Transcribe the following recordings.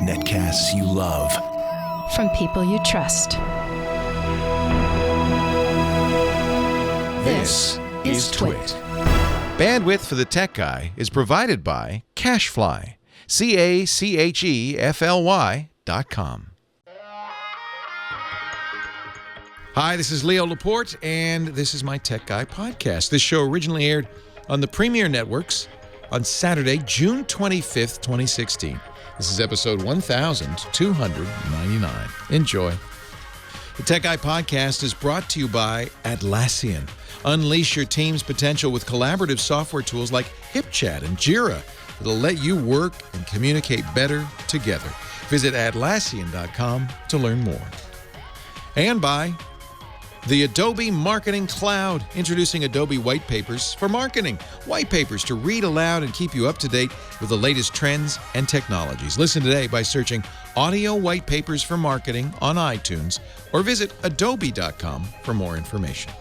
Netcasts you love. From people you trust. This is Twit. Bandwidth for the Tech Guy is provided by CacheFly. CacheFly.com. Hi, this is Leo Laporte, and this is my Tech Guy podcast. This show originally aired on the Premier Networks on Saturday, June 25th, 2016. This is episode 1299. Enjoy. The Tech Guy podcast is brought to you by Atlassian. Unleash your team's potential with collaborative software tools like HipChat and Jira that'll let you work and communicate better together. Visit Atlassian.com to learn more. And by the Adobe Marketing Cloud, introducing Adobe White Papers for marketing. White papers to read aloud and keep you up to date with the latest trends and technologies. Listen today by searching Audio White Papers for Marketing on iTunes or visit adobe.com for more information.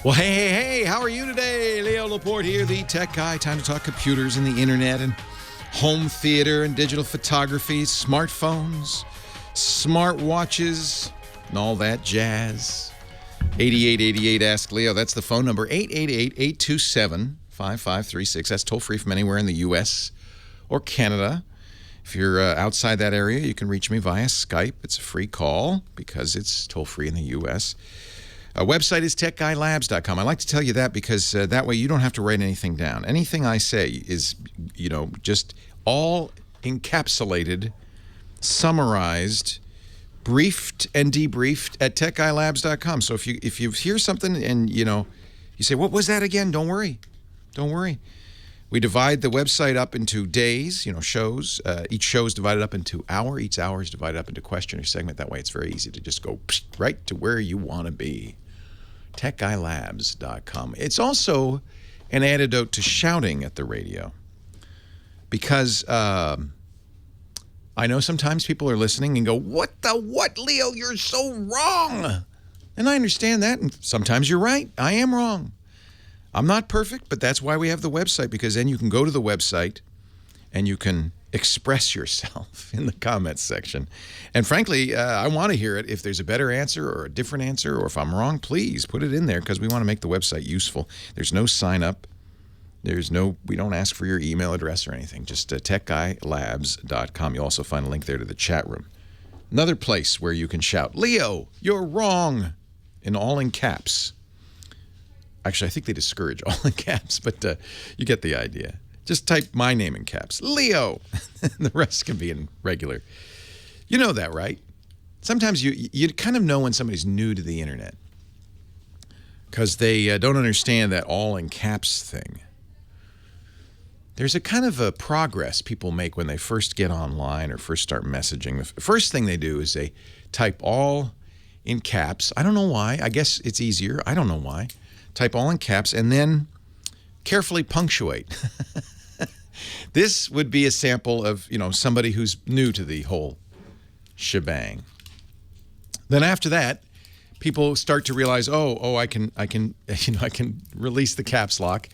Well, hey, how are you today? Leo Laporte here, the tech guy. Time to talk computers and the internet and home theater and digital photography, smartphones, smartwatches, and all that jazz. 8888 Ask Leo. That's the phone number, 888-827-5536. That's toll-free from anywhere in the U.S. or Canada. If you're outside that area, you can reach me via Skype. It's a free call because it's toll-free in the U.S. Website is techguylabs.com. I like to tell you that because that way you don't have to write anything down. Anything I say is, just all encapsulated, summarized, briefed and debriefed at techguylabs.com. So if you hear something and you say, what was that again? Don't worry. We divide the website up into days, shows. Each show is divided up into hour. Each hour is divided up into question or segment. That way it's very easy to just go right to where you want to be. techguylabs.com. It's also an antidote to shouting at the radio because I know sometimes people are listening and go, what, Leo? You're so wrong. And I understand that, and sometimes you're right. I am wrong. I'm not perfect, but that's why we have the website, because then you can go to the website and you can express yourself in the comments section. And frankly, I want to hear it. If there's a better answer or a different answer, or if I'm wrong, please put it in there, because we want to make the website useful. There's no sign up. We don't ask for your email address or anything. Just techguylabs.com. You'll also find a link there to the chat room. Another place where you can shout, Leo, you're wrong, all in caps. Actually, I think they discourage all in caps, but you get the idea. Just type my name in caps, Leo. The rest can be in regular. You know that, right? Sometimes you kind of know when somebody's new to the internet because they don't understand that all in caps thing. There's a kind of a progress people make when they first get online or first start messaging. The first thing they do is they type all in caps. I don't know why. I guess it's easier. I don't know why. Type all in caps and then carefully punctuate. This would be a sample of, somebody who's new to the whole shebang. Then after that, people start to realize, I can release the caps lock.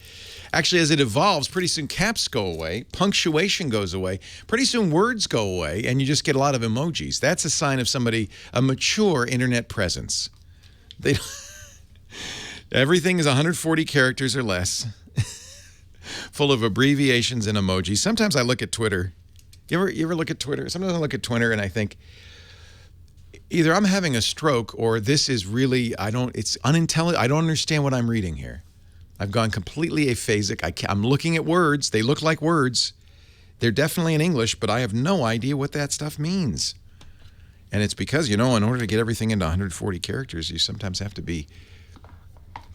Actually, as it evolves, pretty soon caps go away, punctuation goes away, pretty soon words go away, and you just get a lot of emojis. That's a sign of a mature internet presence. Everything is 140 characters or less, full of abbreviations and emojis. Sometimes I look at Twitter. You ever look at Twitter? Sometimes I look at Twitter and I think, either I'm having a stroke or this is really, it's unintelligent. I don't understand what I'm reading here. I've gone completely aphasic. I'm looking at words. They look like words. They're definitely in English, but I have no idea what that stuff means. And it's because, in order to get everything into 140 characters, you sometimes have to be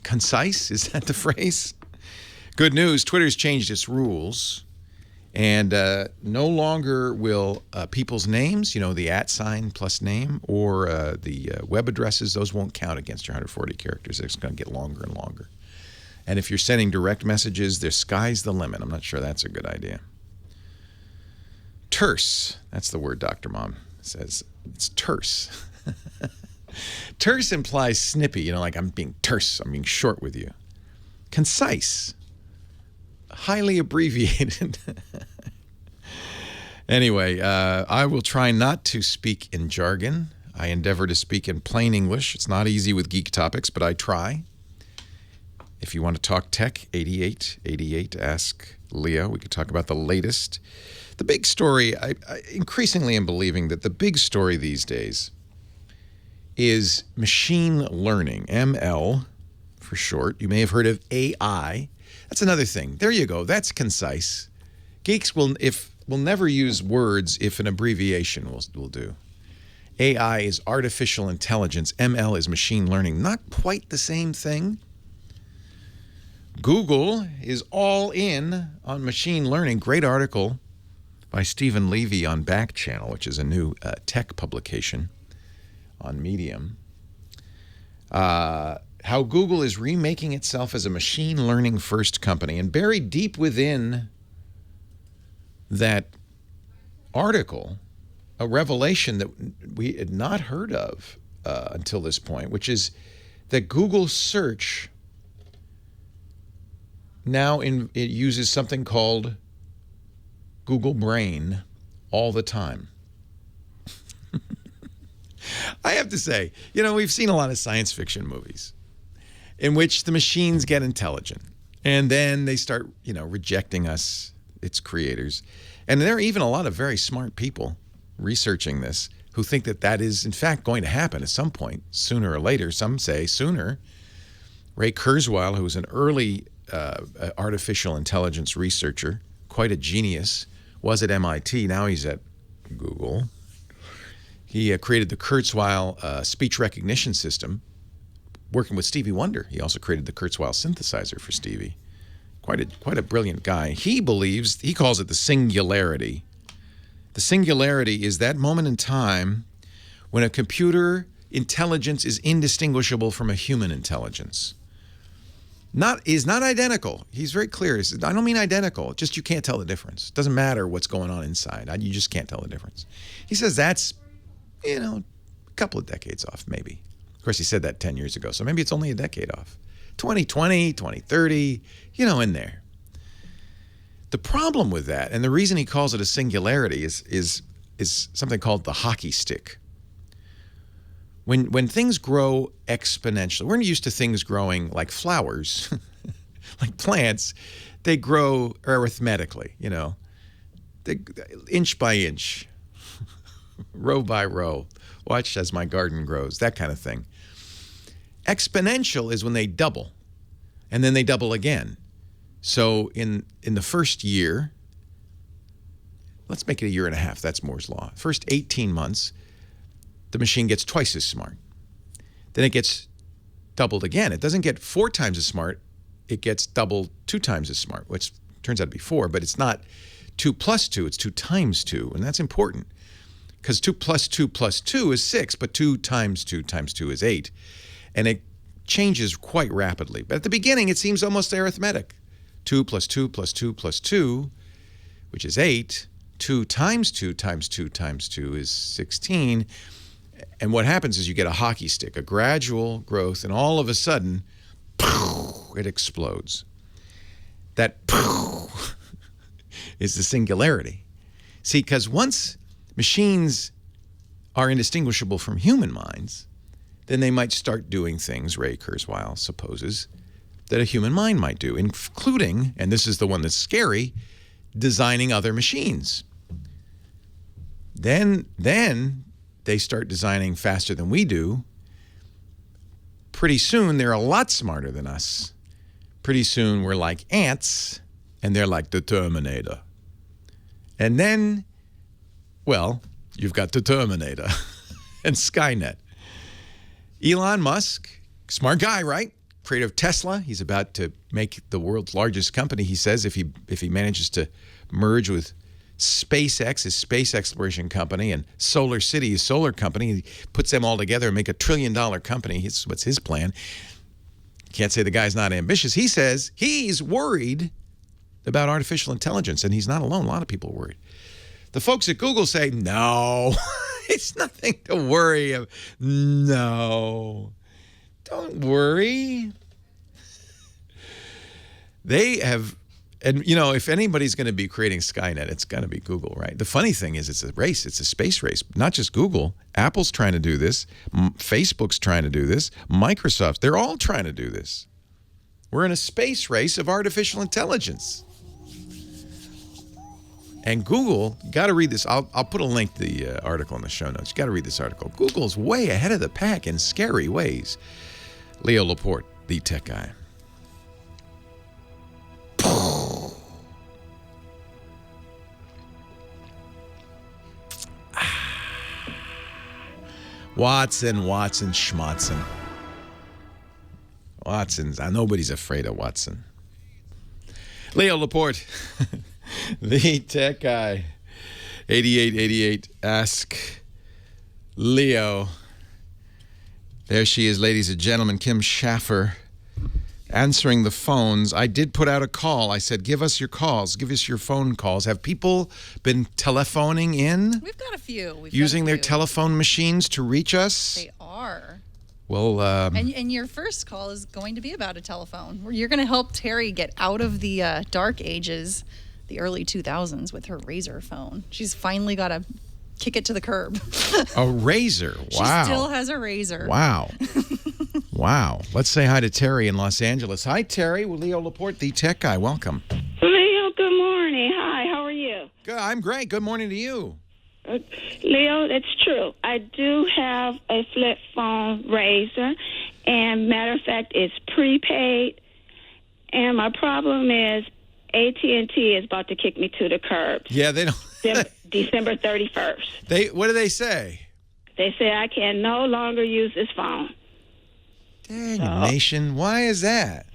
concise. Is that the phrase? Good news, Twitter's changed its rules. And no longer will people's names, the @ plus name, or the web addresses, those won't count against your 140 characters. It's going to get longer and longer. And if you're sending direct messages, the sky's the limit. I'm not sure that's a good idea. Terse, that's the word Dr. Mom says. It's terse. Terse implies snippy, like I'm being terse, I'm being short with you. Concise, highly abbreviated. Anyway, I will try not to speak in jargon. I endeavor to speak in plain English. It's not easy with geek topics, but I try. If you want to talk tech, 8888, ask Leo. We could talk about the latest. The big story, I increasingly am believing that the big story these days is machine learning, ML for short. You may have heard of AI. That's another thing. There you go. That's concise. Geeks will never use words if an abbreviation will do. AI is artificial intelligence. ML is machine learning. Not quite the same thing. Google is all in on machine learning. Great article by Stephen Levy on Back Channel, which is a new tech publication on Medium. How Google is remaking itself as a machine learning first company. And buried deep within that article, a revelation that we had not heard of until this point, which is that Google search now it uses something called Google Brain all the time. I have to say, we've seen a lot of science fiction movies in which the machines get intelligent and then they start, rejecting us, its creators. And there are even a lot of very smart people researching this who think that is in fact going to happen at some point, sooner or later. Some say sooner. Ray Kurzweil, who was an early artificial intelligence researcher, quite a genius, was at MIT. Now he's at Google. He created the Kurzweil speech recognition system, working with Stevie Wonder. He also created the Kurzweil synthesizer for Stevie. Quite a brilliant guy. He calls it the singularity. The singularity is that moment in time when a computer intelligence is indistinguishable from a human intelligence. Is not identical. He's very clear. He says, I don't mean identical, just you can't tell the difference. It doesn't matter what's going on inside. You just can't tell the difference. He says that's, a couple of decades off, maybe. Of course, he said that 10 years ago, so maybe it's only a decade off. 2020, 2030, in there. The problem with that, and the reason he calls it a singularity, is something called the hockey stick. When things grow exponentially, we're used to things growing like flowers, like plants. They grow arithmetically, they, inch by inch, row by row. Watch as my garden grows, that kind of thing. Exponential is when they double, and then they double again. So in the first year, let's make it a year and a half. That's Moore's law. First 18 months, the machine gets twice as smart. Then it gets doubled again. It doesn't get 4 times as smart. It gets doubled 2 times as smart, which turns out to be 4, but it's not 2 plus 2. It's 2 times 2, and that's important because 2 plus 2 plus 2 is 6, but 2 times 2 times 2 is 8, and it changes quite rapidly. But at the beginning, it seems almost arithmetic. 2 plus 2 plus 2 plus 2, which is 8. 2 times 2 times 2 times 2 is 16. And what happens is you get a hockey stick, a gradual growth, and all of a sudden, it explodes. That is the singularity. See, because once machines are indistinguishable from human minds, then they might start doing things, Ray Kurzweil supposes, that a human mind might do, including, and this is the one that's scary, designing other machines. Then they start designing faster than we do. Pretty soon, they're a lot smarter than us. Pretty soon, we're like ants, and they're like the Terminator. And then, well, you've got the Terminator and Skynet. Elon Musk, smart guy, right? Creator of Tesla. He's about to make the world's largest company, he says, if he manages to merge with SpaceX, his space exploration company, and Solar City, his solar company. He puts them all together and make $1 trillion company. What's his plan? Can't say the guy's not ambitious. He says he's worried about artificial intelligence, and he's not alone. A lot of people are worried. The folks at Google say, no, it's nothing to worry about. No, don't worry. They have And, if anybody's going to be creating Skynet, it's going to be Google, right? The funny thing is it's a race. It's a space race. Not just Google. Apple's trying to do this. Facebook's trying to do this. Microsoft, they're all trying to do this. We're in a space race of artificial intelligence. And Google, you got to read this. I'll put a link to the article in the show notes. You got to read this article. Google's way ahead of the pack in scary ways. Leo Laporte, the tech guy. Watson, Schmatzen. Watson's. Nobody's afraid of Watson. Leo Laporte, the tech guy. 8888. Ask Leo. There she is, ladies and gentlemen. Kim Schaffer answering the phones. I did put out a call. I said, give us your calls. Give us your phone calls. Have people been telephoning in? We've got a few. Using their telephone machines to reach us? They are. Well, and your first call is going to be about a telephone. Where you're going to help Terry get out of the dark ages, the early 2000s, with her Razor phone. She's finally got to kick it to the curb. A Razor. Wow. She still has a Razor. Wow. Wow. Let's say hi to Terry in Los Angeles. Hi, Terry. Well, Leo Laporte, the tech guy. Welcome. Leo, good morning. Hi, how are you? Good. I'm great. Good morning to you. Leo, it's true. I do have a flip phone Razor, and matter of fact, it's prepaid. And my problem is AT&T is about to kick me to the curb. Yeah, they don't. December 31st. What do they say? They say I can no longer use this phone. Dang, nation. Why is that?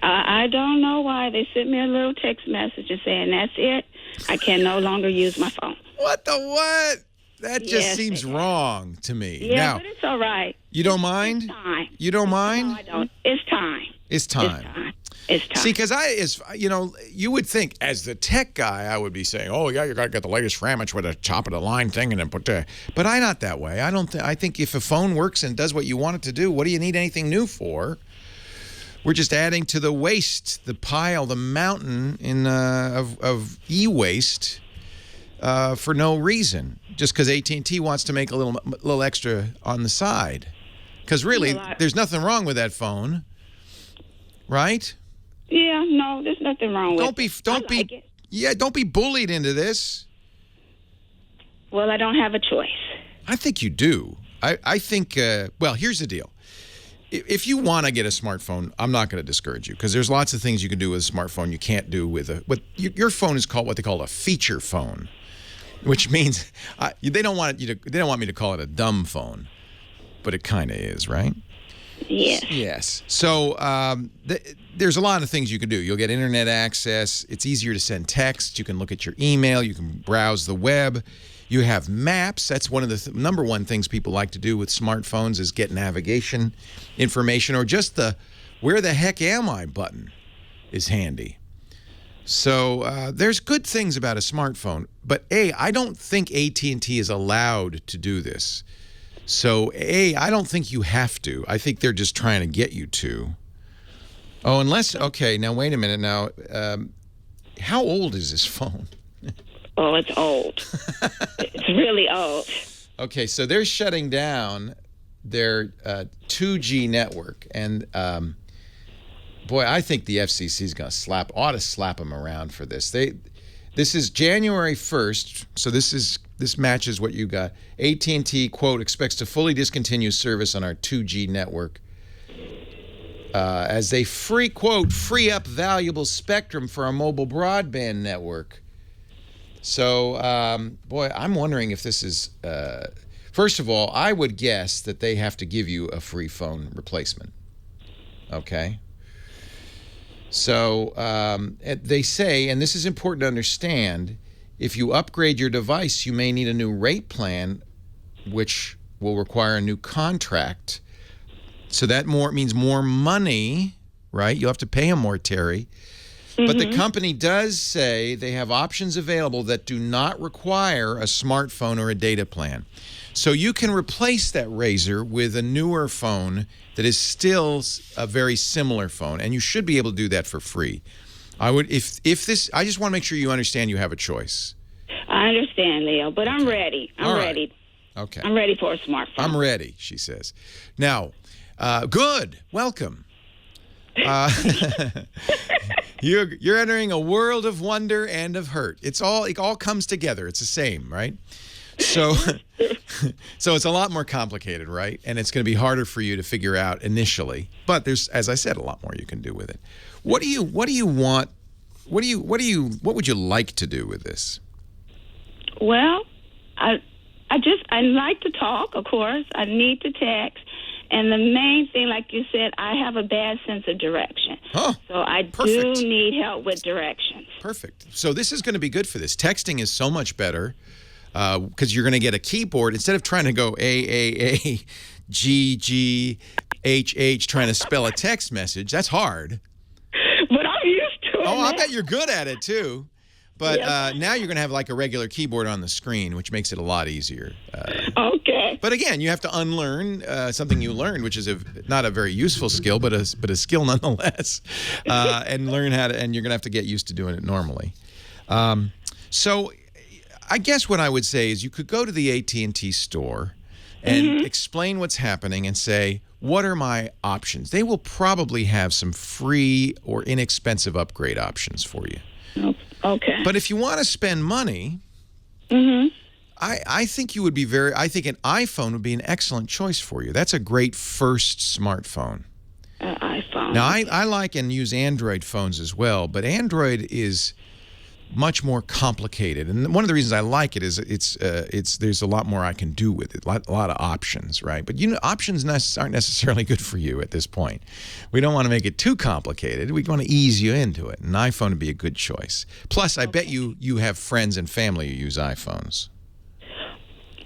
I don't know why. They sent me a little text message saying, that's it. I can no longer use my phone. What the what? That just Yes, seems wrong to me. Yeah, now, but it's all right. you don't mind? It's time. You don't mind? No, I don't. It's time. It's time. It's time. It's time. See, because you would think as the tech guy, I would be saying, oh, yeah, you got to get the latest Framich with a top of the line thing and then put the. But I'm not that way. I think if a phone works and does what you want it to do, what do you need anything new for? We're just adding to the waste, the pile, the mountain of e-waste for no reason, just because AT&T wants to make a little extra on the side. Because really, there's nothing wrong with that phone, right? Yeah, no, there's nothing wrong with it. Don't be bullied into this. Well, I don't have a choice. I think you do. I think, well, here's the deal. If you want to get a smartphone, I'm not going to discourage you because there's lots of things you can do with a smartphone you can't do with your phone is called what they call a feature phone, which means they don't want me to call it a dumb phone, but it kind of is, right? Yes. Yes. So there's a lot of things you can do. You'll get internet access. It's easier to send text. You can look at your email. You can browse the web. You have maps. That's one of the number one things people like to do with smartphones is get navigation information, or just the where the heck am I button is handy. So there's good things about a smartphone, but I don't think AT&T is allowed to do this. So I don't think you have to. I think they're just trying to get you to. Oh, okay, now wait a minute now. How old is this phone? Oh, it's old. It's really old. Okay, so they're shutting down their 2G network, and boy, I think the FCC is ought to slap them around for this. This is January 1st, so this matches what you got. AT&T, quote, expects to fully discontinue service on our 2G network as they free up valuable spectrum for our mobile broadband network. So, boy, I'm wondering if this is, first of all, I would guess that they have to give you a free phone replacement. Okay? So, they say, and this is important to understand, if you upgrade your device, you may need a new rate plan, which will require a new contract. So that means more money, right? You'll have to pay them more, Terry. But the company does say they have options available that do not require a smartphone or a data plan. So you can replace that Razor with a newer phone that is still a very similar phone, and you should be able to do that for free. I would if this. I just want to make sure you understand you have a choice. I understand, Leo, but I'm ready. I'm ready. Okay. I'm ready for a smartphone. I'm ready, she says. Now, good. Welcome. You're entering a world of wonder and of hurt. It all comes together. It's the same, right? So it's a lot more complicated, right? And it's going to be harder for you to figure out initially. But there's, as I said, a lot more you can do with it. What do you want? What would you like to do with this? Well, I like to talk, of course. I need to text. And the main thing, like you said, I have a bad sense of direction. Oh, so I perfect. do need help with directions. Perfect. So this is going to be good for this. Texting is so much better because you're going to get a keyboard. Instead of trying to go A, G, G, H, trying to spell a text message, that's hard. But I'm used to it. Oh, I bet you're good at it, too. But now you're going to have like a regular keyboard on the screen, which makes it a lot easier. Okay. But again, you have to unlearn something you learned, which is not a very useful skill, but a skill nonetheless, and learn how to. And you're going to have to get used to doing it normally. So, I guess what I would say is you could go to the AT&T store and explain what's happening and say, what are my options? They will probably have some free or inexpensive upgrade options for you. Okay. But if you want to spend money, I think you would be I think an iPhone would be an excellent choice for you. That's a great first smartphone. iPhone. Now, I like and use Android phones as well, but Android is much more complicated. And one of the reasons I like it is there's a lot more I can do with it, a lot of options, right? But options aren't necessarily good for you at this point. We don't want to make it too complicated. We want to ease you into it. An iPhone would be a good choice. Plus, I bet you have friends and family who use iPhones.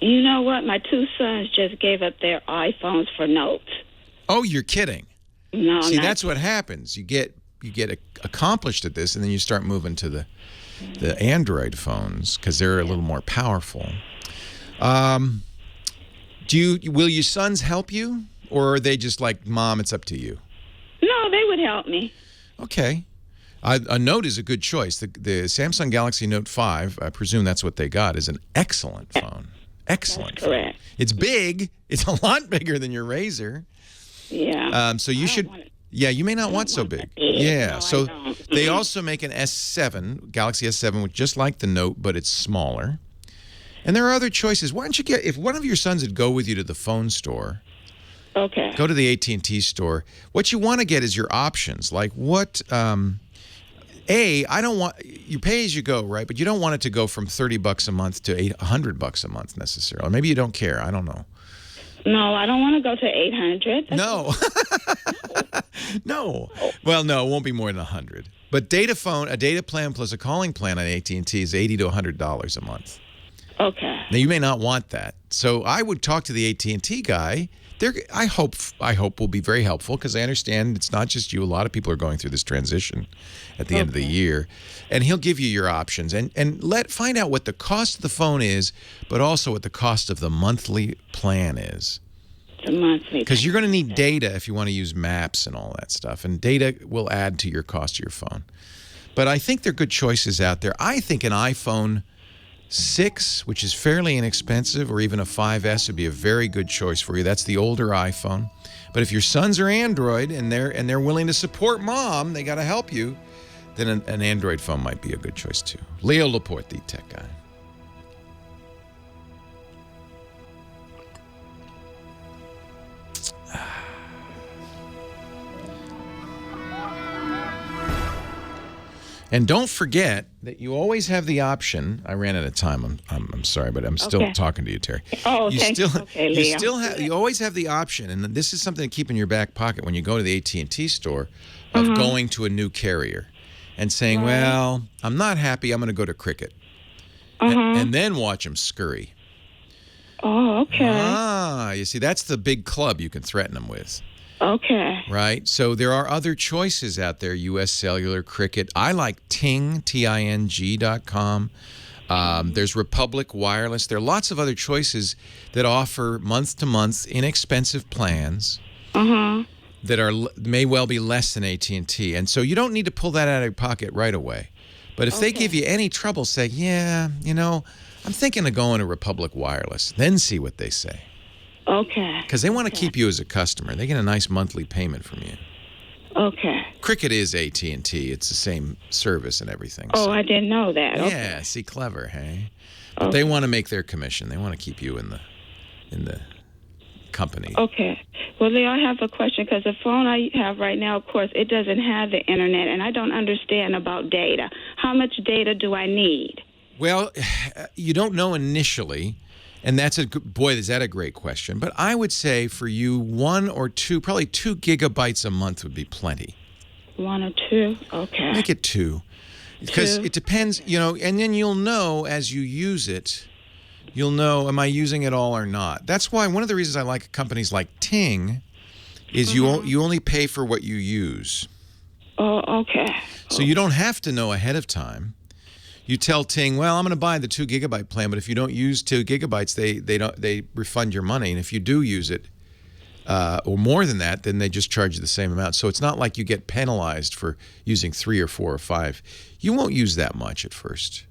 You know what? My two sons just gave up their iPhones for notes. Oh, you're kidding. No. See, that's what happens. You get accomplished at this, and then you start moving to the Android phones because they're a little more powerful. Will your sons help you, or are they just like, Mom, it's up to you? No, they would help me. Okay. A Note is a good choice. The Samsung Galaxy Note 5, I presume that's what they got, is an excellent phone. Excellent. That's correct. Phone. It's big. It's a lot bigger than your Razr. Yeah. So you should... Yeah, you may not want so big. Yeah, no, so they also make an S7, Galaxy S7, which just like the Note, but it's smaller. And there are other choices. Why don't you if one of your sons would go with you to the phone store, okay, go to the AT&T store, what you want to get is your options. Like what, I don't want, you pay as you go, right? But you don't want it to go from $30 a month to $100 a month necessarily. Or maybe you don't care. I don't know. No, I don't want to go to 800. No. No. Well, no, it won't be more than 100. But a data plan plus a calling plan on AT&T is $80 to $100 a month. Okay. Now, you may not want that. So I would talk to the AT&T guy. I hope will be very helpful because I understand it's not just you. A lot of people are going through this transition at the end of the year. And he'll give you your options and find out what the cost of the phone is, but also what the cost of the monthly plan is. The monthly. Because you're going to need data if you want to use maps and all that stuff. And data will add to your cost of your phone. But I think there are good choices out there. I think an iPhone 6, which is fairly inexpensive, or even a 5S would be a very good choice for you. That's the older iPhone. But if your sons are Android and they're willing to support Mom, they got to help you, then an Android phone might be a good choice too. Leo Laporte, the tech guy. And don't forget that you always have the option. I ran out of time. I'm sorry, but I'm still talking to you, Terry. Oh, you thank you. Okay, Leo. You always have the option, and this is something to keep in your back pocket when you go to the AT&T store, of going to a new carrier and saying, "Well, I'm not happy. I'm going to go to Cricket," and then watch them scurry. Oh, okay. You see, that's the big club you can threaten them with. Okay. Right? So there are other choices out there, U.S. Cellular, Cricket. I like Ting, Ting.com. There's Republic Wireless. There are lots of other choices that offer month-to-month inexpensive plans. that may well be less than AT&T. And so you don't need to pull that out of your pocket right away. But if they give you any trouble, say, yeah, I'm thinking of going to Republic Wireless. Then see what they say. Okay. Because they want to keep you as a customer. They get a nice monthly payment from you. Okay. Cricket is AT&T. It's the same service and everything. Oh, so. I didn't know that. Yeah, Okay. see, clever, hey? But they want to make their commission. They want to keep you in the company. Okay. Well, Leo, I have a question because the phone I have right now, of course, it doesn't have the internet, and I don't understand about data. How much data do I need? Well, you don't know initially, and that's boy, is that a great question. But I would say for you, 1 or 2, probably 2 gigabytes a month would be plenty. 1 or 2? Okay. Make it 2. Because it depends, and then you'll know as you use it, you'll know, am I using it all or not? That's why one of the reasons I like companies like Ting is you only pay for what you use. Oh, okay. So you don't have to know ahead of time. You tell Ting, well, I'm going to buy the 2 gigabyte plan, but if you don't use 2 gigabytes, they refund your money, and if you do use it or more than that, then they just charge you the same amount. So it's not like you get penalized for using 3 or 4 or 5. You won't use that much at first.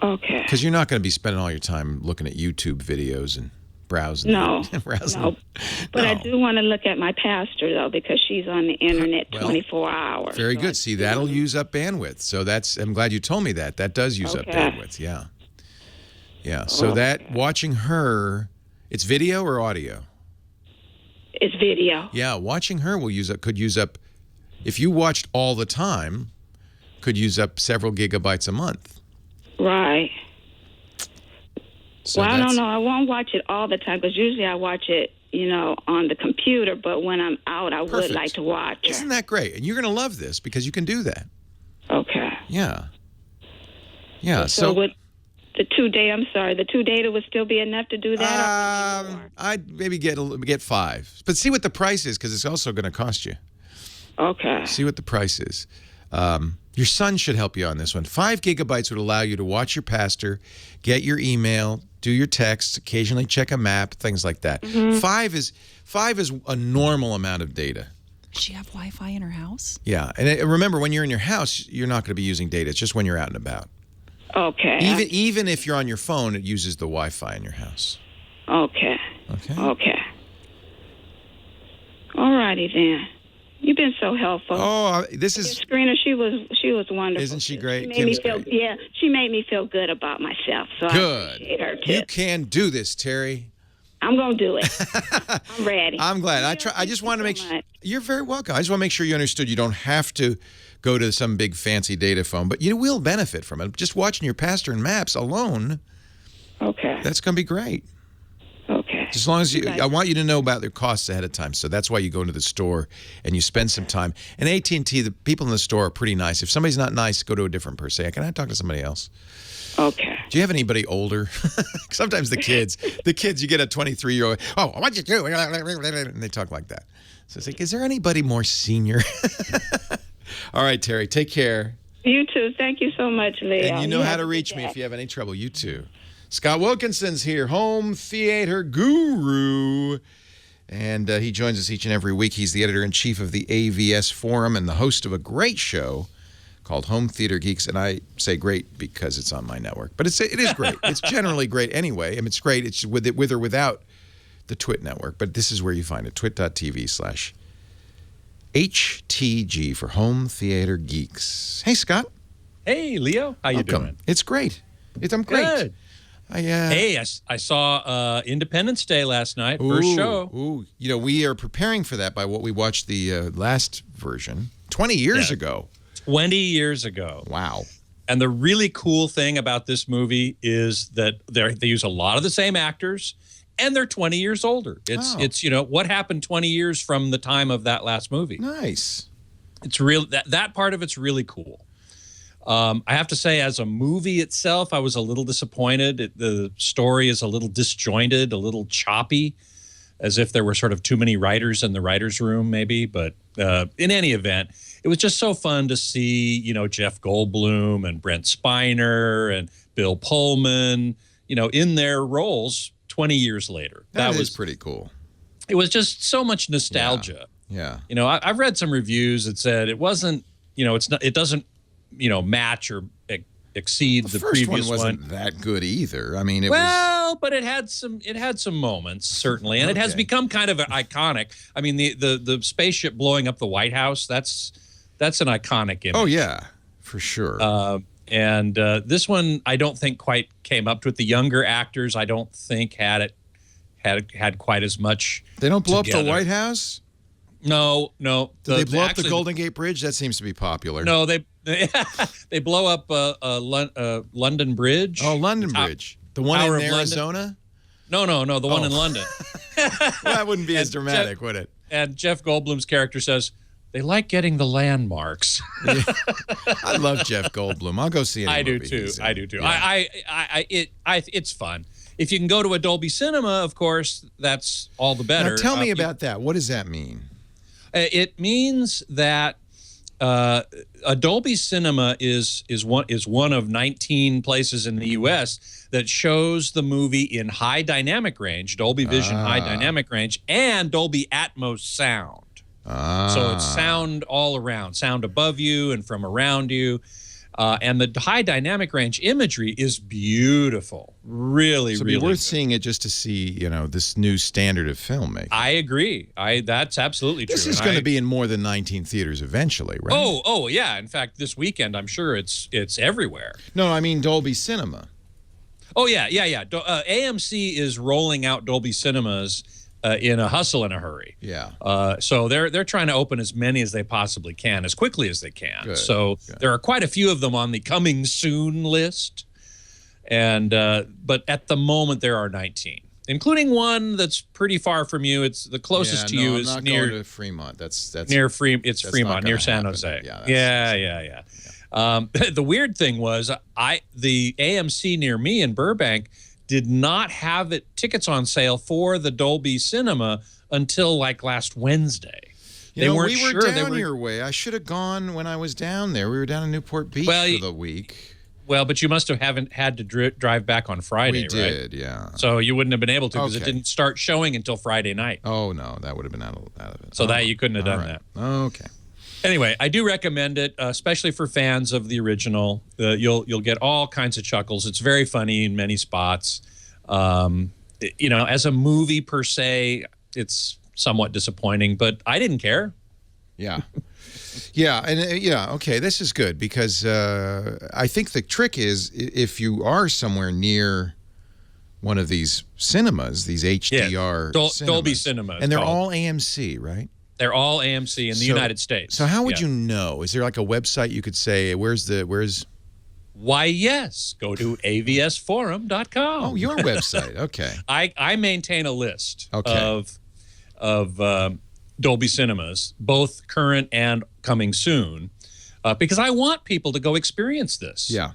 Okay. Because you're not going to be spending all your time looking at YouTube videos and browsing. No. browsing. No. But I No. do want to look at my pastor, though, because she's on the internet 24 hours. Very So good. See, that'll use up bandwidth. So I'm glad you told me that. That does use up bandwidth. Yeah. Yeah. So watching her, it's video or audio? It's video. Yeah. Watching her could use up, if you watched all the time, could use up several gigabytes a month. Right. So well, I don't know. I won't watch it all the time because usually I watch it, on the computer. But when I'm out, I would like to watch it. Isn't that great? And you're going to love this because you can do that. Okay. Yeah. Yeah. So with the 2 data, the 2 data would still be enough to do that? I'd maybe get 5. But see what the price is because it's also going to cost you. Okay. See what the price is. Your son should help you on this one. 5 gigabytes would allow you to watch your pastor, get your email, do your texts, occasionally check a map, things like that. 5 is a normal amount of data. Does she have Wi-Fi in her house? Yeah, and remember, when you're in your house, you're not going to be using data. It's just when you're out and about. Okay. Even if you're on your phone, it uses the Wi-Fi in your house. Okay. Okay. Okay. All righty then. You've been so helpful. Oh, this is Screener, she was wonderful. Isn't she great? She made me Kim's feel great. Yeah, she made me feel good about myself. So good. I appreciate her too. You can do this, Terry. I'm gonna do it. I'm ready. I'm glad. I just want to make sure. You're very welcome. I just want to make sure you understood. You don't have to go to some big fancy data phone, but you will benefit from it. Just watching your pastor and maps alone. Okay. That's going to be great. Okay. As long as I want you to know about their costs ahead of time. So that's why you go into the store and you spend some time. And AT&T, the people in the store are pretty nice. If somebody's not nice, go to a different person. Say, can I talk to somebody else? Okay. Do you have anybody older? Sometimes the kids, you get a 23-year-old, oh, what'd you do? And they talk like that. So it's like, is there anybody more senior? All right, Terry, take care. You too. Thank you so much, Leo. And you know how to reach me if you have any trouble. You too. Scott Wilkinson's here, home theater guru. And he joins us each and every week. He's the editor-in-chief of the AVS Forum and the host of a great show called Home Theater Geeks. And I say great because it's on my network. But it is great. It's generally great anyway. I mean, it's great. It's with or without the Twit network. But this is where you find it, twit.tv/HTG for Home Theater Geeks. Hey, Scott. Hey, Leo. How you doing? It's great. I'm great. Good. Hey, I saw Independence Day last night, first show. Ooh, we are preparing for that by what we watched the last version 20 years ago. 20 years ago. Wow. And the really cool thing about this movie is that they use a lot of the same actors, and they're 20 years older. It's what happened 20 years from the time of that last movie. Nice. It's real. That part of it's really cool. I have to say, as a movie itself, I was a little disappointed. The story is a little disjointed, a little choppy, as if there were sort of too many writers in the writer's room, maybe. But in any event, it was just so fun to see, Jeff Goldblum and Brent Spiner and Bill Pullman, in their roles 20 years later. That was pretty cool. It was just so much nostalgia. Yeah. You know, I've read some reviews that said it wasn't, you know, it doesn't, you know, match or exceed the first previous one wasn't that good either. I mean, it well, but it had some moments, certainly, and it has Okay. become kind of iconic. I mean, the spaceship blowing up the White House, that's an iconic image. Oh yeah, for sure. And this one, I don't think quite came up to it. The younger actors, I don't think had quite as much. They don't blow up together. the White House? No. Do they blow up the Golden Gate Bridge? That seems to be popular. No, they blow up London Bridge. Oh, London Bridge. The one Tower in of Arizona? No, the one in London. Well, that wouldn't be as dramatic, would it? And Jeff Goldblum's character says, they like getting the landmarks. Yeah. I love Jeff Goldblum. I'll go see any I do movie too. he's in. I do too. Yeah. It's fun. If you can go to a Dolby Cinema, of course, that's all the better. Now tell me about that. What does that mean? It means that a Dolby Cinema is one of 19 places in the U.S. that shows the movie in high dynamic range, Dolby Vision high dynamic range, and Dolby Atmos sound. So it's sound all around, sound above you and from around you. And the high dynamic range imagery is beautiful. Really, So it'd really be worth good. seeing it just to see, you know, this new standard of filmmaking. I agree. That's absolutely true. This is And going to be in more than 19 theaters eventually, right? Oh, yeah. In fact, this weekend, I'm sure it's everywhere. No, I mean Dolby Cinema. Oh, yeah. AMC is rolling out Dolby Cinemas in a hustle and a hurry. Yeah. So they're trying to open as many as they possibly can, as quickly as they can. Good, So good. there are quite a few of them on the coming soon list. And but at the moment there are 19, including one that's pretty far from you. It's the closest to you I'm is not near going to Fremont. That's near Fremont. It's that's Fremont, not near gonna San happen. Jose. Yeah, Yeah. The weird thing was, the AMC near me in Burbank did not have tickets on sale for the Dolby Cinema until like last Wednesday. You know, weren't we were sure they down were. your way. I should have gone when I was down there. We were down in Newport Beach Well, for the week. Well, but you must have haven't had to drive back on Friday, We right? did, yeah. So you wouldn't have been able to because it Okay. didn't start showing until Friday night. Oh, no, that would have been out of it. So that you couldn't have All done right. that. Okay. Anyway, I do recommend it, especially for fans of the original. You'll get all kinds of chuckles. It's very funny in many spots. You know, as a movie per se, it's somewhat disappointing, but I didn't care. Yeah. Yeah, and okay, this is good because I think the trick is if you are somewhere near one of these cinemas, these HDR cinemas, Dolby Cinema. and they're all AMC, right? They're all AMC in the United States. So how would Yeah. you know? Is there like a website you could say, where's Why, yes. Go to avsforum.com. Oh, your website. Okay. I maintain a list Okay. of Dolby Cinemas, both current and coming soon, because I want people to go experience this. Yeah.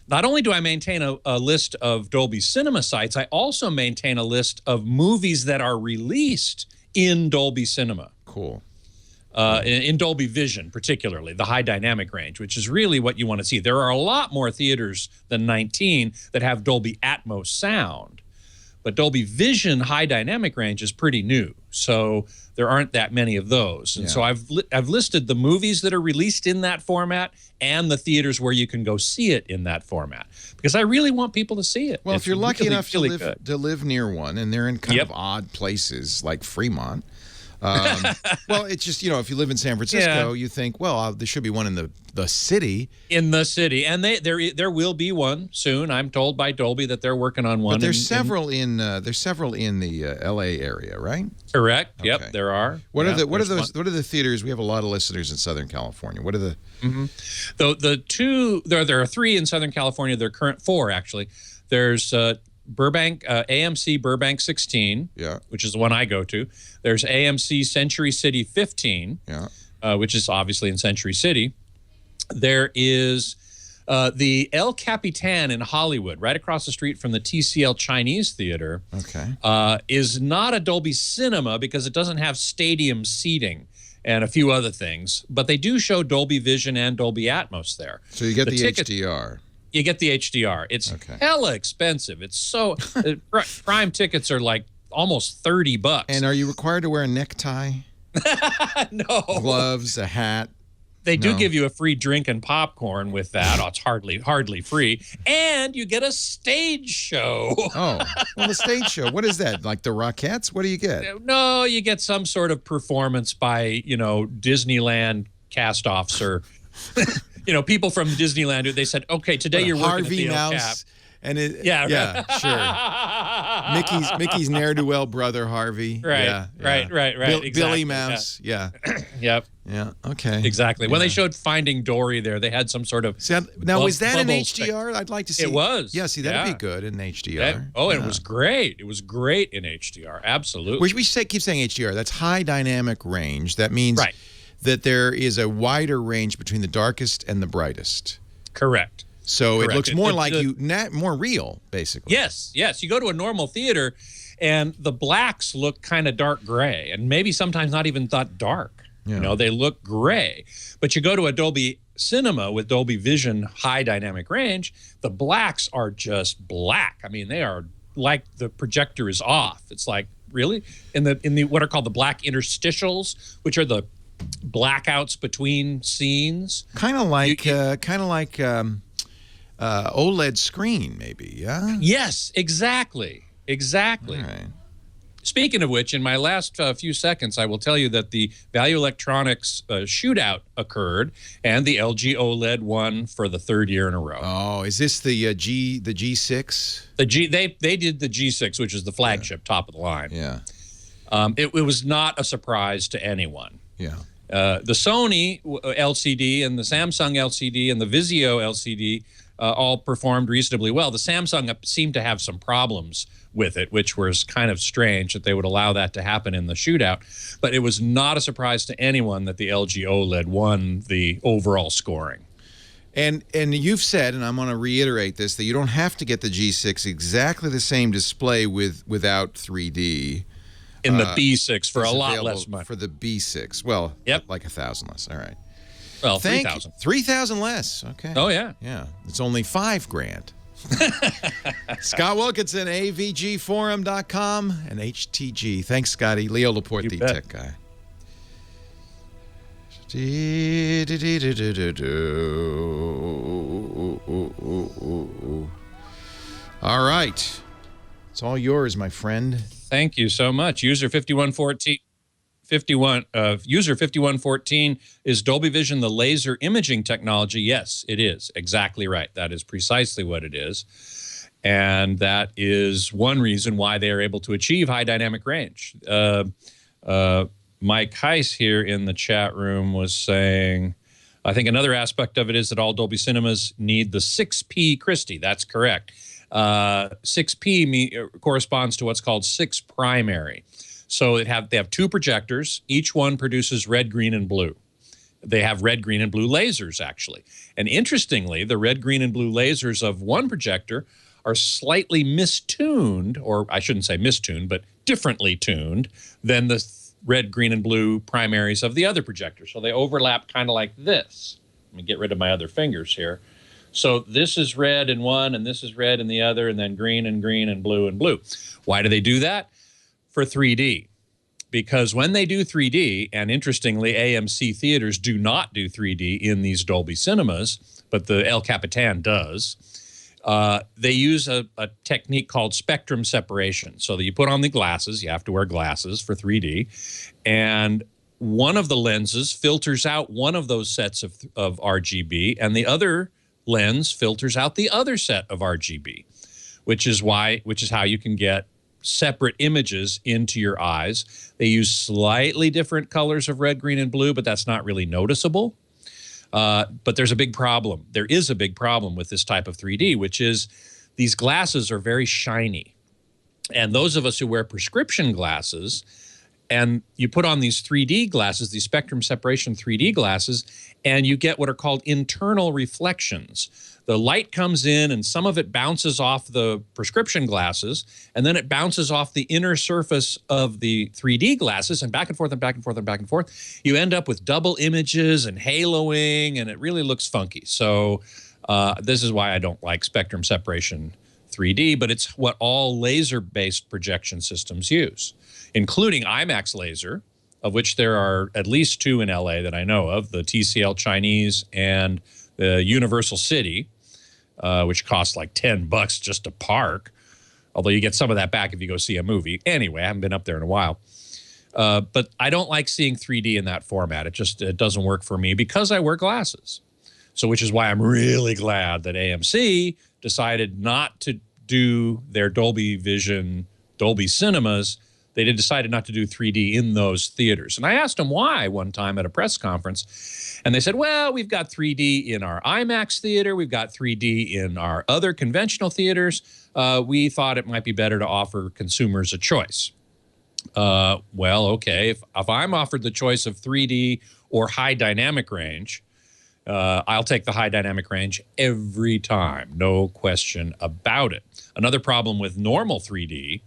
Not only do I maintain a list of Dolby Cinema sites, I also maintain a list of movies that are released in Dolby Cinema. Cool. In Dolby Vision, particularly, the high dynamic range, which is really what you want to see. There are a lot more theaters than 19 that have Dolby Atmos sound, but Dolby Vision high dynamic range is pretty new, so there aren't that many of those. And so I've listed the movies that are released in that format and the theaters where you can go see it in that format, because I really want people to see it. Well, It's if you're lucky really, enough really to live near one, and they're in kind Yep. of odd places like Fremont. Well, it's just, if you live in San Francisco, you think, well, there should be one in the city. in the city, and there will be one soon. I'm told by Dolby that they're working on one. But there's several in the L.A. area, right? Correct. Okay. Yep, there are. What Yeah, are there's one. what are the theaters? We have a lot of listeners in Southern California. What are the The two there are three in Southern California. There are current four actually. There's Burbank AMC Burbank 16, Yeah. which is the one I go to. There's AMC Century City 15, which is obviously in Century City. There is the El Capitan in Hollywood, right across the street from the TCL Chinese Theater. Okay. Is not a Dolby Cinema because it doesn't have stadium seating and a few other things, but they do show Dolby Vision and Dolby Atmos there. So you get the ticket- HDR. You get the HDR. It's hella expensive. It's so prime tickets are like almost $30. And are you required to wear a necktie? No. gloves, a hat. They do No. give you a free drink and popcorn with that. Oh, it's hardly free. And you get a stage show. Oh, well, the stage show. What is that? Like the Rockettes? What do you get? No, you get some sort of performance by, Disneyland cast officer. People from Disneyland. They said, okay, today you're working Harvey at the El Cap. Mouse. And Yeah, sure. Mickey's ne'er-do-well brother Harvey. Right, Yeah, right. Exactly, Billy Mouse. Yeah. Yep. Yeah. Okay. Exactly. When Yeah. they showed Finding Dory there, they had some sort of Now, was that in bubble HDR? I'd like to see. It was. Yeah. See, that'd Yeah. be good in HDR. It was great. It was great in HDR. Absolutely. Keep saying HDR. That's high dynamic range. That means Right. that there is a wider range between the darkest and the brightest. Correct. So Correct. it looks more like the- more real, basically. Yes. You go to a normal theater, and the blacks look kind of dark gray, and maybe sometimes not even that dark. Yeah. They look gray. But you go to a Dolby Cinema with Dolby Vision high dynamic range, the blacks are just black. I mean, they are like the projector is off. It's like, really? In the what are called the black interstitials, which are the blackouts between scenes. Kind of like OLED screen, maybe. Yeah. Yes, exactly. All right. Speaking of which, in my last few seconds, I will tell you that the Value Electronics shootout occurred, and the LG OLED won for the third year in a row. Oh, is this the G6? They did the G6, which is the flagship, top of the line. Yeah. It was not a surprise to anyone. Yeah. The Sony LCD and the Samsung LCD and the Vizio LCD all performed reasonably well. The Samsung seemed to have some problems with it, which was kind of strange that they would allow that to happen in the shootout. But it was not a surprise to anyone that the LG OLED won the overall scoring. And you've said, and I'm going to reiterate this, that you don't have to get the G6 exactly the same display without 3D. In the B6 for a It's lot available less money. for the B6. Well, Yep. like 1,000 less. All right. Well, 3,000. 3,000 less. Okay. Oh, yeah. Yeah. It's only $5,000. Scott Wilkinson, avgforum.com and HTG. Thanks, Scotty. Leo Laporte, You the bet. tech guy. All right. It's all yours, my friend. Thank you so much. User 5114 is Dolby Vision the laser imaging technology? Yes, it is. Exactly right. That is precisely what it is. And that is one reason why they are able to achieve high dynamic range. Mike Heiss here in the chat room was saying, I think another aspect of it is that all Dolby Cinemas need the 6P Christie. That's correct. 6P corresponds to what's called 6 primary. So they have two projectors. Each one produces red, green, and blue. They have red, green, and blue lasers, actually. And interestingly, the red, green, and blue lasers of one projector are slightly mistuned, or I shouldn't say mistuned, but differently tuned than the red, green, and blue primaries of the other projector. So they overlap kind of like this. Let me get rid of my other fingers here. So this is red in one, and this is red in the other, and then green and green and blue and blue. Why do they do that? For 3D. Because when they do 3D, and interestingly, AMC theaters do not do 3D in these Dolby Cinemas, but the El Capitan does, they use a technique called spectrum separation. So that you put on the glasses, you have to wear glasses for 3D, and one of the lenses filters out one of those sets of RGB, and the other lens filters out the other set of RGB, which is how you can get separate images into your eyes. They use slightly different colors of red, green, and blue, but that's not really noticeable. But there's a big problem. There is a big problem with this type of 3D, which is these glasses are very shiny. And those of us who wear prescription glasses, and you put on these 3D glasses, these spectrum separation 3D glasses, and you get what are called internal reflections. The light comes in and some of it bounces off the prescription glasses, and then it bounces off the inner surface of the 3D glasses, and back and forth and back and forth and back and forth. You end up with double images and haloing, and it really looks funky. So this is why I don't like spectrum separation 3D, but it's what all laser-based projection systems use, including IMAX laser, of which there are at least 2 in LA that I know of, the TCL Chinese and the Universal City, which costs like $10 just to park, although you get some of that back if you go see a movie. Anyway, I haven't been up there in a while. But I don't like seeing 3D in that format. It doesn't work for me because I wear glasses. So which is why I'm really glad that AMC decided not to do their Dolby Vision, Dolby Cinemas. They decided not to do 3D in those theaters. And I asked them why one time at a press conference. And they said, well, we've got 3D in our IMAX theater. We've got 3D in our other conventional theaters. We thought it might be better to offer consumers a choice. Well, okay, if I'm offered the choice of 3D or high dynamic range, I'll take the high dynamic range every time, no question about it. Another problem with normal 3D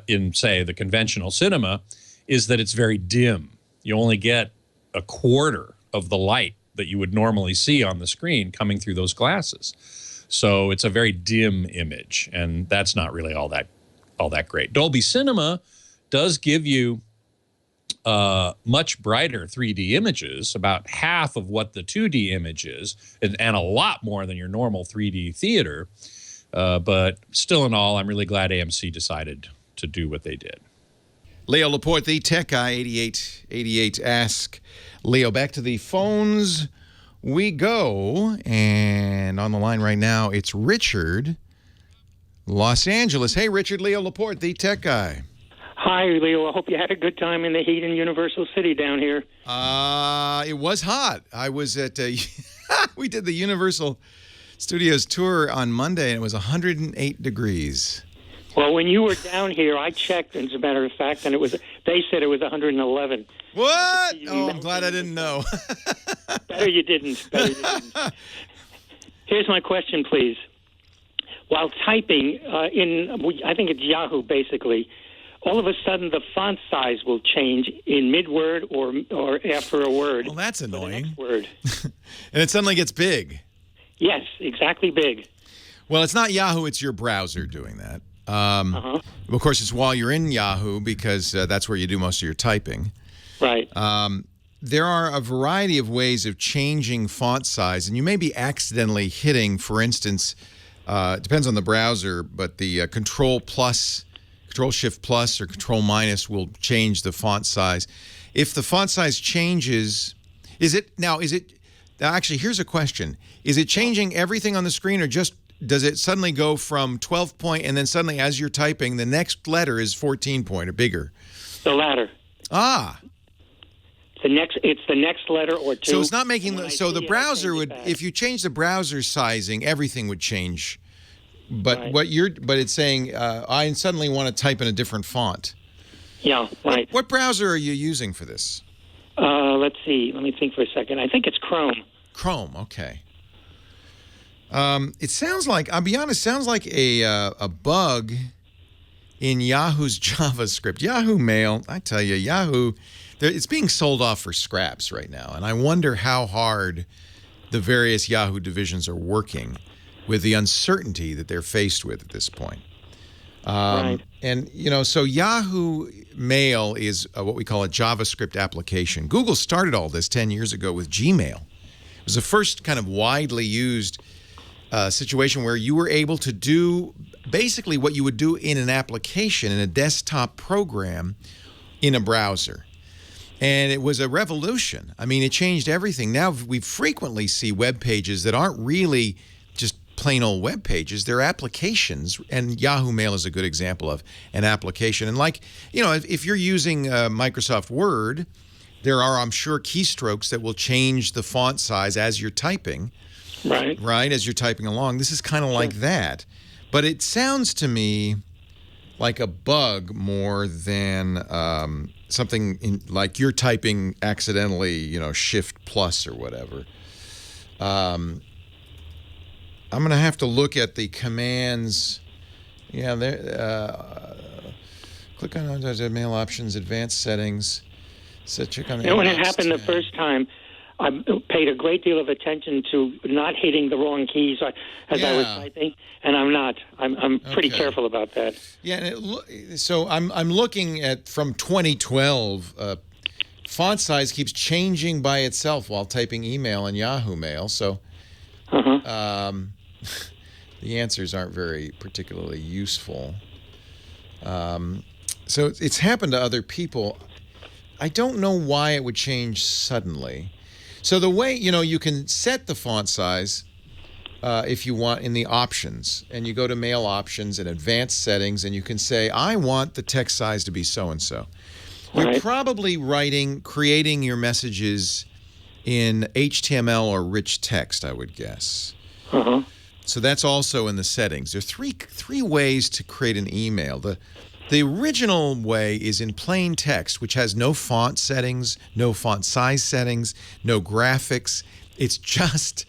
in, say, the conventional cinema is that it's very dim. You only get a quarter of the light that you would normally see on the screen coming through those glasses. So it's a very dim image, and that's not really all that great. Dolby Cinema does give you much brighter 3D images, about half of what the 2D image is, and a lot more than your normal 3D theater. But still in all, I'm really glad AMC decided to do what they did. Leo Laporte, the tech guy, 8888 Ask Leo. Back to the phones we go. And on the line right now, it's Richard, Los Angeles. Hey, Richard, Leo Laporte, the tech guy. Hi, Leo. I hope you had a good time in the heat in Universal City down here. It was hot. I was at, we did the Universal Studios tour on Monday, and it was 108 degrees. Well, when you were down here, I checked, as a matter of fact, and they said it was 111. What? Oh, I'm glad I didn't know. Better you didn't. Here's my question, please. While typing I think it's Yahoo, basically, all of a sudden the font size will change in mid-word or after a word. Well, that's annoying. The next word. And it suddenly gets big. Yes, exactly big. Well, it's not Yahoo, it's your browser doing that. Of course, it's while you're in Yahoo because that's where you do most of your typing. Right. There are a variety of ways of changing font size, and you may be accidentally hitting, for instance, it depends on the browser, but the Control Shift Plus or Control Minus will change the font size. If the font size changes, actually, here's a question. Is it changing everything on the screen, or just does it suddenly go from 12 point and then suddenly as you're typing, the next letter is 14 point or bigger? The latter. Ah. It's the next letter or two. So it's not making the browser would, if you change the browser sizing, everything would change. But right. It's saying I suddenly want to type in a different font. Yeah, right. What browser are you using for this? Let's see. Let me think for a second. I think it's Chrome. Chrome, okay. It sounds like, I'll be honest, sounds like a bug in Yahoo's JavaScript. Yahoo Mail, I tell you, Yahoo, it's being sold off for scraps right now. And I wonder how hard the various Yahoo divisions are working with the uncertainty that they're faced with at this point. Right. And, so Yahoo Mail is what we call a JavaScript application. Google started all this 10 years ago with Gmail. It was the first kind of widely used situation where you were able to do basically what you would do in an application, in a desktop program, in a browser. And it was a revolution. I mean, it changed everything. Now we frequently see web pages that aren't really just plain old web pages. They're applications, and Yahoo Mail is a good example of an application. And if you're using Microsoft Word, there are, I'm sure, keystrokes that will change the font size as you're typing. Right, as you're typing along. This is kind of like that. But it sounds to me like a bug more than something like you're typing accidentally, Shift Plus or whatever. I'm going to have to look at the commands. Yeah, click on mail options, advanced settings. So check on the when it happened the first time, I paid a great deal of attention to not hitting the wrong keys as I was typing, and I'm not. I'm pretty careful about that. Yeah, and so I'm looking at from 2012. Font size keeps changing by itself while typing email and Yahoo Mail. So the answers aren't very particularly useful. So it's happened to other people. I don't know why it would change suddenly. So the way, you can set the font size if you want in the options. And you go to Mail Options and Advanced Settings, and you can say, I want the text size to be so-and-so. You're probably creating your messages in HTML or rich text, I would guess. So that's also in the settings. There are three ways to create an email. The original way is in plain text, which has no font settings, no font size settings, no graphics. It's just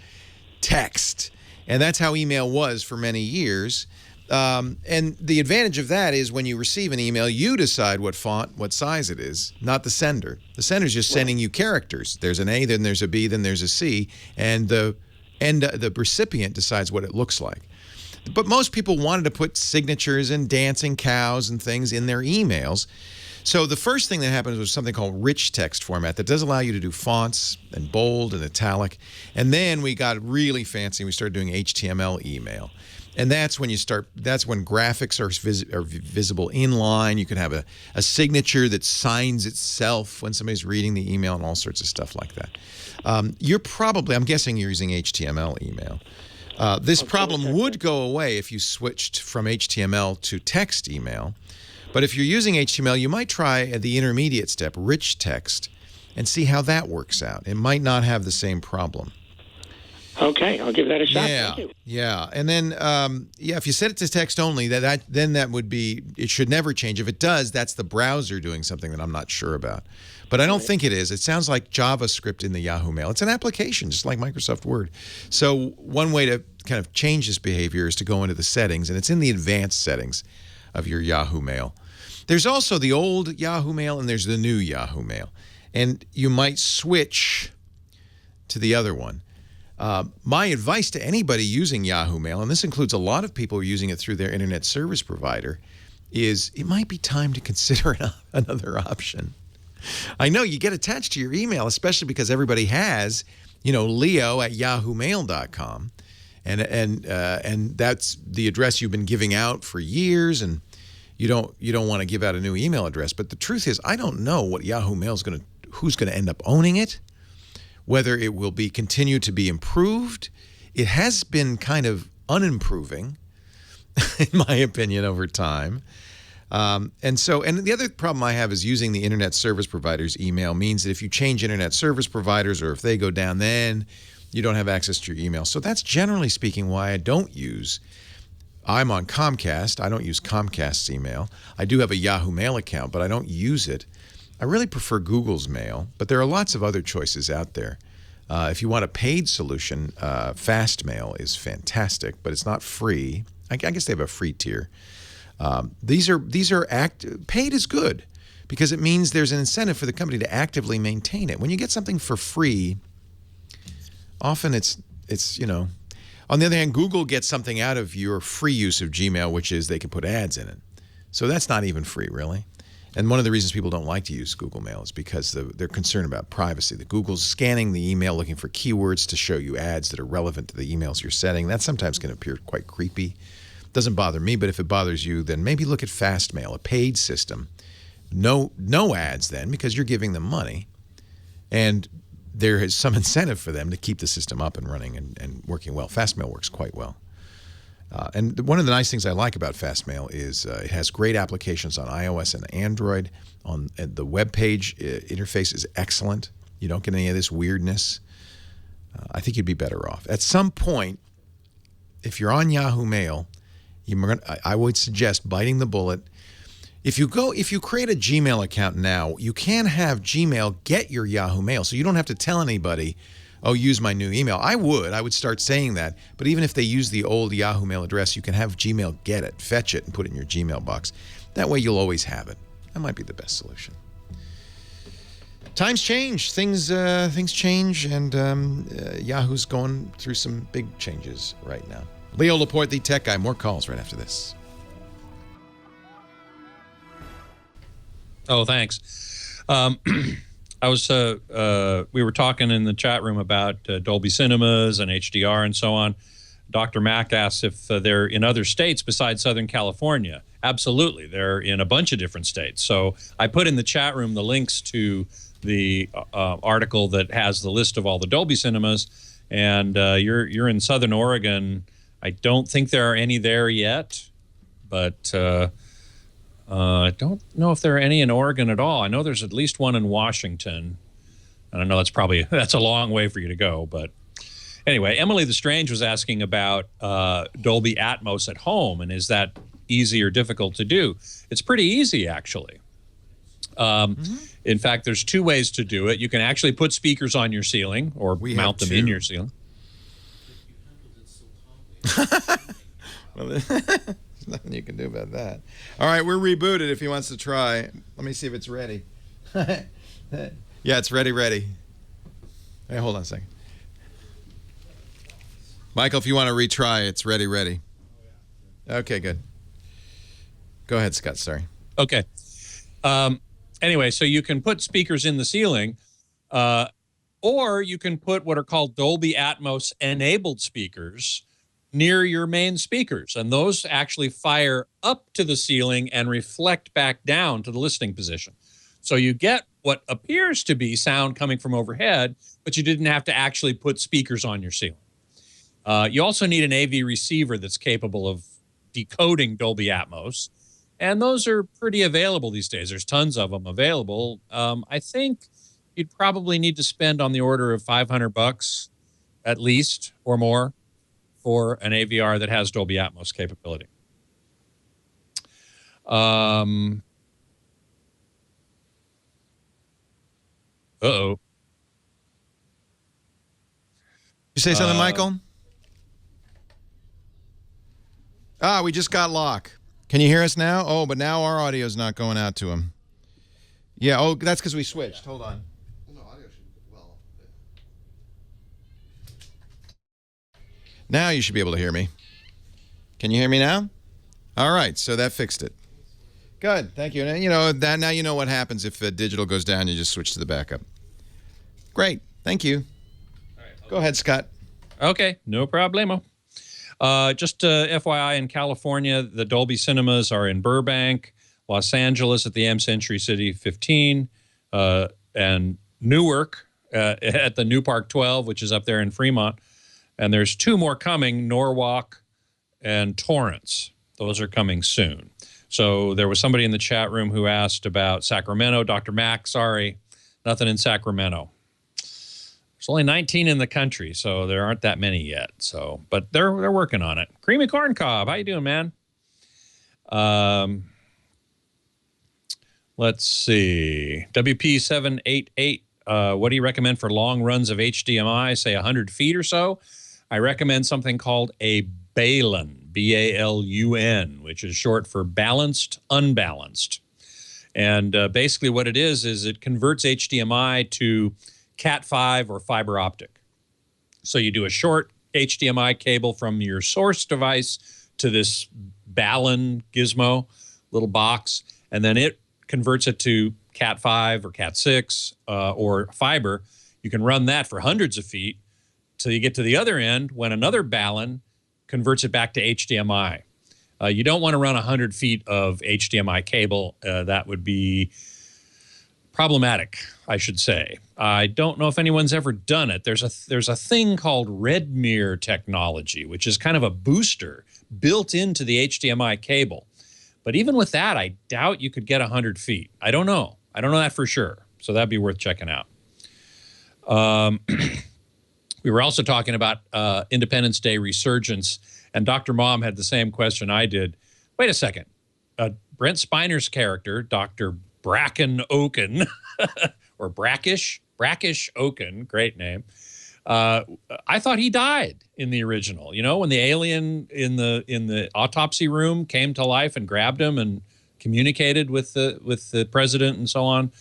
text. And that's how email was for many years. And the advantage of that is when you receive an email, you decide what font, what size it is, not the sender. The sender's just sending you characters. There's an A, then there's a B, then there's a C, and the recipient decides what it looks like. But most people wanted to put signatures and dancing cows and things in their emails. So the first thing that happened was something called rich text format that does allow you to do fonts and bold and italic. And then we got really fancy. We started doing HTML email. And that's when graphics are visible inline. You can have a signature that signs itself when somebody's reading the email and all sorts of stuff like that. I'm guessing you're using HTML email. This problem would go away if you switched from HTML to text email. But if you're using HTML, you might try the intermediate step, rich text, and see how that works out. It might not have the same problem. Okay, I'll give that a shot. Yeah, Thank you. yeah. And then, if you set it to text only, then that would be, it should never change. If it does, that's the browser doing something that I'm not sure about. But I don't think it is. It sounds like JavaScript in the Yahoo Mail. It's an application, just like Microsoft Word. So one way to kind of change this behavior is to go into the settings, and it's in the advanced settings of your Yahoo Mail. There's also the old Yahoo Mail, and there's the new Yahoo Mail. And you might switch to the other one. My advice to anybody using Yahoo Mail, and this includes a lot of people who are using it through their internet service provider, is it might be time to consider another option. I know you get attached to your email, especially because everybody has, leo@yahoomail.com. And that's the address you've been giving out for years, and you don't want to give out a new email address. But the truth is, I don't know what Yahoo Mail who's going to end up owning it, whether it will continue to be improved. It has been kind of unimproving, in my opinion, over time. And the other problem I have is using the internet service provider's email means that if you change internet service providers or if they go down, then you don't have access to your email. So that's generally speaking why I'm on Comcast. I don't use Comcast's email. I do have a Yahoo Mail account, but I don't use it. I really prefer Google's Mail, but there are lots of other choices out there. If you want a paid solution, Fastmail is fantastic, but it's not free. I guess they have a free tier. Paid is good because it means there's an incentive for the company to actively maintain it. When you get something for free, often it's on the other hand, Google gets something out of your free use of Gmail, which is they can put ads in it. So that's not even free, really. And one of the reasons people don't like to use Google Mail is because they're concerned about privacy. That Google's scanning the email looking for keywords to show you ads that are relevant to the emails you're setting. That sometimes can appear quite creepy. Doesn't bother me, but if it bothers you, then maybe look at Fastmail, a paid system. No ads then, because you're giving them money. And there is some incentive for them to keep the system up and running and working well. Fastmail works quite well. And one of the nice things I like about Fastmail is it has great applications on iOS and Android. The web page interface is excellent. You don't get any of this weirdness. I think you'd be better off. At some point, if you're on Yahoo Mail, I would suggest biting the bullet. If you create a Gmail account now, you can have Gmail get your Yahoo Mail, so you don't have to tell anybody, oh, use my new email. I would start saying that, but even if they use the old Yahoo Mail address, you can have Gmail get it, fetch it, and put it in your Gmail box. That way you'll always have it. That might be the best solution. Times change. Things change, and Yahoo's going through some big changes right now. Leo Laporte, the tech guy. More calls right after this. Oh, thanks. I was we were talking in the chat room about Dolby Cinemas and HDR and so on. Dr. Mack asks if they're in other states besides Southern California. Absolutely, they're in a bunch of different states. So I put in the chat room the links to the article that has the list of all the Dolby Cinemas, and you're in Southern Oregon. I don't think there are any there yet, but I don't know if there are any in Oregon at all. I know there's at least one in Washington, and I know that's a long way for you to go. But anyway, Emily the Strange was asking about Dolby Atmos at home, and is that easy or difficult to do? It's pretty easy, actually. In fact, there's two ways to do it. You can actually put speakers on your ceiling or mount them in your ceiling. Well, there's nothing you can do about that. All right, we're rebooted if he wants to try. Let me see if it's ready. Yeah, it's ready. Hey, hold on a second. Michael, if you want to retry, it's ready. Okay, good. Go ahead, Scott. Sorry. Okay. Anyway, so you can put speakers in the ceiling, or you can put what are called Dolby Atmos enabled speakers near your main speakers, and those actually fire up to the ceiling and reflect back down to the listening position. So you get what appears to be sound coming from overhead, but you didn't have to actually put speakers on your ceiling. You also need an AV receiver that's capable of decoding Dolby Atmos, and those are pretty available these days. There's tons of them available. I think you'd probably need to spend on the order of $500 at least or more for an AVR that has Dolby Atmos capability. Uh-oh. You say something, Michael? We just got Locke. Can you hear us now? Oh, but now our audio's not going out to him. Yeah, that's because we switched. Hold on. Now you should be able to hear me. Can you hear me now? All right, so that fixed it. Good, thank you. And now you know what happens if digital goes down. You just switch to the backup. Great, thank you. All right, go ahead, Scott. Okay, no problemo. Just FYI, in California, the Dolby Cinemas are in Burbank, Los Angeles at the M Century City 15, and Newark at the New Park 12, which is up there in Fremont. And there's two more coming, Norwalk and Torrance. Those are coming soon. So there was somebody in the chat room who asked about Sacramento. Dr. Mack, sorry, nothing in Sacramento. There's only 19 in the country, so there aren't that many yet. So, but they're working on it. Creamy Corn Cob, how you doing, man? Let's see. WP788, what do you recommend for long runs of HDMI, say 100 feet or so? I recommend something called a Balun, B-A-L-U-N, which is short for balanced, unbalanced. And basically what it is it converts HDMI to Cat5 or fiber optic. So you do a short HDMI cable from your source device to this Balun gizmo, little box, and then it converts it to Cat5 or Cat6 or fiber. You can run that for hundreds of feet till you get to the other end when another Balun converts it back to HDMI. You don't want to run 100 feet of HDMI cable. That would be problematic, I should say. I don't know if anyone's ever done it. There's a thing called Redmere technology, which is kind of a booster built into the HDMI cable. But even with that, I doubt you could get 100 feet. I don't know. I don't know that for sure. So that'd be worth checking out. We were also talking about Independence Day resurgence, and Dr. Mom had the same question I did. Wait a second. Brent Spiner's character, Dr. Bracken Oaken, or Brackish Oaken, great name. I thought he died in the original. You know, when the alien in the autopsy room came to life and grabbed him and communicated with the president and so on.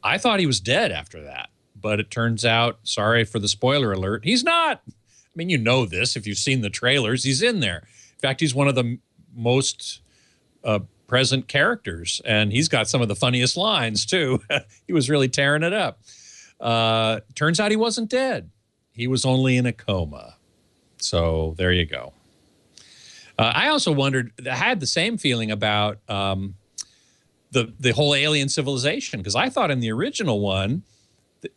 I thought he was dead after that, but it turns out, sorry for the spoiler alert, he's not. I mean, you know this if you've seen the trailers. He's in there. In fact, he's one of the most present characters, and he's got some of the funniest lines too. He was really tearing it up. Turns out he wasn't dead. He was only in a coma. So there you go. I also wondered, I had the same feeling about the whole alien civilization, because I thought in the original one,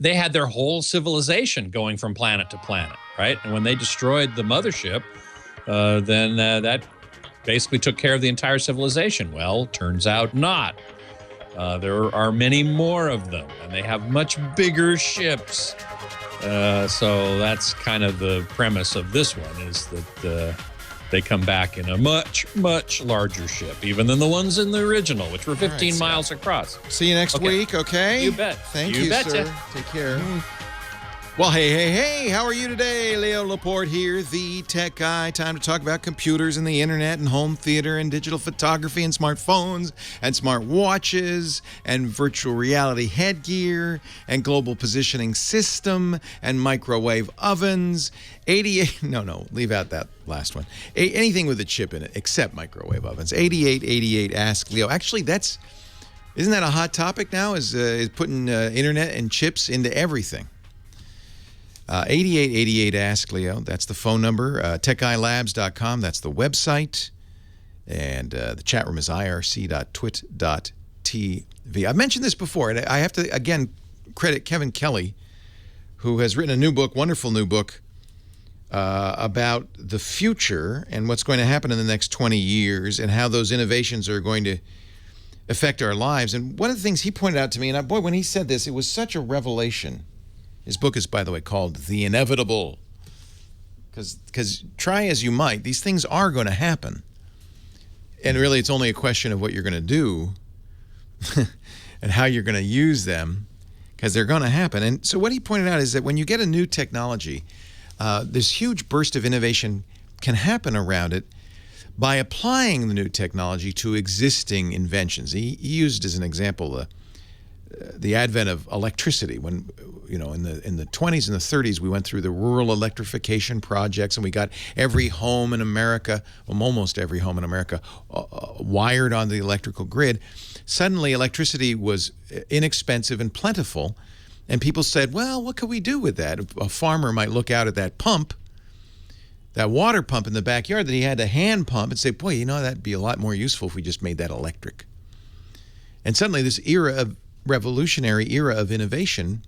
they had their whole civilization going from planet to planet, right? And when they destroyed the mothership, then that basically took care of the entire civilization. Well, turns out not. There are many more of them, and they have much bigger ships. So that's kind of the premise of this one, is that they come back in a much, much larger ship, even than the ones in the original, which were 15 miles across. See you next week, okay? You bet. Thank you, sir. Take care. Well, hey, how are you today? Leo Laporte here, the tech guy. Time to talk about computers and the internet and home theater and digital photography and smartphones and smart watches and virtual reality headgear and global positioning system and microwave ovens. Leave out that last one. Anything with a chip in it except microwave ovens. 8888 Ask Leo. Actually, isn't that a hot topic now? Is putting internet and chips into everything. 8888 Ask Leo. That's the phone number. TechGuyLabs.com. That's the website. And the chat room is irc.twit.tv. I've mentioned this before, and I have to, again, credit Kevin Kelly, who has written a new book, wonderful new book, about the future and what's going to happen in the next 20 years and how those innovations are going to affect our lives. And one of the things he pointed out to me, and boy, when he said this, it was such a revelation. His book is, by the way, called The Inevitable. Because try as you might, these things are going to happen. And really, it's only a question of what you're going to do and how you're going to use them, because they're going to happen. And so what he pointed out is that when you get a new technology, this huge burst of innovation can happen around it by applying the new technology to existing inventions. He used as an example the advent of electricity. When, in the 20s and the 30s, we went through the rural electrification projects, and we got every home in America, almost every home in America, wired on the electrical grid. Suddenly, electricity was inexpensive and plentiful, and people said, well, what could we do with that? A farmer might look out at that pump, that water pump in the backyard that he had to hand pump, and say, boy, that'd be a lot more useful if we just made that electric. And suddenly, this revolutionary era of innovation,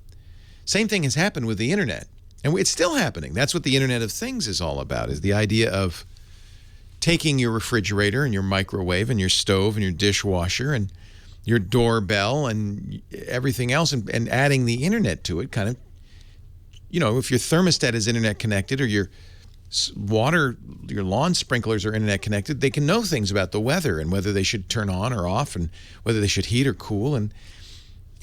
same thing has happened with the internet, and it's still happening. That's what the Internet of Things is all about, is the idea of taking your refrigerator and your microwave and your stove and your dishwasher and your doorbell and everything else and adding the internet to it. Kind of, if your thermostat is internet connected, or your lawn sprinklers are internet connected, they can know things about the weather and whether they should turn on or off and whether they should heat or cool. And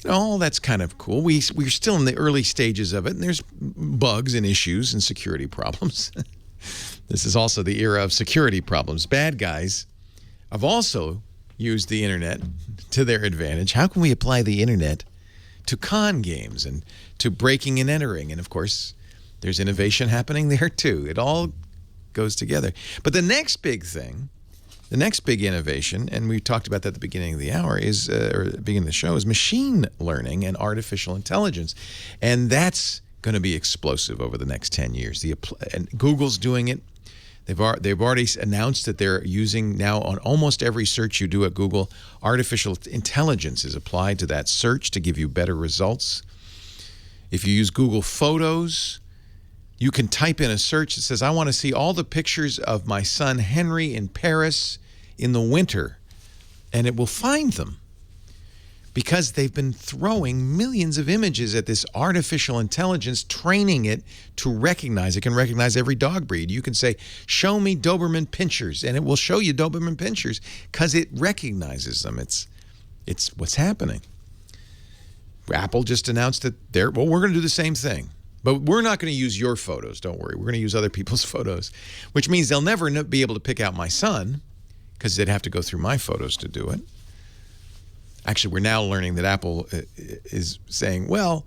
all that's kind of cool. We're still in the early stages of it, and there's bugs and issues and security problems. This is also the era of security problems. Bad guys have also used the internet to their advantage. How can we apply the internet to con games and to breaking and entering? And of course, there's innovation happening there too. It all goes together. But the next big thing, the next big innovation, and we talked about that at the beginning of the hour, or beginning of the show, is machine learning and artificial intelligence. And that's going to be explosive over the next 10 years. And Google's doing it. They've already announced that they're using now on almost every search you do at Google, artificial intelligence is applied to that search to give you better results. If you use Google Photos, you can type in a search that says, I want to see all the pictures of my son Henry in Paris in the winter, and it will find them, because they've been throwing millions of images at this artificial intelligence, training it to recognize. It can recognize every dog breed. You can say, show me Doberman Pinschers, and it will show you Doberman Pinschers because it recognizes them. It's what's happening. Apple just announced that we're going to do the same thing. But we're not going to use your photos, don't worry. We're going to use other people's photos, which means they'll never be able to pick out my son, because they'd have to go through my photos to do it. Actually, we're now learning that Apple is saying, well,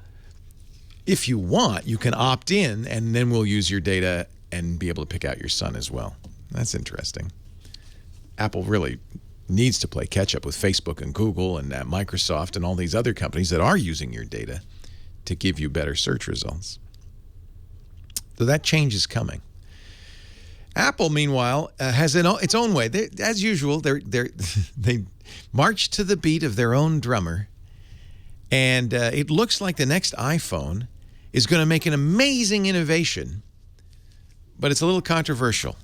if you want, you can opt in, and then we'll use your data and be able to pick out your son as well. That's interesting. Apple really needs to play catch up with Facebook and Google and Microsoft and all these other companies that are using your data to give you better search results. So that change is coming. Apple, meanwhile, has its own way. As usual, they march to the beat of their own drummer, and it looks like the next iPhone is going to make an amazing innovation, but it's a little controversial.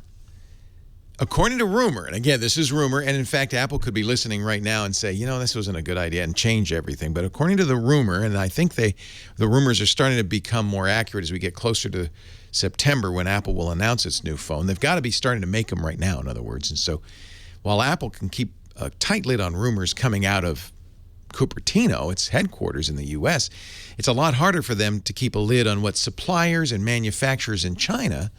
According to rumor, and again, this is rumor, and in fact, Apple could be listening right now and say, this wasn't a good idea and change everything. But according to the rumor, and I think the rumors are starting to become more accurate as we get closer to September when Apple will announce its new phone. They've got to be starting to make them right now, in other words. And so while Apple can keep a tight lid on rumors coming out of Cupertino, its headquarters in the U.S., it's a lot harder for them to keep a lid on what suppliers and manufacturers in China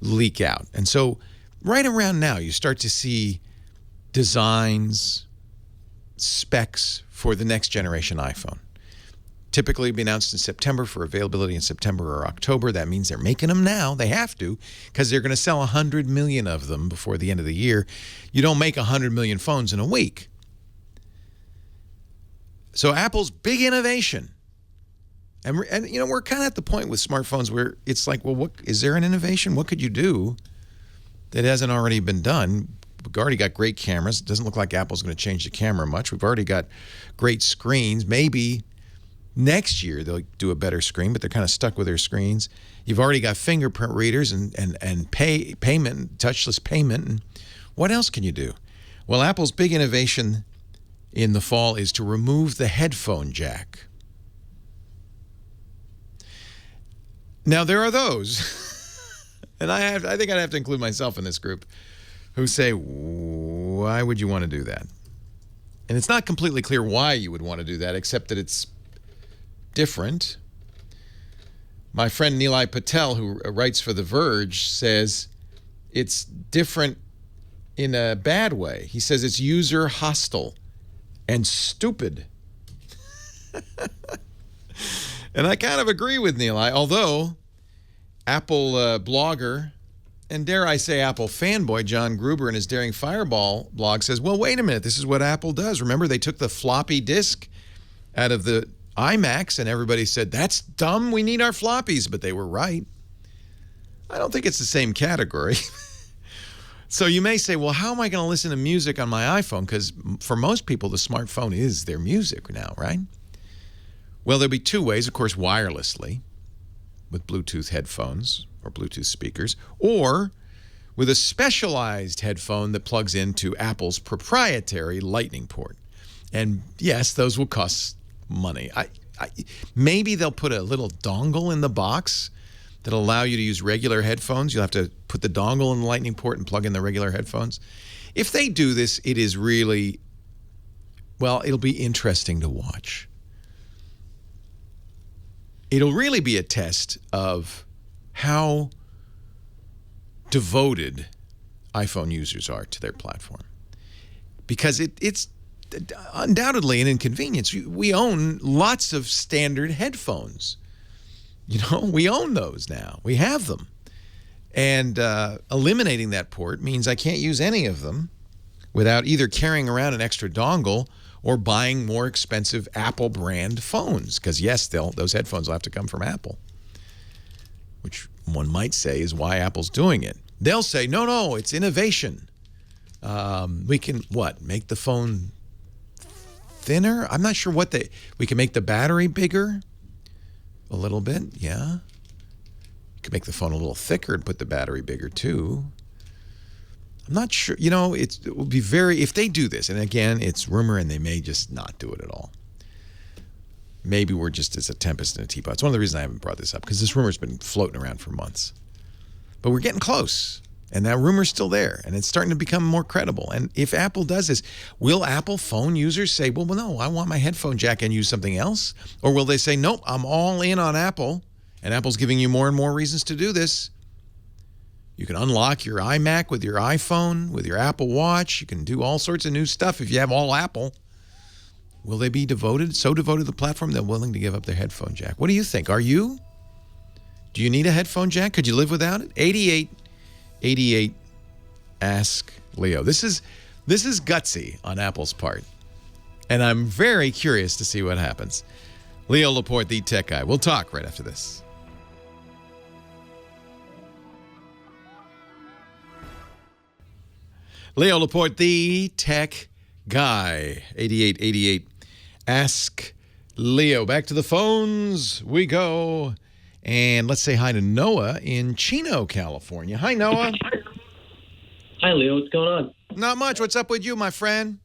leak out. And so right around now, you start to see designs, specs for the next generation iPhone. Typically be announced in September for availability in September or October. That means they're making them now. They have to, because they're going to sell 100 million of them before the end of the year. You don't make 100 million phones in a week. So Apple's big innovation. And we're kind of at the point with smartphones where it's like, well, what is there an innovation? What could you do that hasn't already been done? We've already got great cameras. It doesn't look like Apple's going to change the camera much. We've already got great screens. Maybe next year they'll do a better screen, but they're kind of stuck with their screens. You've already got fingerprint readers and payment, touchless payment. And what else can you do? Well, Apple's big innovation in the fall is to remove the headphone jack. Now, there are those, and I think I'd have to include myself in this group, who say, why would you want to do that? And it's not completely clear why you would want to do that, except that it's different. My friend Nilay Patel, who writes for The Verge, says it's different in a bad way. He says it's user hostile and stupid. And I kind of agree with Nilay, although Apple blogger, and dare I say Apple fanboy, John Gruber in his Daring Fireball blog says, well, wait a minute, this is what Apple does. Remember, they took the floppy disk out of the iMacs, and everybody said, that's dumb, we need our floppies, but they were right. I don't think it's the same category. So you may say, well, how am I going to listen to music on my iPhone? Because for most people, the smartphone is their music now, right? Well, there'll be two ways, of course, wirelessly, with Bluetooth headphones or Bluetooth speakers, or with a specialized headphone that plugs into Apple's proprietary Lightning port. And yes, those will cost money. Maybe they'll put a little dongle in the box that'll allow you to use regular headphones. You'll have to put the dongle in the Lightning port and plug in the regular headphones. If they do this, it is really, well, it'll be interesting to watch. It'll really be a test of how devoted iPhone users are to their platform. Because it's undoubtedly an inconvenience. We own lots of standard headphones. We own those now. We have them. And eliminating that port means I can't use any of them without either carrying around an extra dongle or buying more expensive Apple brand phones. Because yes, those headphones will have to come from Apple, which one might say is why Apple's doing it. They'll say, no, it's innovation. We can, make the phone thinner? I'm not sure we can make the battery bigger a little bit, yeah. You can make the phone a little thicker and put the battery bigger too. I'm not sure, it will be if they do this, and again, it's rumor and they may just not do it at all. Maybe we're just as a tempest in a teapot. It's one of the reasons I haven't brought this up, because this rumor's been floating around for months. But we're getting close, and that rumor's still there, and it's starting to become more credible. And if Apple does this, will Apple phone users say, well, no, I want my headphone jack and use something else? Or will they say, nope, I'm all in on Apple, and Apple's giving you more and more reasons to do this? You can unlock your iMac with your iPhone, with your Apple Watch. You can do all sorts of new stuff if you have all Apple. Will they be so devoted to the platform they're willing to give up their headphone jack? What do you think? Are you? Do you need a headphone jack? Could you live without it? 8888 Ask Leo. This is gutsy on Apple's part. And I'm very curious to see what happens. Leo Laporte, the tech guy. We'll talk right after this. Leo Laporte, the tech guy. 8888 Ask Leo. Back to the phones we go. And let's say hi to Noah in Chino, California. Hi, Noah. Hi, Leo. What's going on? Not much. What's up with you, my friend?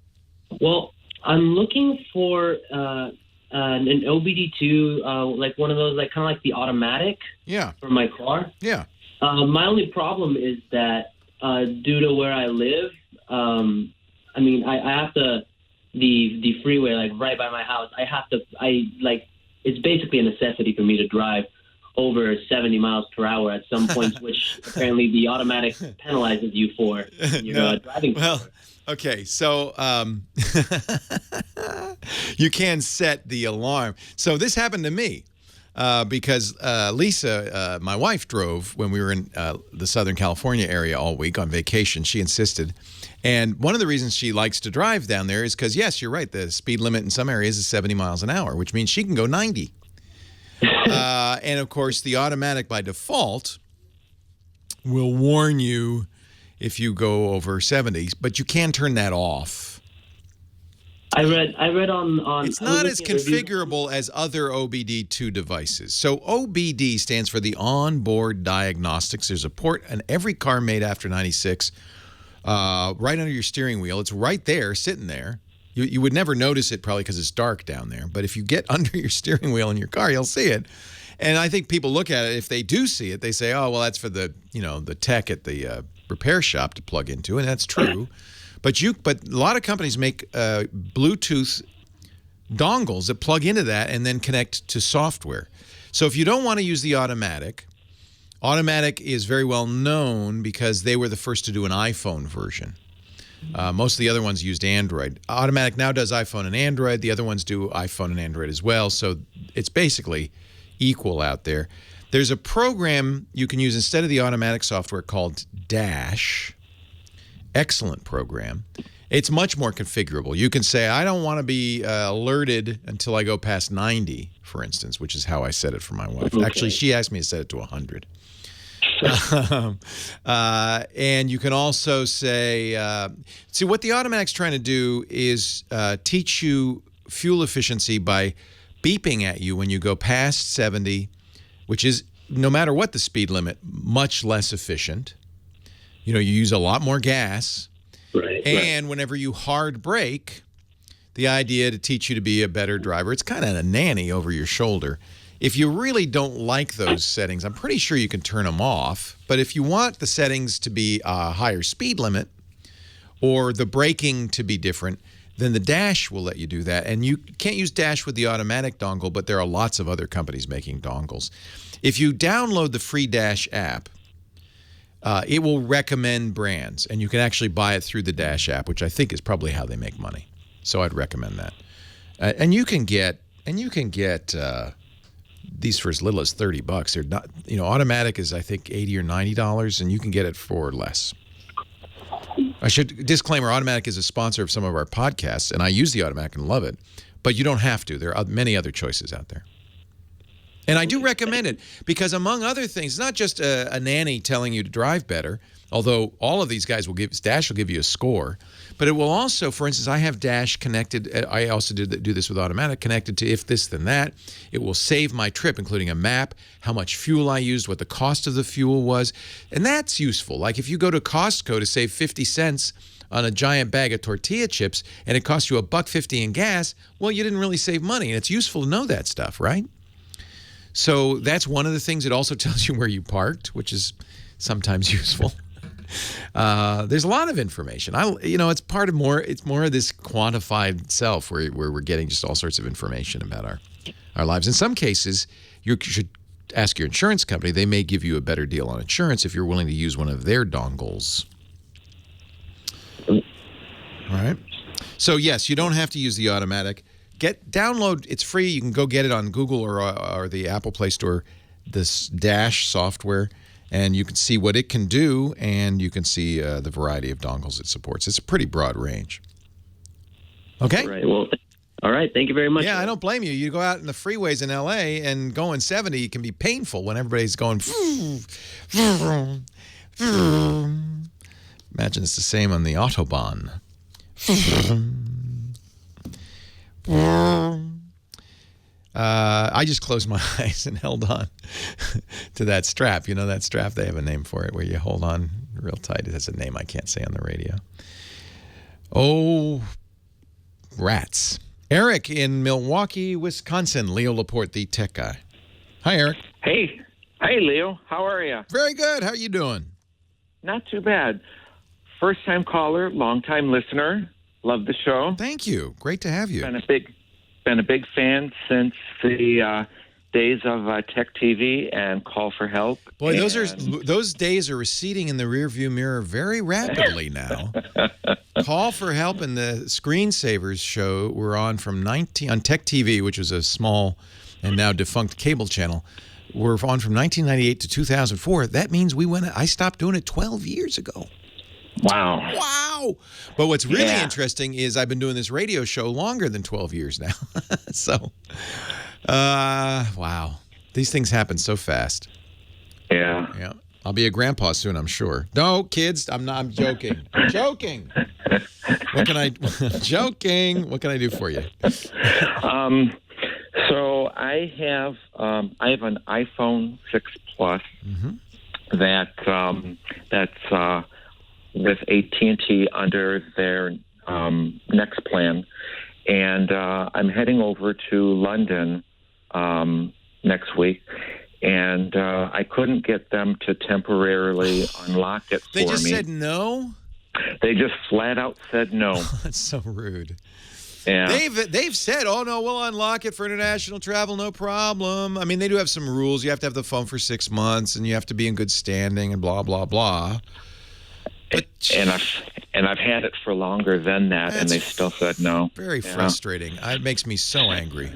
Well, I'm looking for an OBD2, like one of those, like kind of like the automatic. Yeah. For my car. Yeah. My only problem is that due to where I live, I have the freeway, like right by my house. It's basically a necessity for me to drive over 70 miles per hour at some points, which apparently the automatic penalizes you for your driving. Well, okay, so you can set the alarm. So this happened to me because Lisa, my wife, drove when we were in the Southern California area all week on vacation. She insisted. And one of the reasons she likes to drive down there is because, yes, you're right, the speed limit in some areas is 70 miles an hour, which means she can go 90. And, of course, the automatic by default will warn you if you go over 70, but you can turn that off. I read on it's not as configurable as other OBD2 devices. So OBD stands for the onboard diagnostics. There's a port in every car made after 96 right under your steering wheel. It's right there, sitting there. You would never notice it probably because it's dark down there. But if you get under your steering wheel in your car, you'll see it. And I think people look at it. If they do see it, they say, oh, well, that's for the tech at the repair shop to plug into. And that's true. But a lot of companies make Bluetooth dongles that plug into that and then connect to software. So if you don't want to use the automatic is very well known because they were the first to do an iPhone version. Most of the other ones used Android. Automatic now does iPhone and Android. The other ones do iPhone and Android as well. So it's basically equal out there. There's a program you can use instead of the automatic software called Dash. Excellent program. It's much more configurable. You can say, I don't want to be alerted until I go past 90, for instance, which is how I set it for my wife. Okay. Actually, she asked me to set it to 100. And you can also say, see, what the automatic's trying to do is teach you fuel efficiency by beeping at you when you go past 70, which is, no matter what the speed limit, much less efficient. You know, you use a lot more gas. Right. And whenever you hard brake, the idea to teach you to be a better driver, it's kind of a nanny over your shoulder. If you really don't like those settings, I'm pretty sure you can turn them off. But if you want the settings to be a higher speed limit or the braking to be different, then the Dash will let you do that. And you can't use Dash with the automatic dongle, but there are lots of other companies making dongles. If you download the free Dash app, it will recommend brands, and you can actually buy it through the Dash app, which I think is probably how they make money. So I'd recommend that. And you can get these for as little as $30. They're not, automatic is I think $80 or $90, and you can get it for less. I should disclaimer: automatic is a sponsor of some of our podcasts, and I use the automatic and love it. But you don't have to. There are many other choices out there. And I do recommend it because, among other things, it's not just a nanny telling you to drive better, although all of these guys Dash will give you a score, but it will also, for instance, I have Dash connected. I also do this with automatic, connected to if this, then that. It will save my trip, including a map, how much fuel I used, what the cost of the fuel was. And that's useful. Like if you go to Costco to save 50 cents on a giant bag of tortilla chips and it costs you $1.50 in gas, well, you didn't really save money. And it's useful to know that stuff, right? So that's one of the things. It also tells you where you parked, which is sometimes useful. There's a lot of information. It's part of more. It's more of this quantified self where we're getting just all sorts of information about our lives. In some cases, you should ask your insurance company. They may give you a better deal on insurance if you're willing to use one of their dongles. All right. So yes, you don't have to use the automatic. download. It's free. You can go get it on Google or the Apple Play Store. This Dash software, and you can see what it can do, and you can see the variety of dongles it supports. It's a pretty broad range. Okay. All right. Well, all right. Thank you very much. Yeah, I don't blame you. You go out in the freeways in L.A. and going 70 can be painful when everybody's going. Imagine it's the same on the Autobahn. I just closed my eyes and held on to that strap. You know that strap? They have a name for it where you hold on real tight. It has a name I can't say on the radio. Oh, rats. Eric in Milwaukee, Wisconsin. Leo Laporte, the tech guy. Hi, Eric. Hey. Hey, Leo. How are you? Very good. How are you doing? Not too bad. First-time caller, long-time listener. Love the show. Thank you. Great to have you. Been a big fan since the days of Tech TV and Call for Help. Boy, those days are receding in the rearview mirror very rapidly now. Call for Help and the Screensavers show were on from on Tech TV, which was a small and now defunct cable channel. Were on from 1998 to 2004. That means I stopped doing it 12 years ago. Wow. But what's really interesting is I've been doing this radio show longer than 12 years now. So, wow. These things happen so fast. Yeah. I'll be a grandpa soon, I'm sure. No, kids, I'm joking. I'm joking. Joking. What can I do for you? So I have an iPhone 6 Plus that's with AT&T under their next plan, and I'm heading over to London next week, and I couldn't get them to temporarily unlock it for me. They just said no? They just flat out said no. That's so rude. Yeah. They've said, oh, no, we'll unlock it for international travel, no problem. I mean, they do have some rules. You have to have the phone for 6 months, and you have to be in good standing and blah, blah, blah. But, and I've had it for longer than that, and they still said no. Very frustrating. It makes me so angry.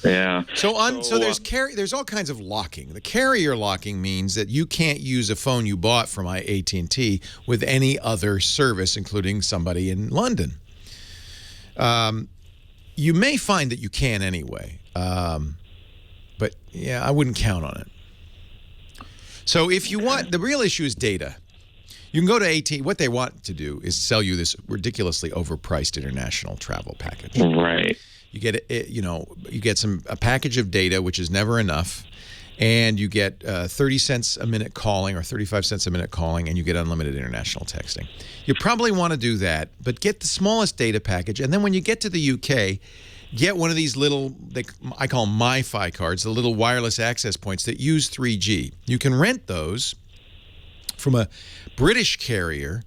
Yeah. So there's all kinds of locking. The carrier locking means that you can't use a phone you bought from AT&T with any other service, including somebody in London. You may find that you can anyway, but yeah, I wouldn't count on it. So if you want, the real issue is data. You can go to AT. What they want to do is sell you this ridiculously overpriced international travel package. Right. You get a package of data, which is never enough, and you get 30 cents a minute calling or 35 cents a minute calling, and you get unlimited international texting. You probably want to do that, but get the smallest data package, and then when you get to the UK, get one of these little, I call them MiFi cards, the little wireless access points that use 3G. You can rent those from a British carrier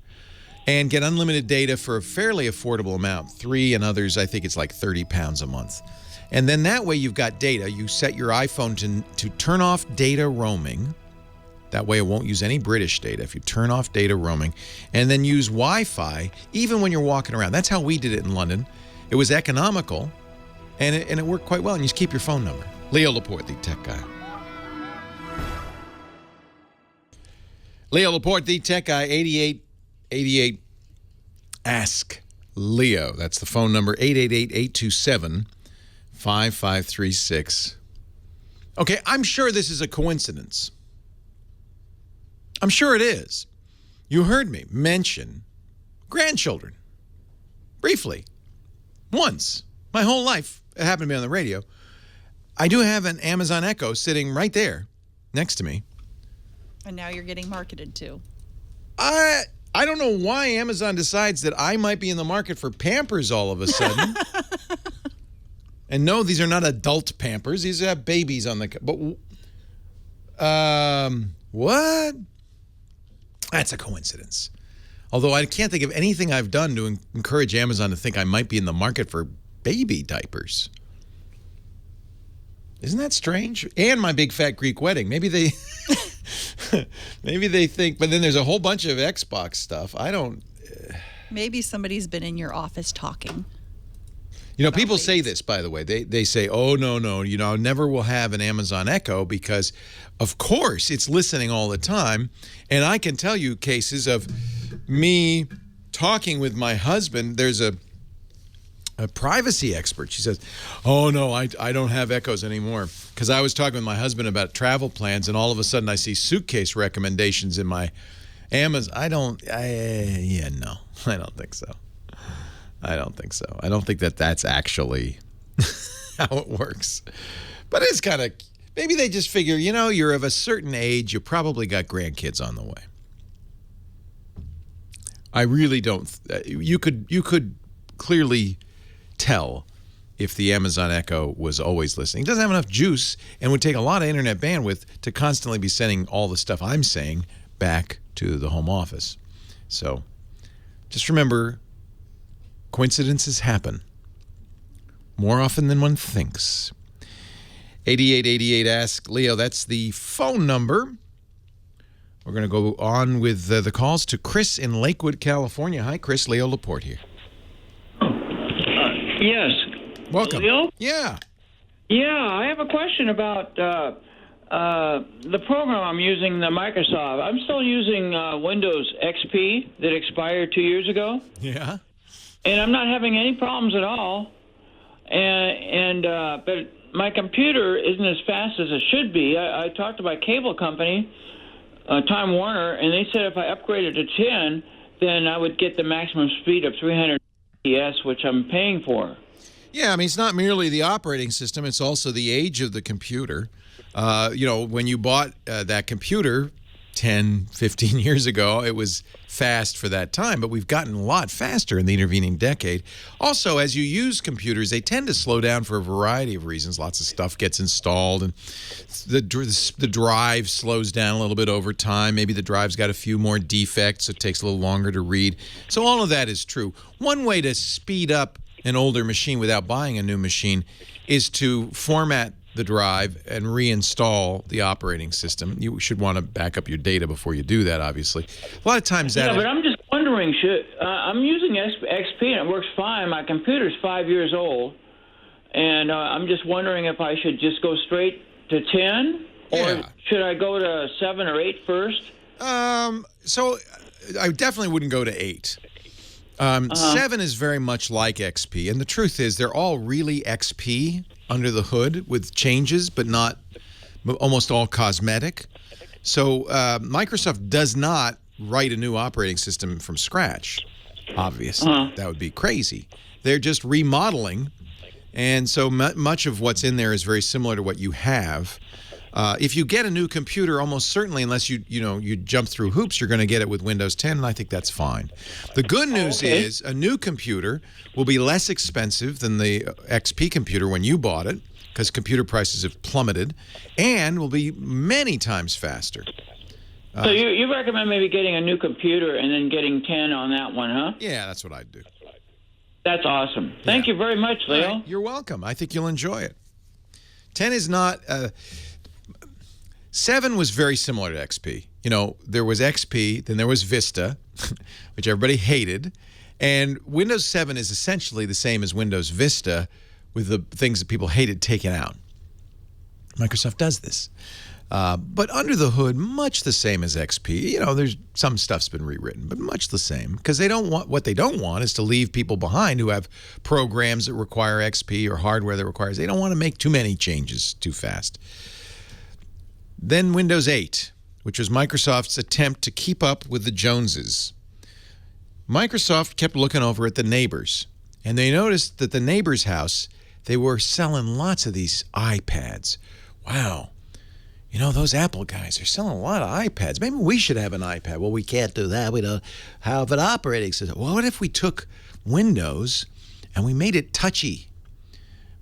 and get unlimited data for a fairly affordable amount. 3 and others, I think it's like £30 a month. And then that way you've got data. You set your iPhone to turn off data roaming. That way it won't use any British data if you turn off data roaming. And then use Wi-Fi even when you're walking around. That's how we did it in London. It was economical, and it worked quite well. And you just keep your phone number. Leo Laporte, the tech guy. Leo Laporte, the tech guy, 8888. Ask Leo. That's the phone number, 888-827-5536. Okay, I'm sure this is a coincidence. I'm sure it is. You heard me mention grandchildren. Briefly. Once. My whole life. It happened to me on the radio. I do have an Amazon Echo sitting right there next to me. And now you're getting marketed to. I don't know why Amazon decides that I might be in the market for Pampers all of a sudden. And no, these are not adult Pampers. These have babies on the... But, what? That's a coincidence. Although I can't think of anything I've done to encourage Amazon to think I might be in the market for baby diapers. Isn't that strange? And my big fat Greek wedding. Maybe they... Maybe they think, but then there's a whole bunch of Xbox stuff. I don't... Maybe somebody's been in your office talking. You know, people say this, by the way. They say, oh, no, you know, never will have an Amazon Echo because, of course, it's listening all the time. And I can tell you cases of me talking with my husband. There's a privacy expert. She says, oh, no, I don't have Echoes anymore. Because I was talking with my husband about travel plans, and all of a sudden I see suitcase recommendations in my Amazon. I don't think so. I don't think so. I don't think that's actually how it works. But it's kind of, maybe they just figure, you know, you're of a certain age, you probably got grandkids on the way. I really don't. You could clearly tell if the Amazon Echo was always listening. It doesn't have enough juice and would take a lot of internet bandwidth to constantly be sending all the stuff I'm saying back to the home office. So just remember, coincidences happen more often than one thinks. 8888 Ask Leo, that's the phone number. We're going to go on with the calls to Chris in Lakewood, California. Hi, Chris. Leo Laporte here. Yes. Welcome. Leo? Yeah. Yeah, I have a question about the program I'm using, the Microsoft. I'm still using Windows XP that expired 2 years ago. Yeah. And I'm not having any problems at all. But my computer isn't as fast as it should be. I talked to my cable company, Time Warner, and they said if I upgraded to 10, then I would get the maximum speed of 300 FPS, which I'm paying for. Yeah, I mean, it's not merely the operating system, it's also the age of the computer. You know, when you bought that computer 10, 15 years ago, it was fast for that time, but we've gotten a lot faster in the intervening decade. Also, as you use computers, they tend to slow down for a variety of reasons. Lots of stuff gets installed, and the drive slows down a little bit over time. Maybe the drive's got a few more defects, so it takes a little longer to read. So all of that is true. One way to speed up an older machine without buying a new machine is to format the drive and reinstall the operating system. You should want to back up your data before you do that, obviously. A lot of times that... Yeah, but I'm just wondering, I'm using XP and it works fine. My computer's 5 years old, and I'm just wondering if I should just go straight to 10, or should I go to 7 or 8 first? So I definitely wouldn't go to 8. 7 is very much like XP, and the truth is they're all really XP under the hood with changes, but not almost all cosmetic. So Microsoft does not write a new operating system from scratch, obviously. That would be crazy. They're just remodeling, and so much of what's in there is very similar to what you have. If you get a new computer, almost certainly, unless you jump through hoops, you're going to get it with Windows 10, and I think that's fine. The good news is a new computer will be less expensive than the XP computer when you bought it, because computer prices have plummeted, and will be many times faster. So you recommend maybe getting a new computer and then getting 10 on that one, huh? Yeah, that's what I'd do. That's awesome. Thank you very much, Leo. Right, you're welcome. I think you'll enjoy it. 10 is not... 7 was very similar to XP. You know, there was XP, then there was Vista, which everybody hated. And Windows 7 is essentially the same as Windows Vista with the things that people hated taken out. Microsoft does this. But under the hood, much the same as XP. You know, there's some stuff's been rewritten, but much the same. Because they don't want, what they don't want is to leave people behind who have programs that require XP or hardware that requires. They don't want to make too many changes too fast. Then Windows 8, which was Microsoft's attempt to keep up with the Joneses. Microsoft kept looking over at the neighbors, and they noticed that the neighbor's house, they were selling lots of these iPads. Wow. You know, those Apple guys are selling a lot of iPads. Maybe we should have an iPad. Well, we can't do that. We don't have an operating system. Well, what if we took Windows and we made it touchy?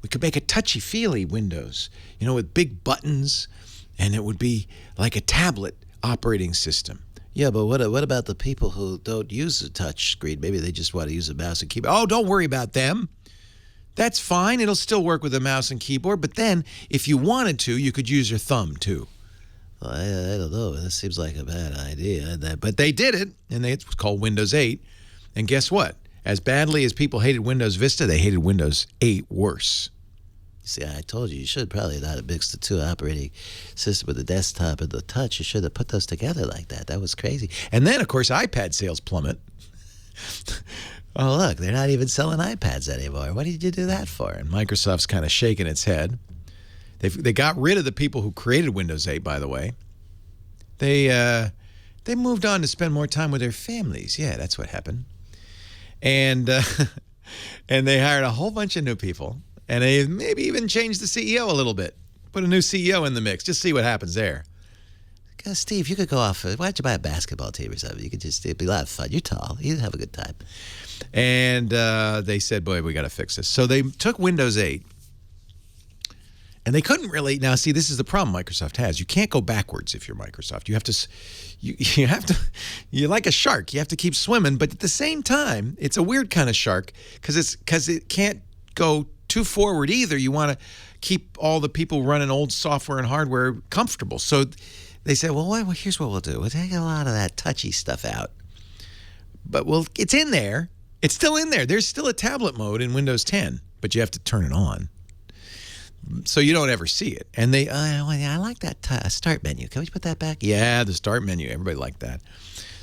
We could make a touchy-feely Windows, you know, with big buttons, and it would be like a tablet operating system. Yeah, but what about the people who don't use a touch screen? Maybe they just want to use a mouse and keyboard. Oh, don't worry about them. That's fine. It'll still work with a mouse and keyboard. But then, if you wanted to, you could use your thumb, too. Well, I don't know. That seems like a bad idea. But they did it, and it's called Windows 8. And guess what? As badly as people hated Windows Vista, they hated Windows 8 worse. See, I told you should probably not have mixed the two operating system with the desktop and the touch. You should have put those together like that. That was crazy. And then, of course, iPad sales plummet. Oh, look, they're not even selling iPads anymore. What did you do that for? And Microsoft's kind of shaking its head. They got rid of the people who created Windows 8, by the way. They moved on to spend more time with their families. Yeah, that's what happened. And they hired a whole bunch of new people. And they maybe even changed the CEO a little bit. Put a new CEO in the mix. Just see what happens there. Steve, you could go off. Why don't you buy a basketball team or something? You could just, it'd be a lot of fun. You're tall. You'd have a good time. And they said, boy, we got to fix this. So they took Windows 8. And they couldn't really. Now, see, this is the problem Microsoft has. You can't go backwards if you're Microsoft. You have to, you're like a shark. You have to keep swimming. But at the same time, it's a weird kind of shark because it can't go too forward either. You want to keep all the people running old software and hardware comfortable. So they said, well, here's what we'll do. We'll take a lot of that touchy stuff out. But it's in there. It's still in there. There's still a tablet mode in Windows 10, but you have to turn it on. So you don't ever see it. And I like that start menu. Can we put that back? Yeah, the start menu. Everybody liked that.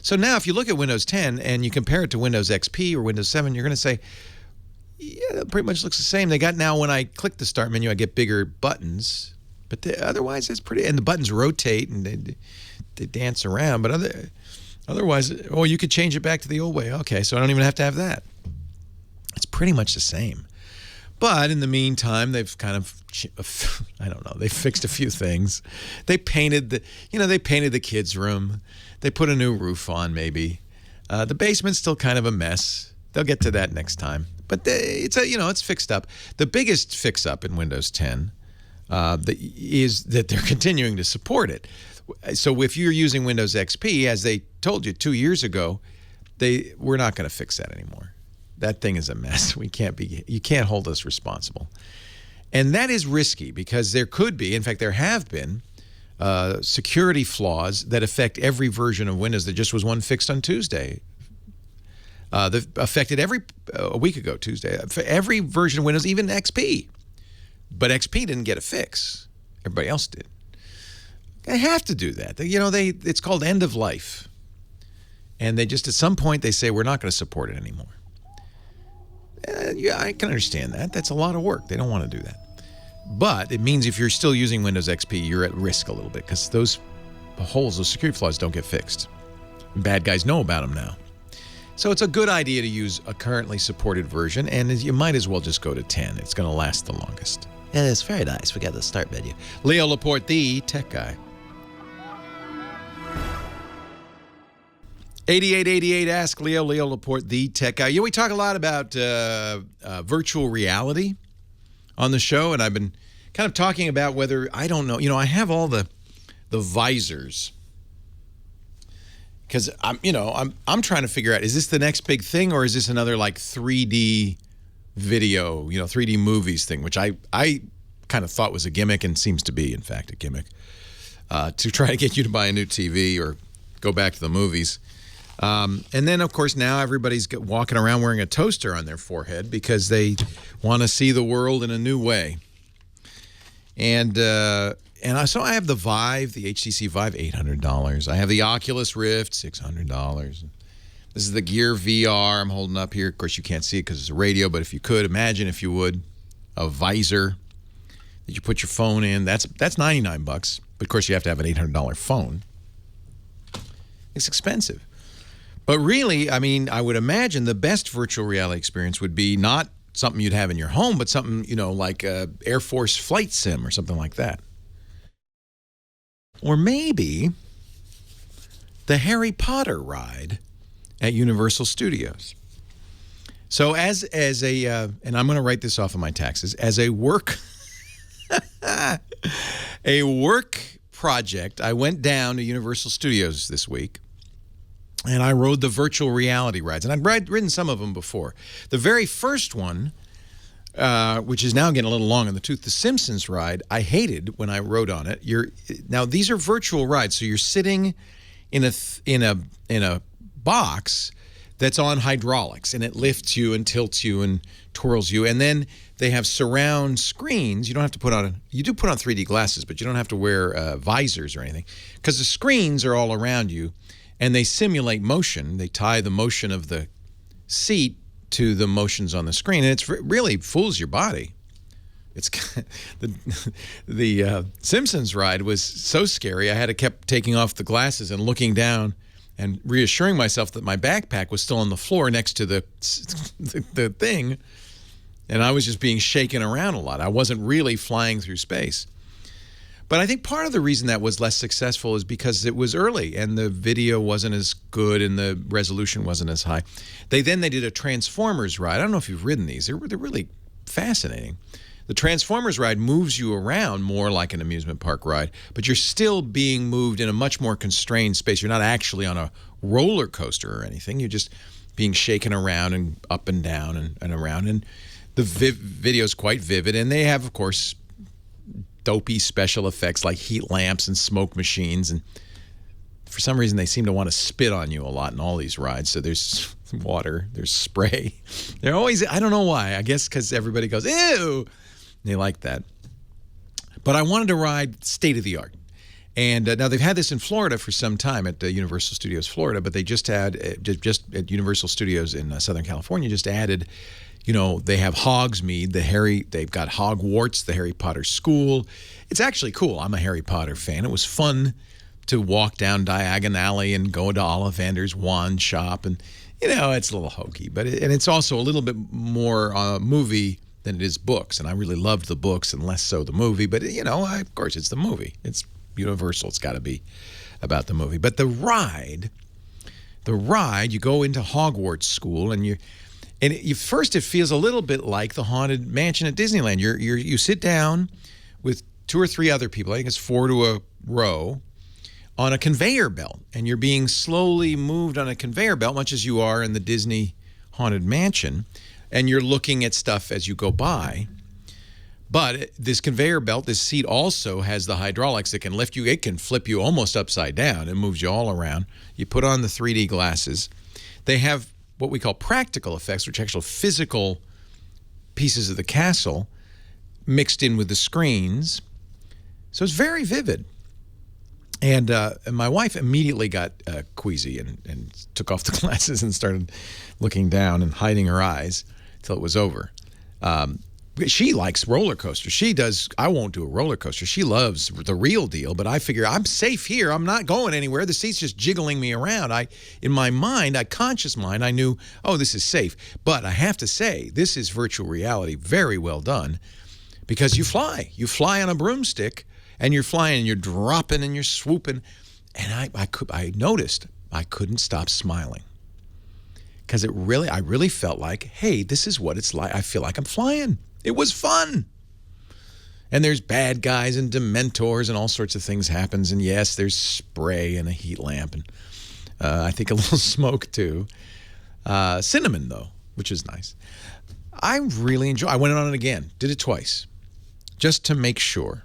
So now if you look at Windows 10 and you compare it to Windows XP or Windows 7, you're going to say, yeah, it pretty much looks the same. They got now when I click the start menu, I get bigger buttons. But otherwise, it's pretty. And the buttons rotate and they dance around. But otherwise, you could change it back to the old way. Okay, so I don't even have to have that. It's pretty much the same. But in the meantime, they've kind of, I don't know, they fixed a few things. They painted the kids' room. They put a new roof on, maybe. The basement's still kind of a mess. They'll get to that next time. But it's fixed up. The biggest fix-up in Windows 10 is that they're continuing to support it. So if you're using Windows XP, as they told you 2 years ago, we're not going to fix that anymore. That thing is a mess. You can't hold us responsible. And that is risky because there could be, in fact, there have been security flaws that affect every version of Windows. There just was one fixed on Tuesday. That affected a week ago, Tuesday, for every version of Windows, even XP. But XP didn't get a fix. Everybody else did. They have to do that. It's called end of life. And they just, at some point, they say, we're not going to support it anymore. Yeah, I can understand that. That's a lot of work. They don't want to do that. But it means if you're still using Windows XP, you're at risk a little bit because those security flaws don't get fixed. Bad guys know about them now. So it's a good idea to use a currently supported version, and you might as well just go to 10. It's going to last the longest. Yeah, it's very nice. We got the start menu. Leo Laporte, the tech guy. 8888, ask Leo Laporte, the tech guy. We talk a lot about virtual reality on the show, and I've been kind of talking about whether, I don't know, I have all the visors because I'm trying to figure out, is this the next big thing or is this another like 3D video, 3D movies thing, which I kind of thought was a gimmick and seems to be, in fact, a gimmick to try to get you to buy a new TV or go back to the movies. And then, of course, now everybody's walking around wearing a toaster on their forehead because they want to see the world in a new way. And so I have the Vive, the HTC Vive, $800. I have the Oculus Rift, $600. This is the Gear VR I'm holding up here. Of course, you can't see it because it's a radio, but if you could, imagine if you would, a visor that you put your phone in. That's $99. But, of course, you have to have an $800 phone. It's expensive. But really, I would imagine the best virtual reality experience would be not something you'd have in your home, but something, like a Air Force flight sim or something like that. Or maybe the Harry Potter ride at Universal Studios. So as a, and I'm going to write this off of my taxes, as a work project, I went down to Universal Studios this week. And I rode the virtual reality rides. And I'd ridden some of them before. The very first one, which is now getting a little long in the tooth, the Simpsons ride, I hated when I rode on it. Now, these are virtual rides. So you're sitting in a box that's on hydraulics, and it lifts you and tilts you and twirls you. And then they have surround screens. You don't have to put on, you do put on 3D glasses, but you don't have to wear visors or anything, because the screens are all around you and they simulate motion. They tie the motion of the seat to the motions on the screen, and it's really fools your body. It's the Simpsons ride was so scary. I had to kept taking off the glasses and looking down and reassuring myself that my backpack was still on the floor next to the thing, and I was just being shaken around a lot. I wasn't really flying through space. But I think part of the reason that was less successful is because it was early and the video wasn't as good and the resolution wasn't as high. They did a Transformers ride. I don't know if you've ridden these. They're really fascinating. The Transformers ride moves you around more like an amusement park ride, but you're still being moved in a much more constrained space. You're not actually on a roller coaster or anything. You're just being shaken around and up and down and around. And the video is quite vivid, and they have, of course, dopey special effects like heat lamps and smoke machines. And for some reason, they seem to want to spit on you a lot in all these rides. So there's water, there's spray. They're always, I don't know why. I guess because everybody goes, ew. They like that. But I wanted to ride state-of-the-art. And now they've had this in Florida for some time at Universal Studios Florida, but they just had, just at Universal Studios in Southern California, just added, you know, they have Hogsmeade, they've got Hogwarts, the Harry Potter school. It's actually cool. I'm a Harry Potter fan. It was fun to walk down Diagon Alley and go to Ollivander's wand shop. And, you know, it's a little hokey, but and it's also a little bit more movie than it is books, and I really loved the books and less so the movie. But you know, of course, it's the movie. It's Universal. It's got to be about the movie. But the ride, you go into Hogwarts school, and first it feels a little bit like the Haunted Mansion at Disneyland. You sit down with 2 or 3 other people. I think it's 4 to a row on a conveyor belt, and you're being slowly moved on a conveyor belt, much as you are in the Disney Haunted Mansion. And you're looking at stuff as you go by. But this conveyor belt, this seat also has the hydraulics that can lift you. It can flip you almost upside down. It moves you all around. You put on the 3D glasses. They have what we call practical effects, which are actual physical pieces of the castle mixed in with the screens. So it's very vivid. And my wife immediately got queasy and took off the glasses and started looking down and hiding her eyes till it was over. She likes roller coasters. She does. I won't do a roller coaster. She loves the real deal, but I figure I'm safe here. I'm not going anywhere. The seat's just jiggling me around. In my mind, conscious mind, I knew, oh, this is safe. But I have to say, this is virtual reality very well done, because you fly. You fly on a broomstick, and you're flying, and you're dropping, and you're swooping. And I noticed I couldn't stop smiling. Because I really felt like, hey, this is what it's like. I feel like I'm flying. It was fun. And there's bad guys and dementors and all sorts of things happens. And yes, there's spray and a heat lamp. And I think a little smoke too. Cinnamon though, which is nice. I really enjoy. I went on it again. Did it twice. Just to make sure.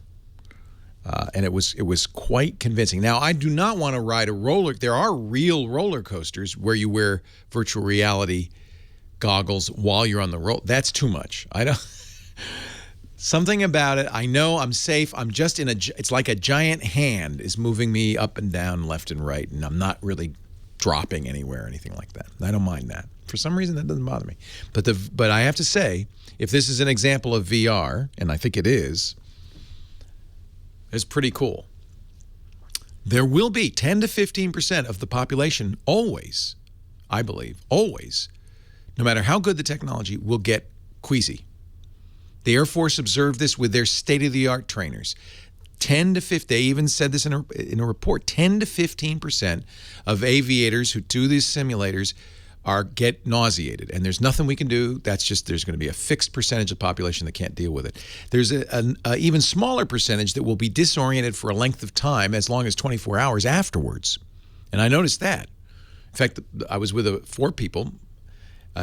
And it was quite convincing. Now, I do not want to ride a roller. There are real roller coasters where you wear virtual reality goggles while you're on the roll. That's too much. I don't. Something about it. I know I'm safe. I'm just in it's like a giant hand is moving me up and down, left and right, and I'm not really dropping anywhere or anything like that. I don't mind that. For some reason, that doesn't bother me. But I have to say, if this is an example of VR, and I think it is, it's pretty cool. There will be 10 to 15% of the population always, I believe, always, no matter how good the technology, will get queasy. The Air Force observed this with their state-of-the-art trainers. 10 to 15, they even said this in a report, 10 to 15% of aviators who do these simulators get nauseated, and there's nothing we can do. That's just, there's going to be a fixed percentage of the population that can't deal with it. There's an even smaller percentage that will be disoriented for a length of time, as long as 24 hours afterwards. And I noticed that. In fact, I was with 4 people,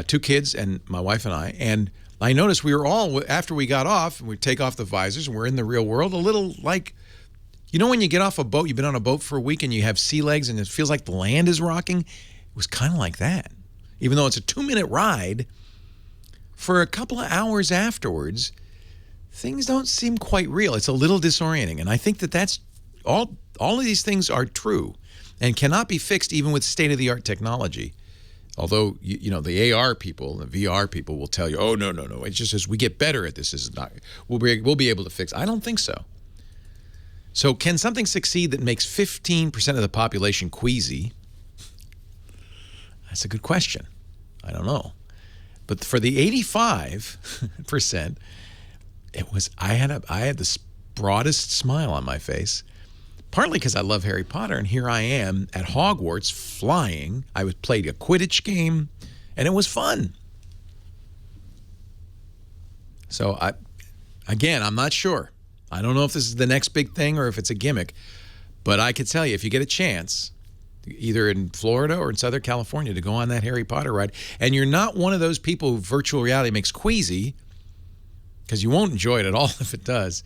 2 kids and my wife and I, and I noticed we were all, after we got off, and we take off the visors and we're in the real world, a little like, you know when you get off a boat, you've been on a boat for a week and you have sea legs and it feels like the land is rocking? It was kind of like that. even though it's a 2-minute ride, for a couple of hours afterwards, things don't seem quite real. It's a little disorienting. And I think that that's all of these things are true and cannot be fixed even with state-of-the-art technology. Although, you know, the AR people, the VR people will tell you, oh, no. It's just as we get better at this, we'll be able to fix. I don't think so. So can something succeed that makes 15% of the population queasy? That's a good question. I don't know. But for the 85%, I had the broadest smile on my face. Partly because I love Harry Potter, and here I am at Hogwarts flying. I played a Quidditch game, and it was fun. So, I'm not sure. I don't know if this is the next big thing or if it's a gimmick, but I could tell you, if you get a chance, either in Florida or in Southern California, to go on that Harry Potter ride, and you're not one of those people who virtual reality makes queasy, because you won't enjoy it at all if it does,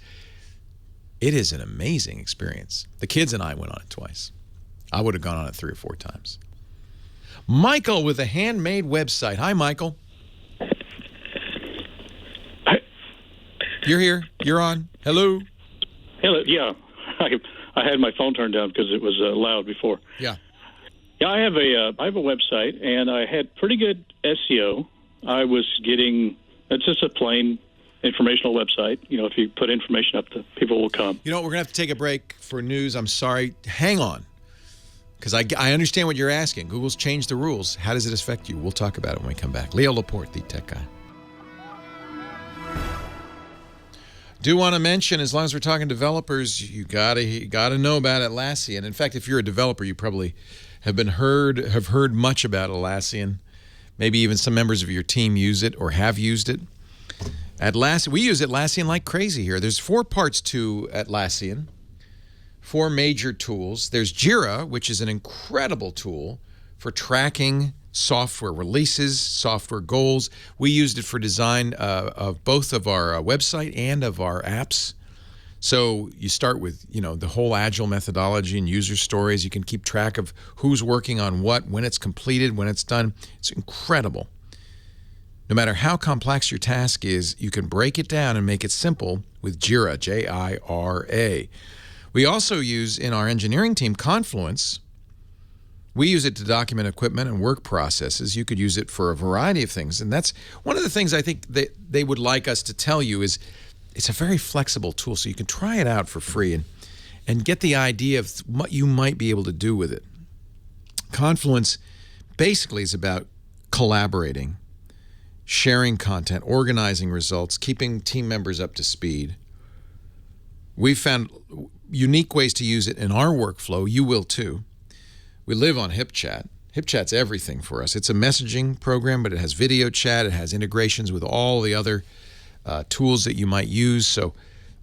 it is an amazing experience. The kids and I went on it twice. I would have gone on it 3 or 4 times. Michael with a handmade website. Hi, Michael. Hi. You're here. You're on. Hello. Hello. Yeah, I had my phone turned down because it was loud before. Yeah. Yeah, I have a website, and I had pretty good SEO. I was getting, it's just a plain informational website. You know, if you put information up, the people will come. You know what? We're going to have to take a break for news. I'm sorry. Hang on. Because I understand what you're asking. Google's changed the rules. How does it affect you? We'll talk about it when we come back. Leo Laporte, the tech guy. Do want to mention, as long as we're talking developers, you gotta know about Atlassian. In fact, if you're a developer, you probably have heard much about Atlassian. Maybe even some members of your team use it or have used it. Atlassian, we use Atlassian like crazy here. There's 4 parts to Atlassian, 4 major tools. There's Jira, which is an incredible tool for tracking software releases, software goals. We used it for design of both of our website and of our apps. So you start with, the whole agile methodology and user stories. You can keep track of who's working on what, when it's completed, when it's done. It's incredible. No matter how complex your task is, you can break it down and make it simple with Jira, Jira. We also use, in our engineering team, Confluence. We use it to document equipment and work processes. You could use it for a variety of things. And that's one of the things I think that they would like us to tell you is it's a very flexible tool, so you can try it out for free and get the idea of what you might be able to do with it. Confluence basically is about collaborating, sharing content, organizing results, keeping team members up to speed. We've found unique ways to use it in our workflow. You will too. We live on HipChat. HipChat's everything for us. It's a messaging program, but it has video chat. It has integrations with all the other tools that you might use. So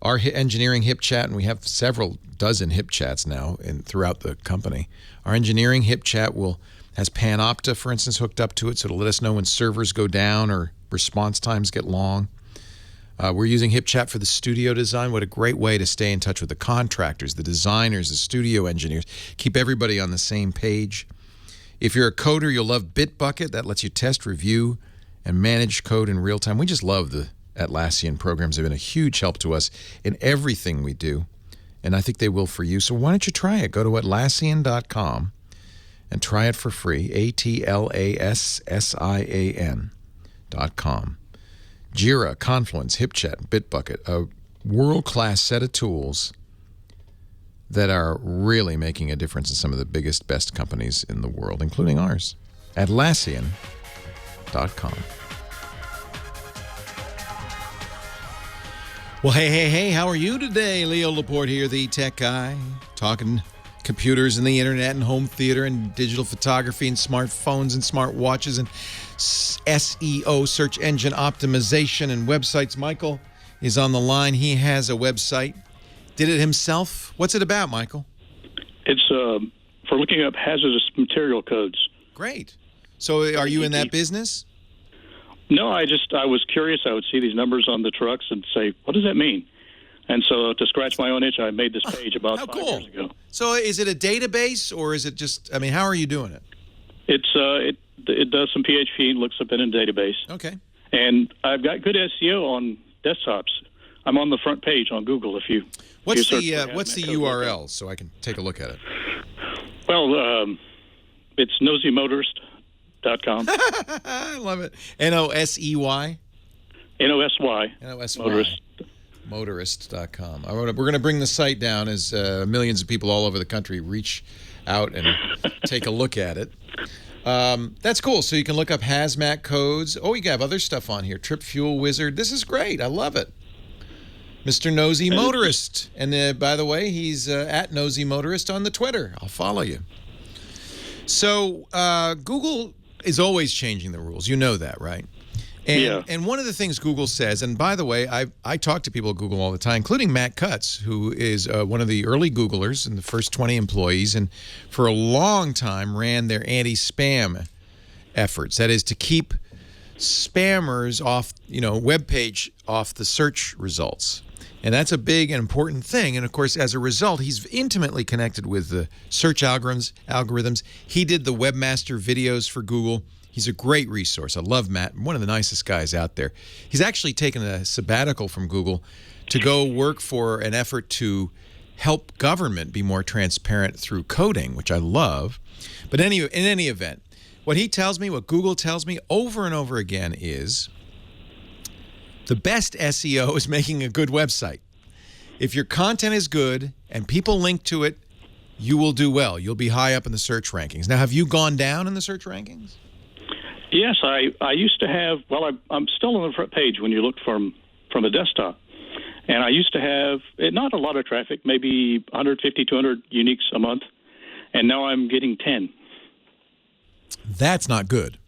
our engineering HipChat, and we have several dozen HipChats now throughout the company. Our engineering HipChat has Panopta, for instance, hooked up to it, so it'll let us know when servers go down or response times get long. We're using HipChat for the studio design. What a great way to stay in touch with the contractors, the designers, the studio engineers. Keep everybody on the same page. If you're a coder, you'll love Bitbucket. That lets you test, review, and manage code in real time. We just love the Atlassian programs. They've been a huge help to us in everything we do, and I think they will for you. So why don't you try it? Go to Atlassian.com and try it for free, Atlassian.com. Jira, Confluence, HipChat, Bitbucket, a world-class set of tools that are really making a difference in some of the biggest, best companies in the world, including ours. Atlassian.com. Well, hey, how are you today? Leo Laporte here, the tech guy, talking computers and the internet and home theater and digital photography and smartphones and smartwatches and SEO, search engine optimization, and websites. Michael is on the line. He has a website. Did it himself. What's it about, Michael? It's for looking up hazardous material codes. Great. So are you in that business? No, I was curious. I would see these numbers on the trucks and say, what does that mean? And so to scratch my own itch, I made this page about 5 years ago. So is it a database or is it just, how are you doing it? It's it does some PHP and looks up in a database. Okay. And I've got good SEO on desktops. I'm on the front page on Google. If you What's search the for what's the hazmat code, URL so I can take a look at it? Well, it's nosymotorist.com. I love it. NOSEY. NOSY. Motorist. Motorist.com. We're going to bring the site down as millions of people all over the country reach out and take a look at it. That's cool. So you can look up hazmat codes. Oh, you have other stuff on here. Trip Fuel Wizard. This is great. I love it. Mr. Nosy Motorist. And by the way, he's at Nosy Motorist on the Twitter. I'll follow you. So Google is always changing the rules. You know that, right? And one of the things Google says, and by the way, I talk to people at Google all the time, including Matt Cutts, who is one of the early Googlers and the first 20 employees, and for a long time ran their anti-spam efforts. That is to keep spammers off, web page off the search results. And that's a big and important thing. And of course, as a result, he's intimately connected with the search algorithms. He did the webmaster videos for Google. He's a great resource. I love Matt. One of the nicest guys out there. He's actually taken a sabbatical from Google to go work for an effort to help government be more transparent through coding, which I love. But in any event, what he tells me, what Google tells me over and over again is the best SEO is making a good website. If your content is good and people link to it, you will do well. You'll be high up in the search rankings. Now, have you gone down in the search rankings? Yes, I used to have. Well, I'm still on the front page when you look from a desktop, and I used to have not a lot of traffic, maybe 150, 200 uniques a month, and now I'm getting 10. That's not good.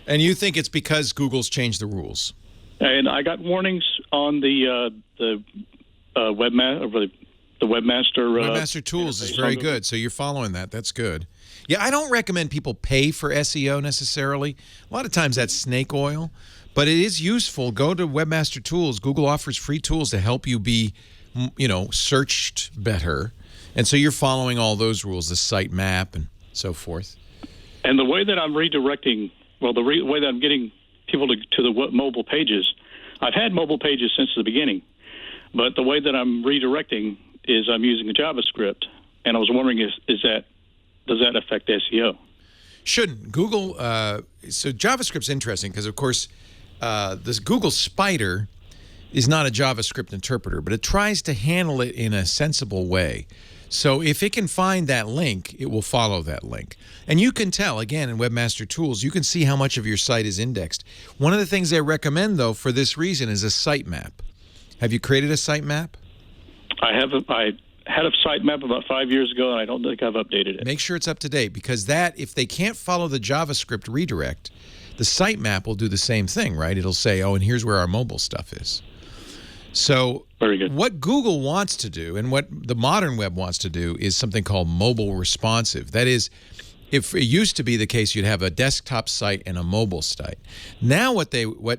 And you think it's because Google's changed the rules? And I got warnings on the webmaster. Webmaster Tools is very good, so you're following that. That's good. Yeah, I don't recommend people pay for SEO necessarily. A lot of times that's snake oil, but it is useful. Go to Webmaster Tools. Google offers free tools to help you be, searched better. And so you're following all those rules, the site map and so forth. And the way that I'm redirecting, the way that I'm getting people to the mobile pages, I've had mobile pages since the beginning, but the way that I'm redirecting is I'm using a JavaScript, and I was wondering does that affect SEO? Shouldn't. Google, so JavaScript's interesting because, of course, this Google Spider is not a JavaScript interpreter, but it tries to handle it in a sensible way. So if it can find that link, it will follow that link. And you can tell, again, in Webmaster Tools, you can see how much of your site is indexed. One of the things they recommend, though, for this reason is a sitemap. Have you created a sitemap? I had a sitemap about 5 years ago, and I don't think I've updated it. Make sure it's up to date, because if they can't follow the JavaScript redirect, the sitemap will do the same thing, right? It'll say, and here's where our mobile stuff is. So very good. What Google wants to do and what the modern web wants to do is something called mobile responsive. That is, if it used to be the case, you'd have a desktop site and a mobile site. Now what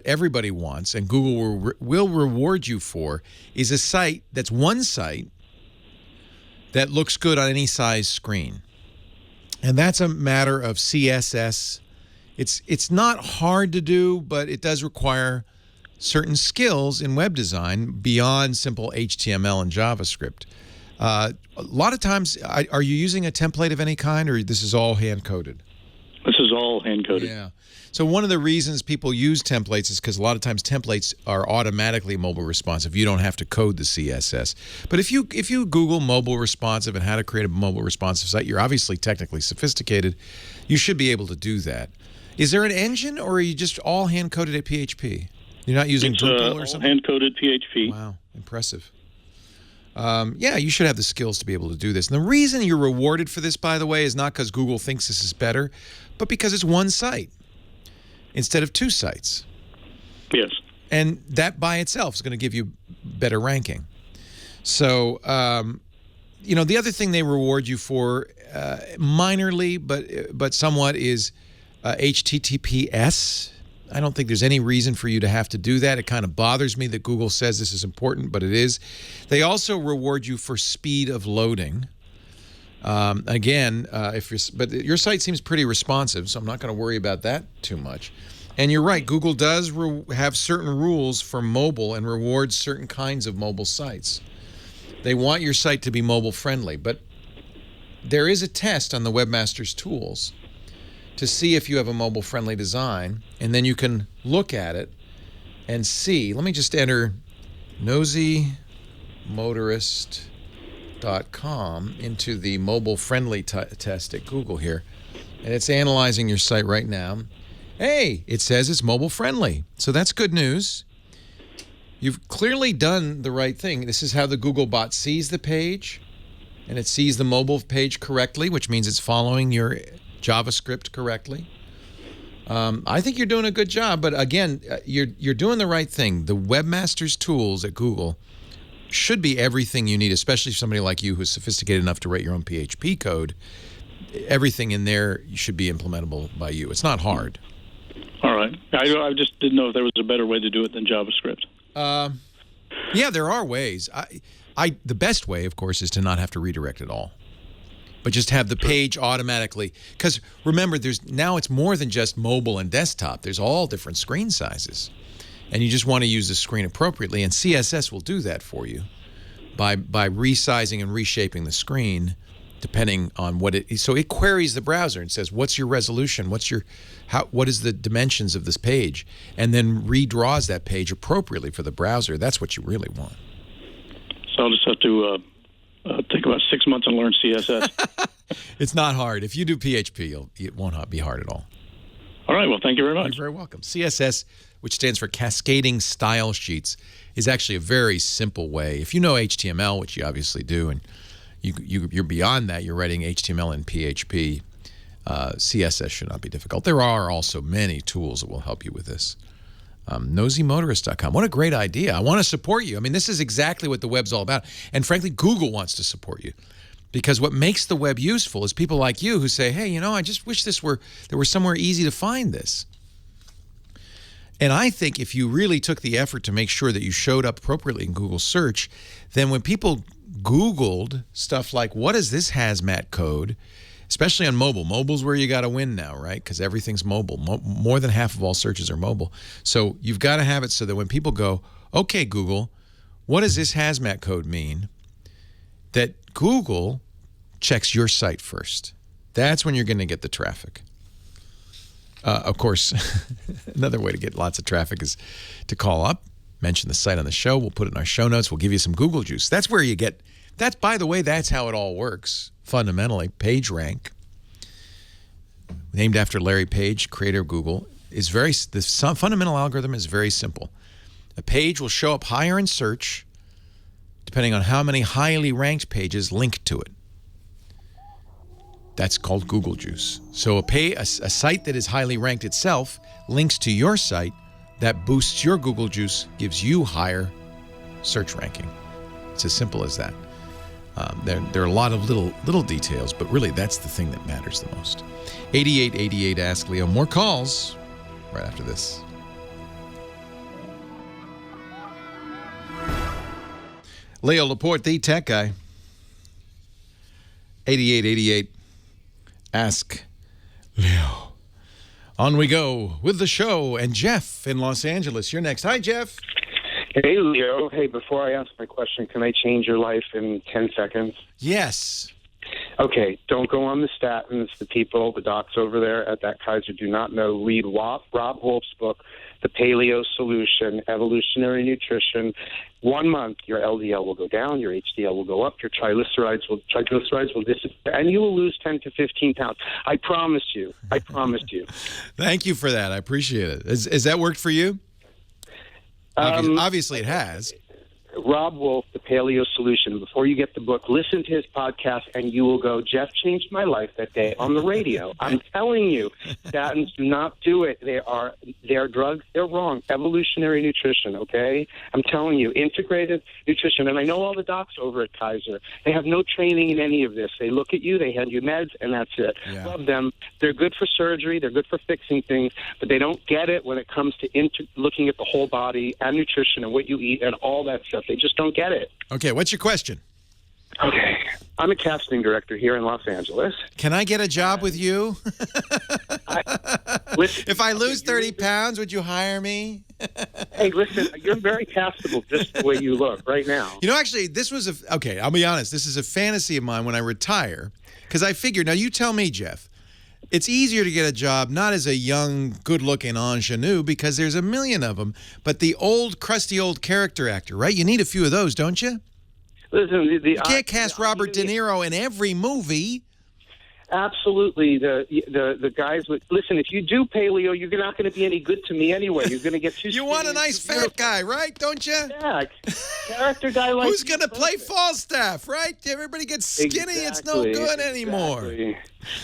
everybody wants, and Google will reward you for, is a site that's one site that looks good on any size screen. And that's a matter of CSS. It's not hard to do, but it does require certain skills in web design beyond simple HTML and JavaScript. A lot of times, are you using a template of any kind, or this is all hand-coded? This is all hand-coded. Yeah. So one of the reasons people use templates is because a lot of times templates are automatically mobile responsive. You don't have to code the CSS. But if you Google mobile responsive and how to create a mobile responsive site, you're obviously technically sophisticated. You should be able to do that. Is there an engine, or are you just all hand-coded at PHP? You're not using Drupal or something? Hand-coded PHP. Wow, impressive. Yeah, you should have the skills to be able to do this. And the reason you're rewarded for this, by the way, is not because Google thinks this is better, but because it's one site instead of two sites. Yes. And that by itself is going to give you better ranking. So, the other thing they reward you for, minorly, but somewhat, is HTTPS. I don't think there's any reason for you to have to do that. It kind of bothers me that Google says this is important, but it is. They also reward you for speed of loading. Again, but your site seems pretty responsive, so I'm not going to worry about that too much. And you're right, Google does have certain rules for mobile and rewards certain kinds of mobile sites. They want your site to be mobile friendly, but there is a test on the Webmaster's Tools to see if you have a mobile friendly design, and then you can look at it and see. Let me just enter nosymotorist.com into the mobile friendly test at Google here, and it's analyzing your site right now. Hey, it says it's mobile friendly, so that's good news. You've clearly done the right thing. This is how the Google bot sees the page, and it sees the mobile page correctly, which means it's following your JavaScript correctly. I think you're doing a good job, but again, you're doing the right thing. The Webmaster's Tools at Google should be everything you need, especially somebody like you who's sophisticated enough to write your own PHP code. Everything in there should be implementable by you. It's not hard. All right. I just didn't know if there was a better way to do it than JavaScript. Yeah, there are ways. The best way, of course, is to not have to redirect at all, but just have the page automatically. Because remember, now it's more than just mobile and desktop. There's all different screen sizes, and you just want to use the screen appropriately. And CSS will do that for you by resizing and reshaping the screen depending on what it is. So it queries the browser and says, "What's your resolution? What is the dimensions of this page?" And then redraws that page appropriately for the browser. That's what you really want. So I'll just have to take about 6 months and learn CSS. It's not hard. If you do PHP, it won't be hard at all. All right. Well, thank you very much. You're very welcome. CSS, which stands for Cascading Style Sheets, is actually a very simple way. If you know HTML, which you obviously do, and you're beyond that, you're writing HTML and PHP, CSS should not be difficult. There are also many tools that will help you with this. Nosymotorist.com. What a great idea. I want to support you. I mean, this is exactly what the web's all about. And frankly, Google wants to support you. Because what makes the web useful is people like you who say, hey, I just wish there were somewhere easy to find this. And I think if you really took the effort to make sure that you showed up appropriately in Google search, then when people Googled stuff like, what is this hazmat code, especially on mobile. Mobile's where you got to win now, right? Because everything's mobile. More than half of all searches are mobile. So you've got to have it so that when people go, okay, Google, what does this hazmat code mean? That Google checks your site first. That's when you're going to get the traffic. Of course, another way to get lots of traffic is to call up, mention the site on the show. We'll put it in our show notes. We'll give you some Google juice. That's where you get, by the way, that's how it all works. Fundamentally, PageRank, named after Larry Page, creator of Google, the fundamental algorithm is very simple. A page will show up higher in search depending on how many highly ranked pages link to it. That's called Google Juice. So a site that is highly ranked itself links to your site, that boosts your Google Juice, gives you higher search ranking. It's as simple as that. There are a lot of little details, but really that's the thing that matters the most. 8888 Ask Leo. More calls right after this. Leo Laporte, the tech guy. 8888 Ask Leo. On we go with the show. And Jeff in Los Angeles, you're next. Hi, Jeff. Hey, Leo. Hey, before I ask my question, can I change your life in 10 seconds? Yes. Okay, don't go on the statins. The docs over there at that Kaiser do not know. Read Rob Wolf's book, The Paleo Solution, Evolutionary Nutrition. 1 month, your LDL will go down, your HDL will go up, your triglycerides will disappear, and you will lose 10 to 15 pounds. I promise you. I promise you. Thank you for that. I appreciate it. Has that worked for you? Obviously it has. Rob Wolf, The Paleo Solution. Before you get the book, listen to his podcast, and you will go, Jeff changed my life that day on the radio. I'm telling you, statins do not do it. They are drugs. They're wrong. Evolutionary nutrition, okay? I'm telling you, integrated nutrition. And I know all the docs over at Kaiser. They have no training in any of this. They look at you, they hand you meds, and that's it. Yeah. Love them. They're good for surgery. They're good for fixing things, but they don't get it when it comes to looking at the whole body and nutrition and what you eat and all that stuff. They just don't get it. Okay, what's your question? Okay. I'm a casting director here in Los Angeles. Can I get a job with you? If I lose 30 pounds, would you hire me? Hey, listen, you're very castable just the way you look right now. You know, actually, this was okay, I'll be honest. This is a fantasy of mine when I retire. Because I figured, now you tell me, Jeff, it's easier to get a job not as a young, good-looking ingenue because there's a million of them, but the old, crusty old character actor, right? You need a few of those, don't you? Listen, you can't cast Robert De Niro in every movie. Absolutely. The guys would listen. If you do paleo, you're not going to be any good to me anyway. You're going to get too. You want a nice fat guy, right? Don't you? Yeah, character guy like. Who's going to play Falstaff, right? Everybody gets skinny. Exactly, it's no good anymore.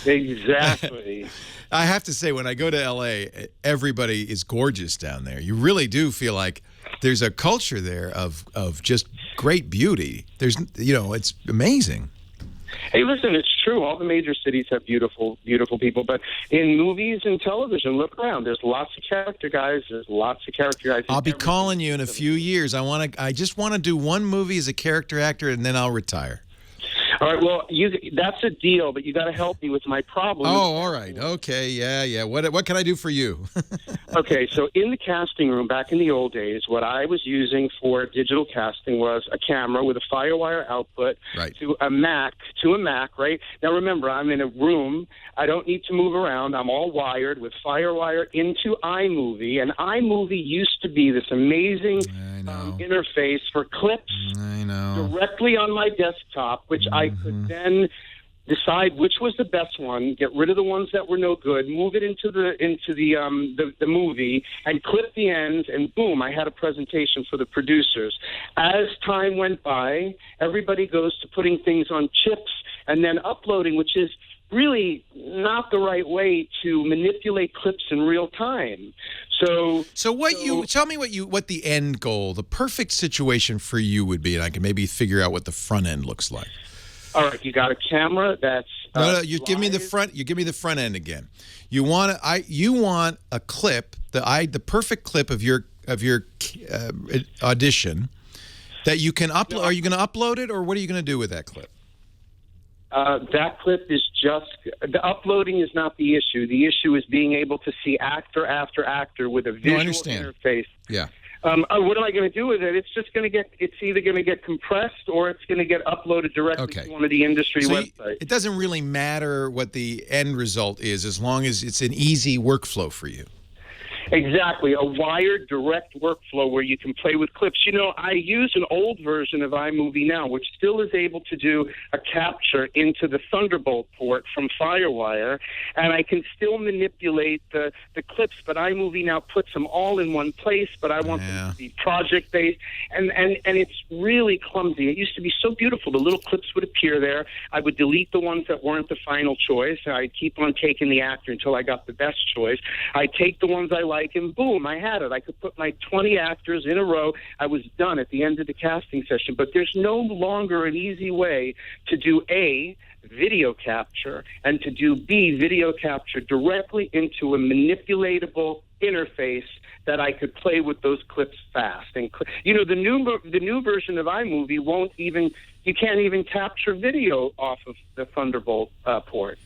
Exactly. I have to say, when I go to L.A., everybody is gorgeous down there. You really do feel like there's a culture there of just great beauty. There's, it's amazing. Hey, listen, it's true. All the major cities have beautiful, beautiful people. But in movies and television, look around. There's lots of character guys. There's lots of character guys. I'll be calling you in a few years. I just want to do one movie as a character actor, and then I'll retire. All right, well, that's a deal, but you got to help me with my problem. Oh, all right. Okay, yeah. What can I do for you? Okay, so in the casting room back in the old days, what I was using for digital casting was a camera with a FireWire output to a Mac, right? Now, remember, I'm in a room. I don't need to move around. I'm all wired with FireWire into iMovie, and iMovie used to be this amazing interface for clips directly on my desktop, which I could then decide which was the best one, get rid of the ones that were no good, move it into the movie, and clip the ends, and boom, I had a presentation for the producers. As time went by, everybody goes to putting things on chips and then uploading, which is really not the right way to manipulate clips in real time. So tell me what the end goal, the perfect situation for you would be, and I can maybe figure out what the front end looks like. All right, you got a camera that's no. You give me the front. You give me the front end again. You want a clip, the perfect clip of your audition that you can upload. Are you going to upload it, or what are you going to do with that clip? That clip is the uploading is not the issue. The issue is being able to see actor after actor with a visual interface. Yeah. What am I going to do with it? It's just going to it's either going to get compressed or it's going to get uploaded directly to one of the industry websites. It doesn't really matter what the end result is as long as it's an easy workflow for you. Exactly, a wired direct workflow where you can play with clips. I use an old version of iMovie now, which still is able to do a capture into the Thunderbolt port from FireWire, and I can still manipulate the clips, but iMovie now puts them all in one place, but I want them to be project-based, and it's really clumsy. It used to be so beautiful. The little clips would appear there. I would delete the ones that weren't the final choice. I'd keep on taking the actor until I got the best choice. I'd take the ones I like, and boom, I had it. I could put my 20 actors in a row. I was done at the end of the casting session. But there's no longer an easy way to do A, video capture, and to do B, video capture directly into a manipulatable interface that I could play with those clips fast. And the new version of iMovie you can't even capture video off of the Thunderbolt port.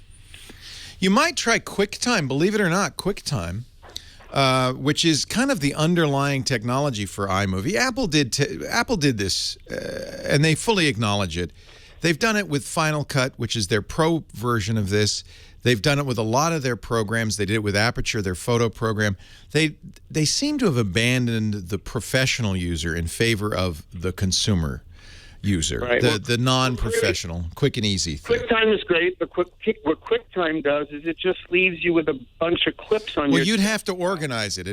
You might try QuickTime, believe it or not, QuickTime. Which is kind of the underlying technology for iMovie. Apple did this, and they fully acknowledge it. They've done it with Final Cut, which is their pro version of this. They've done it with a lot of their programs. They did it with Aperture, their photo program. They seem to have abandoned the professional user in favor of the consumer user, the non-professional, quick and easy thing. QuickTime is great, but what QuickTime does is it just leaves you with a bunch of clips on your... Well, you'd have to organize it.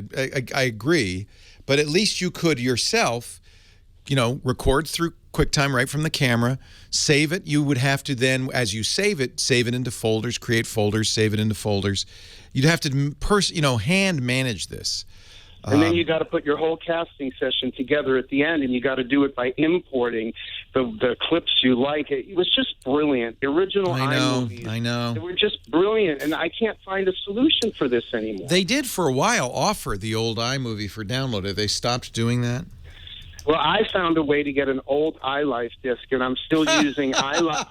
I agree, but at least you could yourself, record through QuickTime right from the camera, save it. You would have to then, as you save it into folders, create folders, save it into folders. You'd have to hand manage this. And then you got to put your whole casting session together at the end, and you got to do it by importing the clips you like. It was just brilliant. The original iMovies, I know. They were just brilliant, and I can't find a solution for this anymore. They did for a while offer the old iMovie for download. Have they stopped doing that? Well, I found a way to get an old iLife disc, and I'm still using iLife.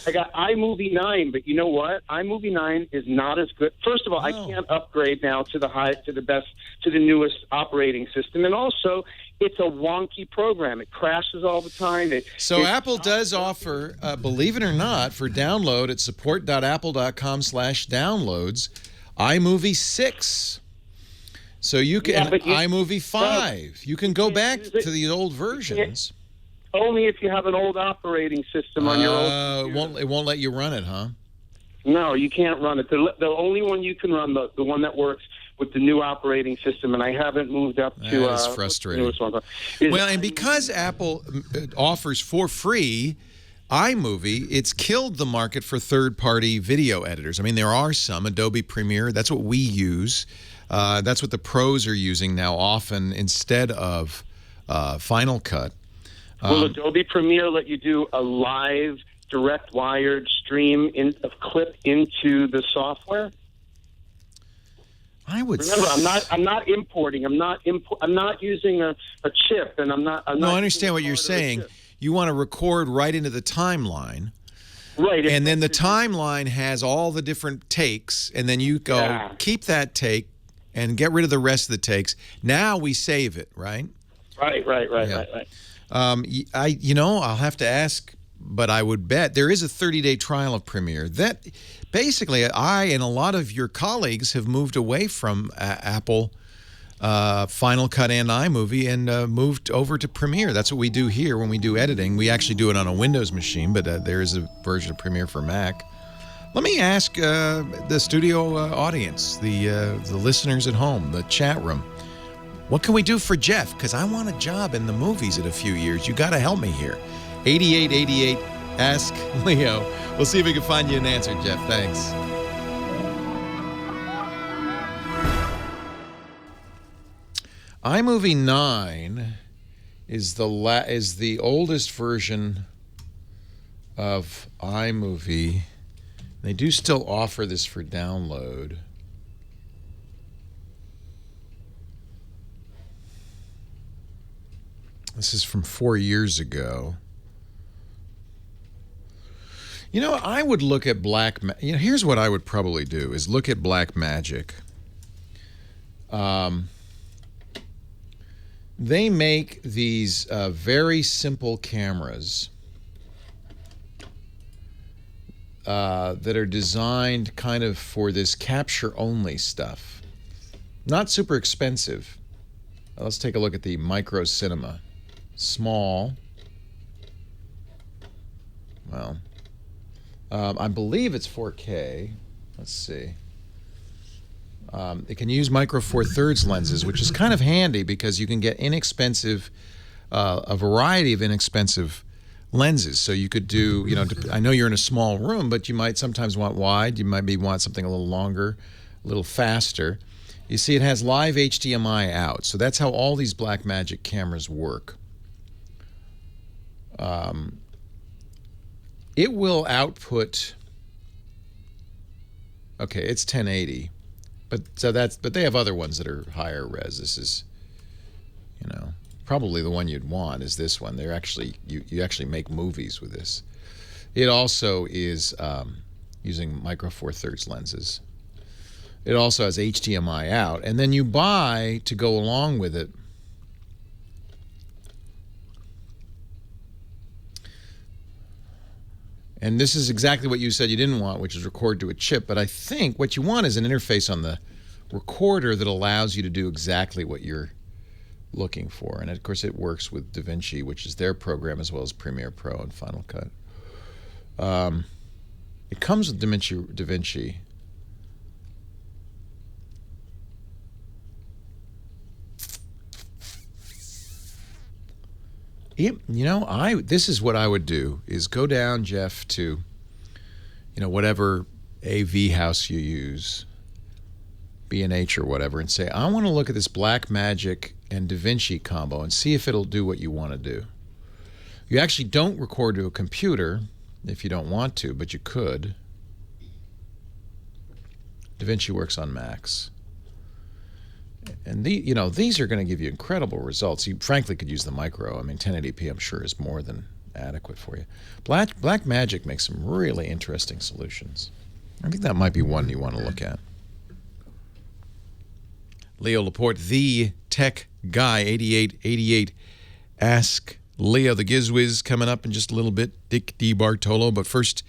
I got iMovie 9, but you know what? iMovie 9 is not as good. First of all, I can't upgrade now to the newest operating system, and also it's a wonky program. It crashes all the time. So Apple does offer, believe it or not, for download at support.apple.com/downloads, iMovie 6. So you can iMovie 5. You can go back to the old versions. Only if you have an old operating system on your old. It won't let you run it, huh? No, you can't run it. The only one you can run, the one that works with the new operating system, and I haven't moved up to. That's frustrating. Well, and because Apple offers for free iMovie, it's killed the market for third-party video editors. I mean, there are some, Adobe Premiere. That's what we use. That's what the pros are using now often instead of Final Cut. Will Adobe Premiere let you do a live, direct wired stream of clip into the software? I would remember. I'm not importing. I'm not using a chip, and I'm not. I understand what you're saying. You want to record right into the timeline. Right. And then the timeline has all the different takes, and then you go keep that take and get rid of the rest of the takes. Now we save it, right? Right. I'll have to ask, but I would bet there is a 30-day trial of Premiere. That basically, I and a lot of your colleagues have moved away from Apple Final Cut and iMovie and moved over to Premiere. That's what we do here when we do editing. We actually do it on a Windows machine, but there is a version of Premiere for Mac. Let me ask the studio audience, the listeners at home, the chat room, what can we do for Jeff? Because I want a job in the movies in a few years. You got to help me here. 8888, ask Leo. We'll see if we can find you an answer, Jeff. Thanks. iMovie 9 is the oldest version of iMovie. They do still offer this for download. This is from 4 years ago. You know, I would look at here's what I would probably do is look at Blackmagic. They make these very simple cameras that are designed kind of for this capture-only stuff. Not super expensive. Let's take a look at the Micro Cinema. Small. Well, I believe it's 4K. Let's see. It can use Micro Four Thirds lenses, which is kind of handy because you can get inexpensive, a variety of inexpensive lenses. So you could do, I know you're in a small room, but you might sometimes want wide. You might want something a little longer, a little faster. You see, it has live HDMI out. So that's how all these Blackmagic cameras work. It will output. Okay, it's 1080, but they have other ones that are higher res. This is, probably the one you'd want is this one. They're actually you actually make movies with this. It also is using Micro Four Thirds lenses. It also has HDMI out, and then you buy to go along with it. And this is exactly what you said you didn't want, which is record to a chip. But I think what you want is an interface on the recorder that allows you to do exactly what you're looking for. And of course, it works with DaVinci, which is their program, as well as Premiere Pro and Final Cut. It comes with DaVinci. This is what I would do is go down, Jeff, to whatever AV house you use, B&H or whatever, and say, I want to look at this Blackmagic and DaVinci combo and see if it'll do what you want to do. You actually don't record to a computer if you don't want to, but you could. DaVinci works on Macs. And these are going to give you incredible results. You frankly could use the micro. I mean, 1080p I'm sure is more than adequate for you. Black Magic makes some really interesting solutions. I think that might be one you want to look at. Leo Laporte, the tech guy, 8888. Ask Leo the Gizwiz coming up in just a little bit. Dick DiBartolo. But first,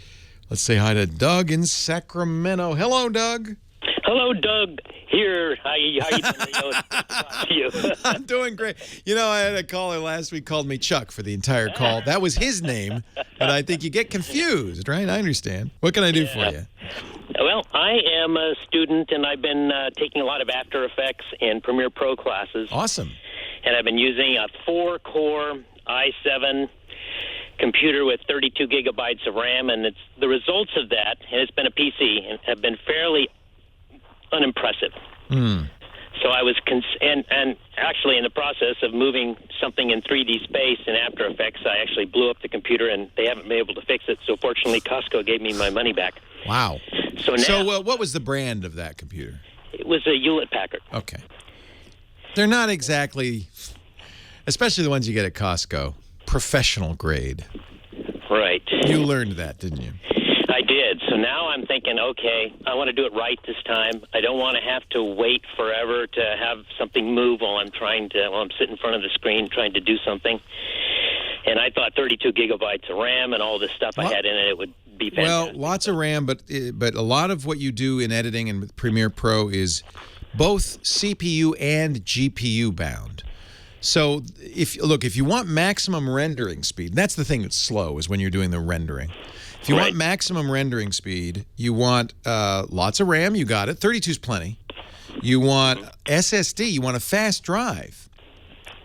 let's say hi to Doug in Sacramento. Hello, Doug. Hello, Doug. Here. How you doing, Leo? You. I'm doing great. I had a caller last week called me Chuck for the entire call. That was his name, but I think you get confused, right? I understand. What can I do for you? Well, I am a student, and I've been taking a lot of After Effects and Premiere Pro classes. Awesome. And I've been using a 4-core i7 computer with 32 gigabytes of RAM, and the results of that, and it's been a PC, and have been fairly unimpressive. So I was, and actually in the process of moving something in 3D space in After Effects, I actually blew up the computer, and they haven't been able to fix it. So fortunately, Costco gave me my money back. Wow. So now, what was the brand of that computer? It was a Hewlett-Packard. Okay. They're not exactly, especially the ones you get at Costco, professional grade. Right. You learned that, didn't you? I did. So now I'm thinking, okay, I want to do it right this time. I don't want to have to wait forever to have something move while I'm sitting in front of the screen trying to do something. And I thought 32 gigabytes of RAM and all this stuff I had in it would be fantastic. Well, lots of RAM, but a lot of what you do in editing and with Premiere Pro is both CPU and GPU bound. So if you want maximum rendering speed, that's the thing that's slow is when you're doing the rendering. If you want maximum rendering speed, you want lots of RAM, you got it. 32 is plenty. You want SSD, you want a fast drive.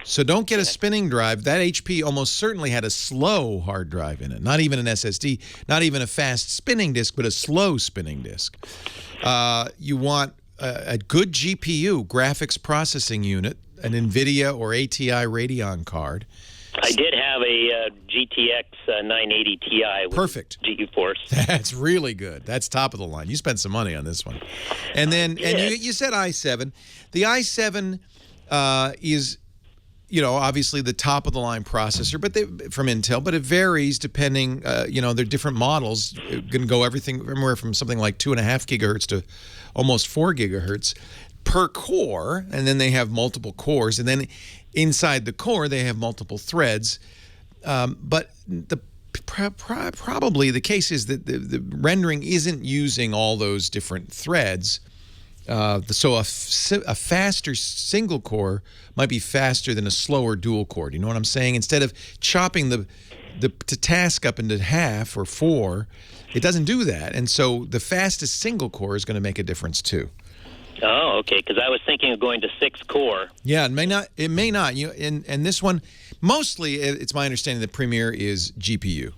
So don't get a spinning drive. That HP almost certainly had a slow hard drive in it. Not even an SSD, not even a fast spinning disk, but a slow spinning disk. You want a good GPU, graphics processing unit, an NVIDIA or ATI Radeon card. I did have a GTX 980 Ti with Perfect. GeForce. That's really good. That's top of the line. You spent some money on this one. And then and you said i7. The i7 is obviously the top of the line processor, but from Intel, but it varies depending, they're different models. It can go everywhere from something like 2.5 gigahertz to almost 4 gigahertz per core, and then they have multiple cores, and then inside the core they have multiple threads. But probably the case is that the rendering isn't using all those different threads. So a faster single core might be faster than a slower dual core. Do you know what I'm saying? Instead of chopping the task up into half or 4, it doesn't do that. And so the fastest single core is going to make a difference too. Oh, okay. Because I was thinking of going to 6-core. Yeah, it may not. And this one, mostly, it's my understanding that Premiere is GPU,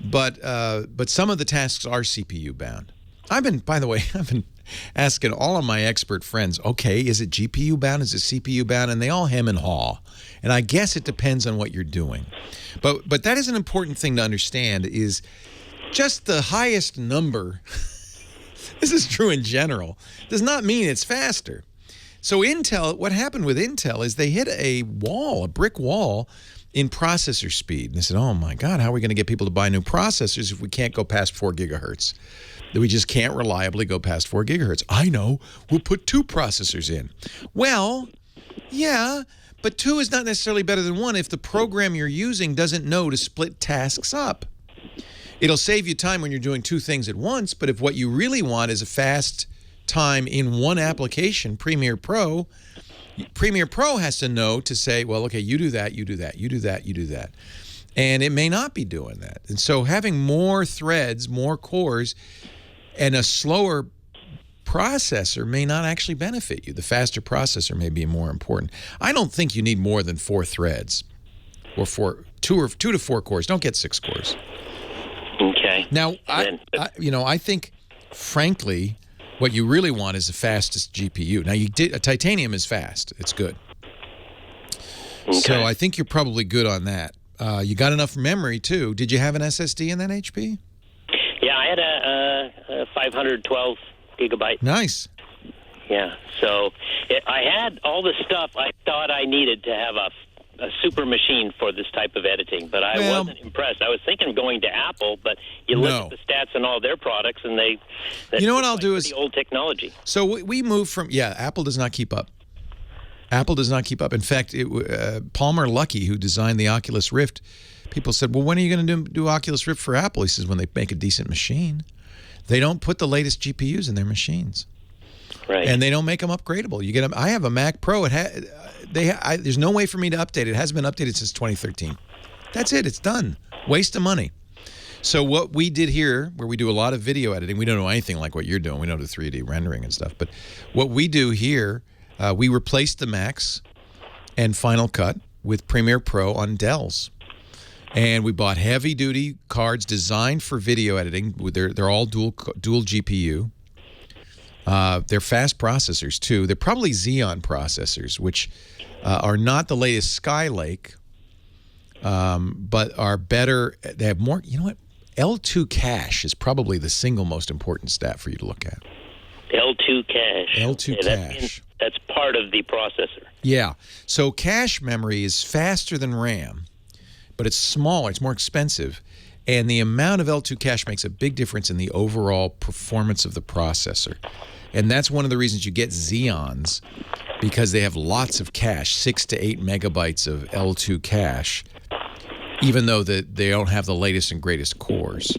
but some of the tasks are CPU bound. By the way, I've been asking all of my expert friends, okay, is it GPU bound? Is it CPU bound? And they all hem and haw. And I guess it depends on what you're doing. But that is an important thing to understand is just the highest number. This is true in general, does not mean it's faster. So Intel, what happened with Intel is they hit a brick wall in processor speed. And they said, oh my God, how are we going to get people to buy new processors if we can't go past 4 gigahertz? That we just can't reliably go past 4 gigahertz. I know, we'll put 2 processors in. Well, yeah, but 2 is not necessarily better than 1 if the program you're using doesn't know to split tasks up. It'll save you time when you're doing 2 things at once, but if what you really want is a fast time in one application, Premiere Pro has to know to say, well, okay, you do that, you do that, you do that, you do that. And it may not be doing that. And so having more threads, more cores, and a slower processor may not actually benefit you. The faster processor may be more important. I don't think you need more than 4 threads or 2 to 4 cores. Don't get 6 cores. Okay. Now, I think, frankly, what you really want is the fastest GPU. Now, a titanium is fast. It's good. Okay. So I think you're probably good on that. You got enough memory, too. Did you have an SSD in that HP? Yeah, I had a 512 gigabyte. Nice. Yeah. So I had all the stuff I thought I needed to have a super machine for this type of editing, but I wasn't impressed. I was thinking of going to Apple, but you look at the stats on all their products, and you know what I'll do is old technology. So we moved from Apple does not keep up. Apple does not keep up. In fact, Palmer Luckey, who designed the Oculus Rift, people said, "Well, when are you going to do Oculus Rift for Apple?" He says, "When they make a decent machine. They don't put the latest GPUs in their machines." Right. And they don't make them upgradable. You get them. I have a Mac Pro. There's no way for me to update it. It hasn't been updated since 2013. That's it. It's done. Waste of money. So what we did here, where we do a lot of video editing, we don't know anything like what you're doing. We don't do 3D rendering and stuff. But what we do here, we replaced the Macs and Final Cut with Premiere Pro on Dells. And we bought heavy-duty cards designed for video editing. They're all dual GPU. They're fast processors, too. They're probably Xeon processors, which are not the latest Skylake, but are better. They have more. You know what? L2 cache is probably the single most important stat for you to look at. L2 cache. L2 cache. That's part of the processor. Yeah. So cache memory is faster than RAM, but it's smaller. It's more expensive. And the amount of L2 cache makes a big difference in the overall performance of the processor. And that's one of the reasons you get Xeons, because they have lots of cache, 6 to 8 megabytes of L2 cache, even though they don't have the latest and greatest cores.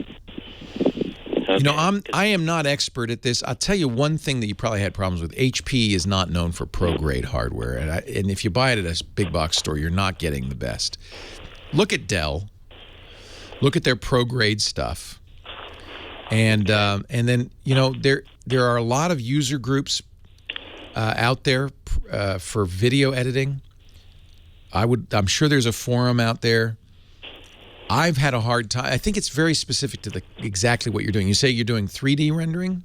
Okay. You know, I am not expert at this. I'll tell you one thing that you probably had problems with. HP is not known for pro-grade hardware. And if you buy it at a big box store, you're not getting the best. Look at Dell. Look at their pro-grade stuff. And then, you know, there are a lot of user groups out there for video editing. I'm sure there's a forum out there. I've had a hard time. I think it's very specific to exactly what you're doing. You say you're doing 3D rendering?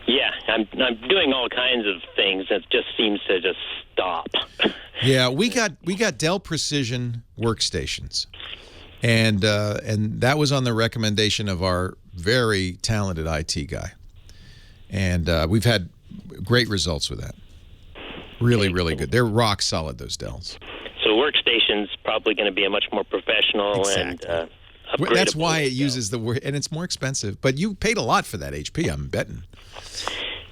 Yeah, I'm doing all kinds of things. It just seems to just stop. Yeah, we got Dell Precision workstations. And that was on the recommendation of our very talented IT guy. And we've had great results with that. Really, really good. They're rock solid, those Dells. So workstation's probably going to be a much more professional and upgradable. That's why it uses the word, and it's more expensive. But you paid a lot for that HP, I'm betting.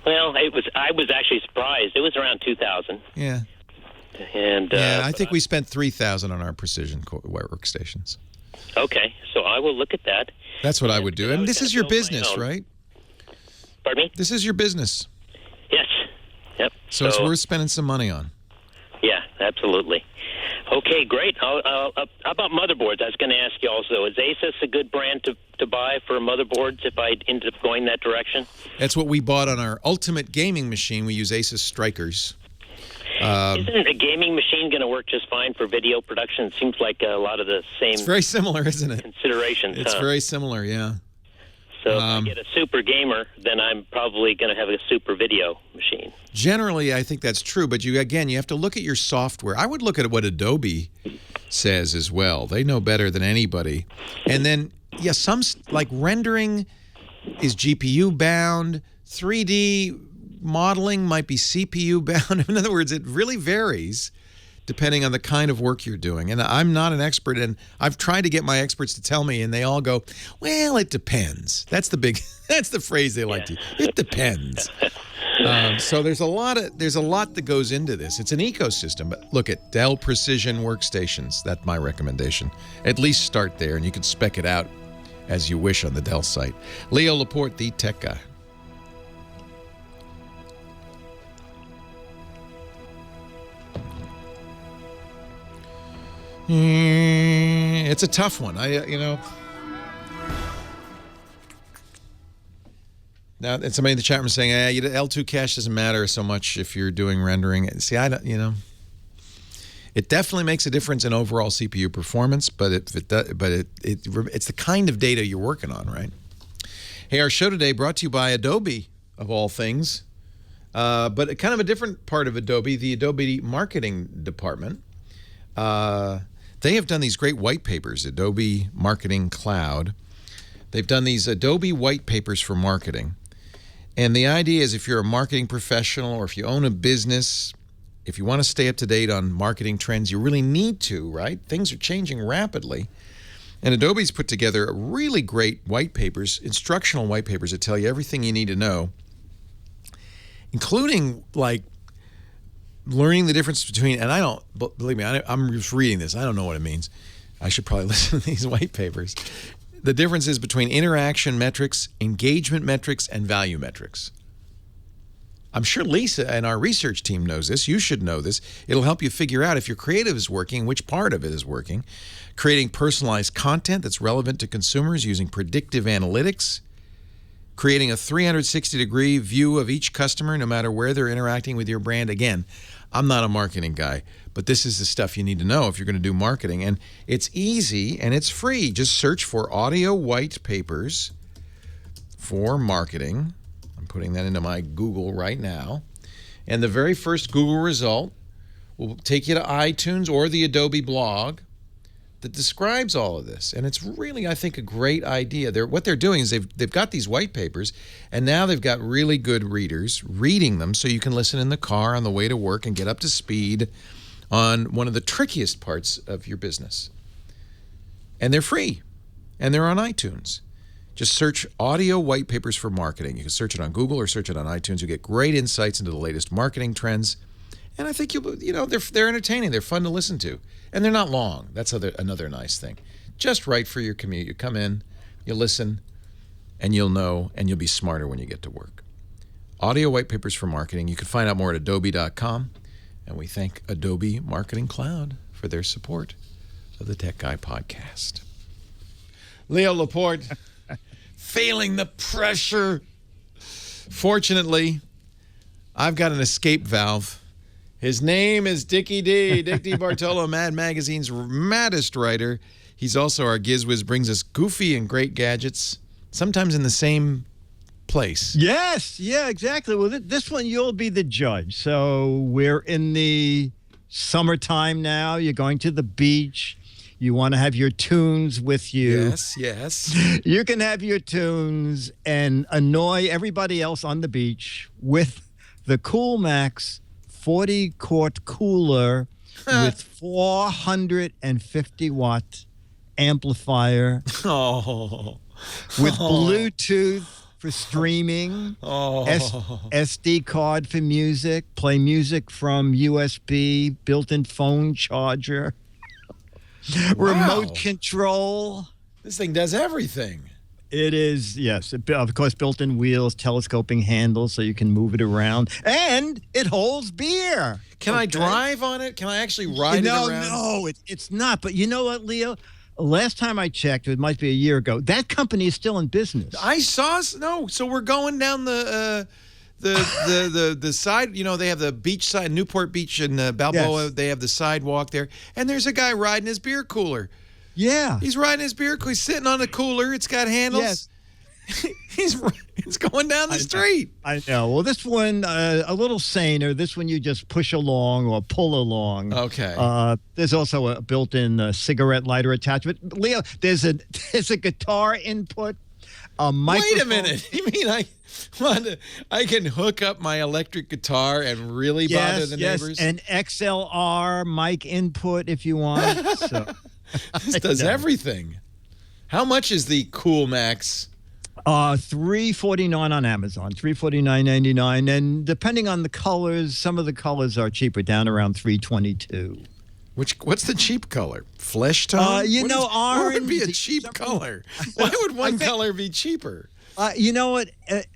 Well, I was actually surprised. It was around $2,000. Yeah. And I think we spent $3,000 on our Precision workstations. Okay, so I will look at that. That's what I would do. And this is your business, right? Pardon me? This is your business. Yes. Yep. So it's worth spending some money on. Yeah, absolutely. Okay, great. How about motherboards? I was going to ask you also, is Asus a good brand to buy for motherboards if I end up going that direction? That's what we bought on our ultimate gaming machine. We use Asus Strikers. Isn't a gaming machine going to work just fine for video production? It seems like a lot of the same. It's very similar, isn't it? Considerations. It's very similar, yeah. So if I get a super gamer, then I'm probably going to have a super video machine. Generally, I think that's true, but you have to look at your software. I would look at what Adobe says as well. They know better than anybody. And then, yeah, some like rendering is GPU bound. 3D modeling might be CPU bound. In other words, it really varies depending on the kind of work you're doing. And I'm not an expert, and I've tried to get my experts to tell me, and they all go, well, it depends. That's the phrase they like to. It depends. So there's a lot that goes into this. It's an ecosystem. But look at Dell Precision workstations. That's my recommendation. At least start there, and you can spec it out as you wish on the Dell site. Leo Laporte, the tech guy. It's a tough one. Now, somebody in the chat room saying, L2 cache doesn't matter so much if you're doing rendering. See, it definitely makes a difference in overall CPU performance, but it's the kind of data you're working on, right? Hey, our show today brought to you by Adobe, of all things, but kind of a different part of Adobe, the Adobe marketing department. They have done these great white papers, Adobe Marketing Cloud. They've done these Adobe white papers for marketing. And the idea is if you're a marketing professional or if you own a business, if you want to stay up to date on marketing trends, you really need to, right? Things are changing rapidly. And Adobe's put together really great white papers, instructional white papers that tell you everything you need to know, including like learning the difference between, and I don't, believe me, I'm just reading this. I don't know what it means. I should probably listen to these white papers. The differences between interaction metrics, engagement metrics, and value metrics. I'm sure Lisa and our research team knows this. You should know this. It'll help you figure out if your creative is working, which part of it is working. Creating personalized content that's relevant to consumers using predictive analytics. Creating a 360-degree view of each customer no matter where they're interacting with your brand. Again, I'm not a marketing guy, but this is the stuff you need to know if you're going to do marketing. And it's easy and it's free. Just search for audio white papers for marketing. I'm putting that into my Google right now. And the very first Google result will take you to iTunes or the Adobe blog that describes all of this. And it's really, I think, a great idea. What they're doing is they've got these white papers, and now they've got really good readers reading them so you can listen in the car on the way to work and get up to speed on one of the trickiest parts of your business. And they're free, and they're on iTunes. Just search audio white papers for marketing. You can search it on Google or search it on iTunes. You'll get great insights into the latest marketing trends. And I think they're entertaining. They're fun to listen to. And they're not long. That's another nice thing. Just right for your commute. You come in, you listen, and you'll know, and you'll be smarter when you get to work. Audio white papers for marketing. You can find out more at adobe.com. And we thank Adobe Marketing Cloud for their support of the Tech Guy podcast. Leo Laporte, feeling the pressure. Fortunately, I've got an escape valve. His name is Dickie D. Dick D. Bartolo, Mad Magazine's maddest writer. He's also our GizWiz, brings us goofy and great gadgets, sometimes in the same place. Yes, yeah, exactly. Well, this one you'll be the judge. So we're in the summertime now. You're going to the beach. You want to have your tunes with you. Yes. You can have your tunes and annoy everybody else on the beach with the Cool Max 40-quart cooler with 450-watt amplifier. With Bluetooth for streaming, SD card for music, play music from USB, built-in phone charger, remote control. This thing does everything. It is, yes. Of course, built-in wheels, telescoping handles so you can move it around. And it holds beer. Can I drive on it? Can I actually ride it around? No, it's not. But you know what, Leo? Last time I checked, it might be a year ago, that company is still in business. I saw, so we're going down the side, they have the beach side, Newport Beach and Balboa, yes. They have the sidewalk there, and there's a guy riding his beer cooler. Yeah. He's riding his beer cooler, he's sitting on a cooler, it's got handles. Yes. It's going down the street. I know. Well, this one, a little saner. This one you just push along or pull along. Okay. There's also a built-in cigarette lighter attachment. Leo, there's a guitar input, a microphone. Wait a minute. You mean I can hook up my electric guitar and really bother the neighbors? Yes, an XLR mic input if you want. So. This does everything. How much is the Cool Max? $349 on Amazon, $349.99, and depending on the colors, some of the colors are cheaper, down around $322. What's the cheap color? Flesh tone? Orange. What would be a cheap color? Why would one color be cheaper? You know what?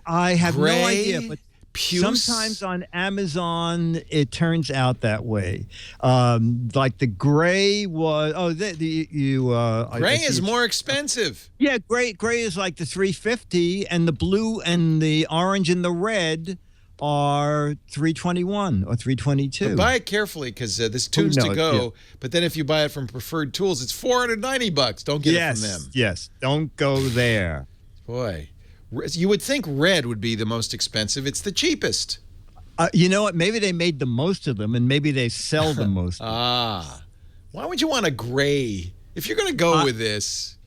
I have no idea, but Puce? Sometimes on Amazon it turns out that way. Like the gray was. Gray is more expensive. Yeah, gray is like the $350, and the blue and the orange and the red are $321 or $322. But buy it carefully because this tunes to go. Yeah. But then if you buy it from Preferred Tools, it's $490. Don't get it from them. Yes, don't go there. Boy. You would think red would be the most expensive. It's the cheapest. You know what? Maybe they made the most of them, and maybe they sell the most. Why would you want a gray? If you're going to go with this,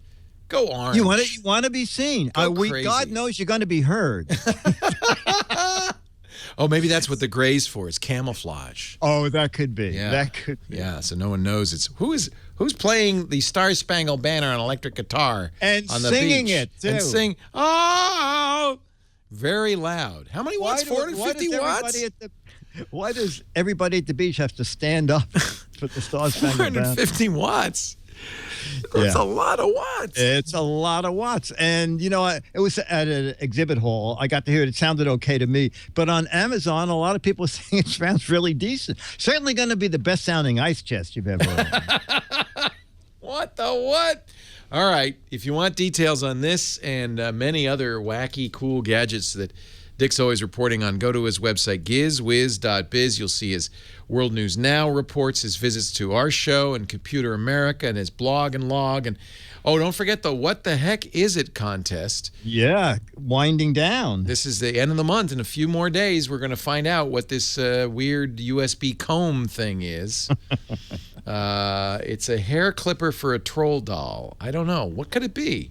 go orange. You want to be seen. Go crazy. God knows you're going to be heard. Oh, maybe that's what the gray's for. It's camouflage. Oh, that could be. Yeah. That could be. Yeah, so no one knows it's who's playing the Star Spangled Banner on electric guitar And on the singing beach. it, too. And sing, oh, very loud. How many watts? 450 watts? Why does everybody at the beach have to stand up for the Star Spangled Banner? 450 watts. That's a lot of watts. It's a lot of watts. And, you know, it was at an exhibit hall. I got to hear it. It sounded okay to me. But on Amazon, a lot of people are saying it sounds really decent. Certainly going to be the best sounding ice chest you've ever heard. What the what? All right. If you want details on this and many other wacky, cool gadgets that Dick's always reporting on, go to his website, gizwiz.biz. You'll see his World News Now reports, his visits to our show and Computer America, and his blog and log. And oh, don't forget the What the Heck Is It contest. Yeah, winding down. This is the end of the month. In a few more days, we're going to find out what this weird USB comb thing is. It's a hair clipper for a troll doll. I don't know. What could it be?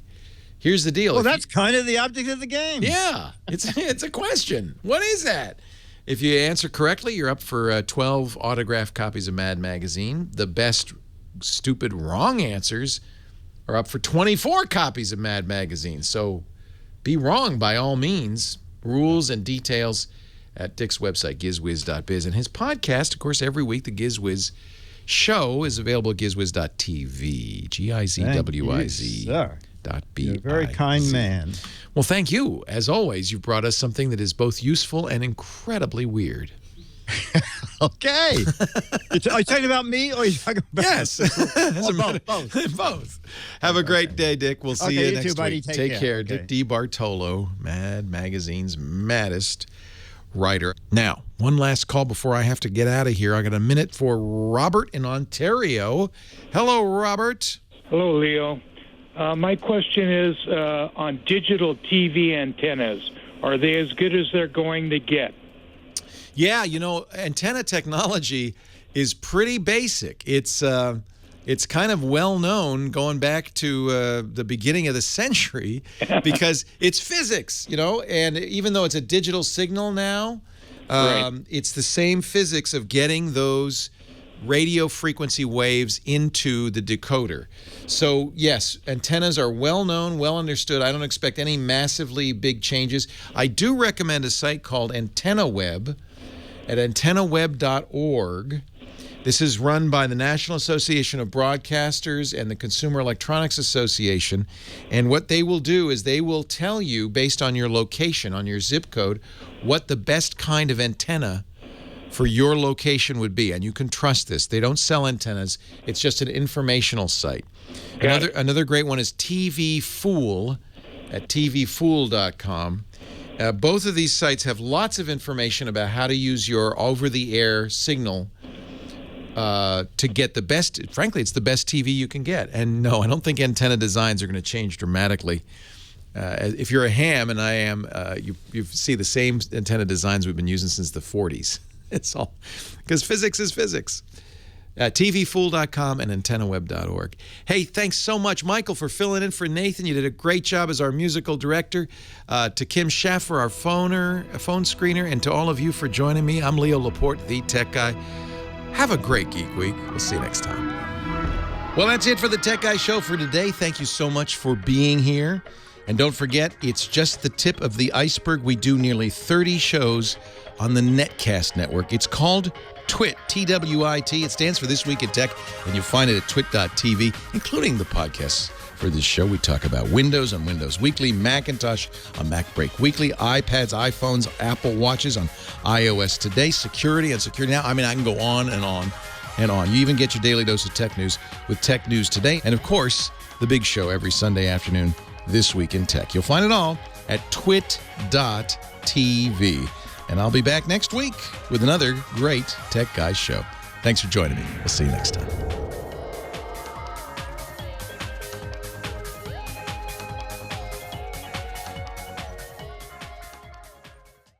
Here's the deal. Well, that's kind of the object of the game. Yeah, it's a question. What is that? If you answer correctly, you're up for 12 autographed copies of Mad Magazine. The best stupid wrong answers are up for 24 copies of Mad Magazine. So be wrong by all means. Rules and details at Dick's website, gizwiz.biz. And his podcast, of course, every week, the GizWiz Show is available at gizwiz.tv. Gizwiz. Sir. You're a very kind man. Well, thank you. As always, you've brought us something that is both useful and incredibly weird. Okay. Are you talking about me or are you talking about... Yes. Both. Have a great day, Dick. We'll see you next too, buddy. week. Take care. Okay. Dick D. Bartolo, Mad Magazine's maddest writer. Now, one last call before I have to get out of here. I got a minute for Robert in Ontario. Hello, Robert. Hello, Leo. My question is on digital TV antennas. Are they as good as they're going to get? Yeah, you know, antenna technology is pretty basic. It's kind of well known going back to the beginning of the century because it's physics, you know, and even though it's a digital signal now, it's the same physics of getting those radio frequency waves into the decoder. So yes, antennas are well known, well understood. I don't expect any massively big changes. I do recommend a site called AntennaWeb at antennaweb.org. This is run by the National Association of Broadcasters and the Consumer Electronics Association. And what they will do is they will tell you, based on your location, on your zip code, what the best kind of antenna for your location would be, and you can trust this. They don't sell antennas. It's just an informational site. Another great one is TV Fool at tvfool.com. Both of these sites have lots of information about how to use your over-the-air signal to get the best. Frankly, it's the best TV you can get. And no, I don't think antenna designs are going to change dramatically. If you're a ham, and I am, you see the same antenna designs we've been using since the 40s. It's all because physics is physics. tvfool.com and antennaweb.org. Hey, thanks so much, Michael, for filling in for Nathan. You did a great job as our musical director. To Kim Schaffer, our phone screener, and to all of you for joining me. I'm Leo Laporte, the Tech Guy. Have a great Geek Week. We'll see you next time. Well, that's it for the Tech Guy Show for today. Thank you so much for being here. And don't forget, it's just the tip of the iceberg. We do nearly 30 shows on the Netcast network. It's called TWIT, T-W-I-T. It stands for This Week in Tech, and you'll find it at twit.tv, including the podcasts for this show. We talk about Windows on Windows Weekly, Macintosh on Mac Break Weekly, iPads, iPhones, Apple Watches on iOS Today, security on Security Now. I mean, I can go on and on and on. You even get your daily dose of tech news with Tech News Today. And, of course, the big show every Sunday afternoon, This Week in Tech. You'll find it all at twit.tv. And I'll be back next week with another great Tech Guys show. Thanks for joining me. We'll see you next time.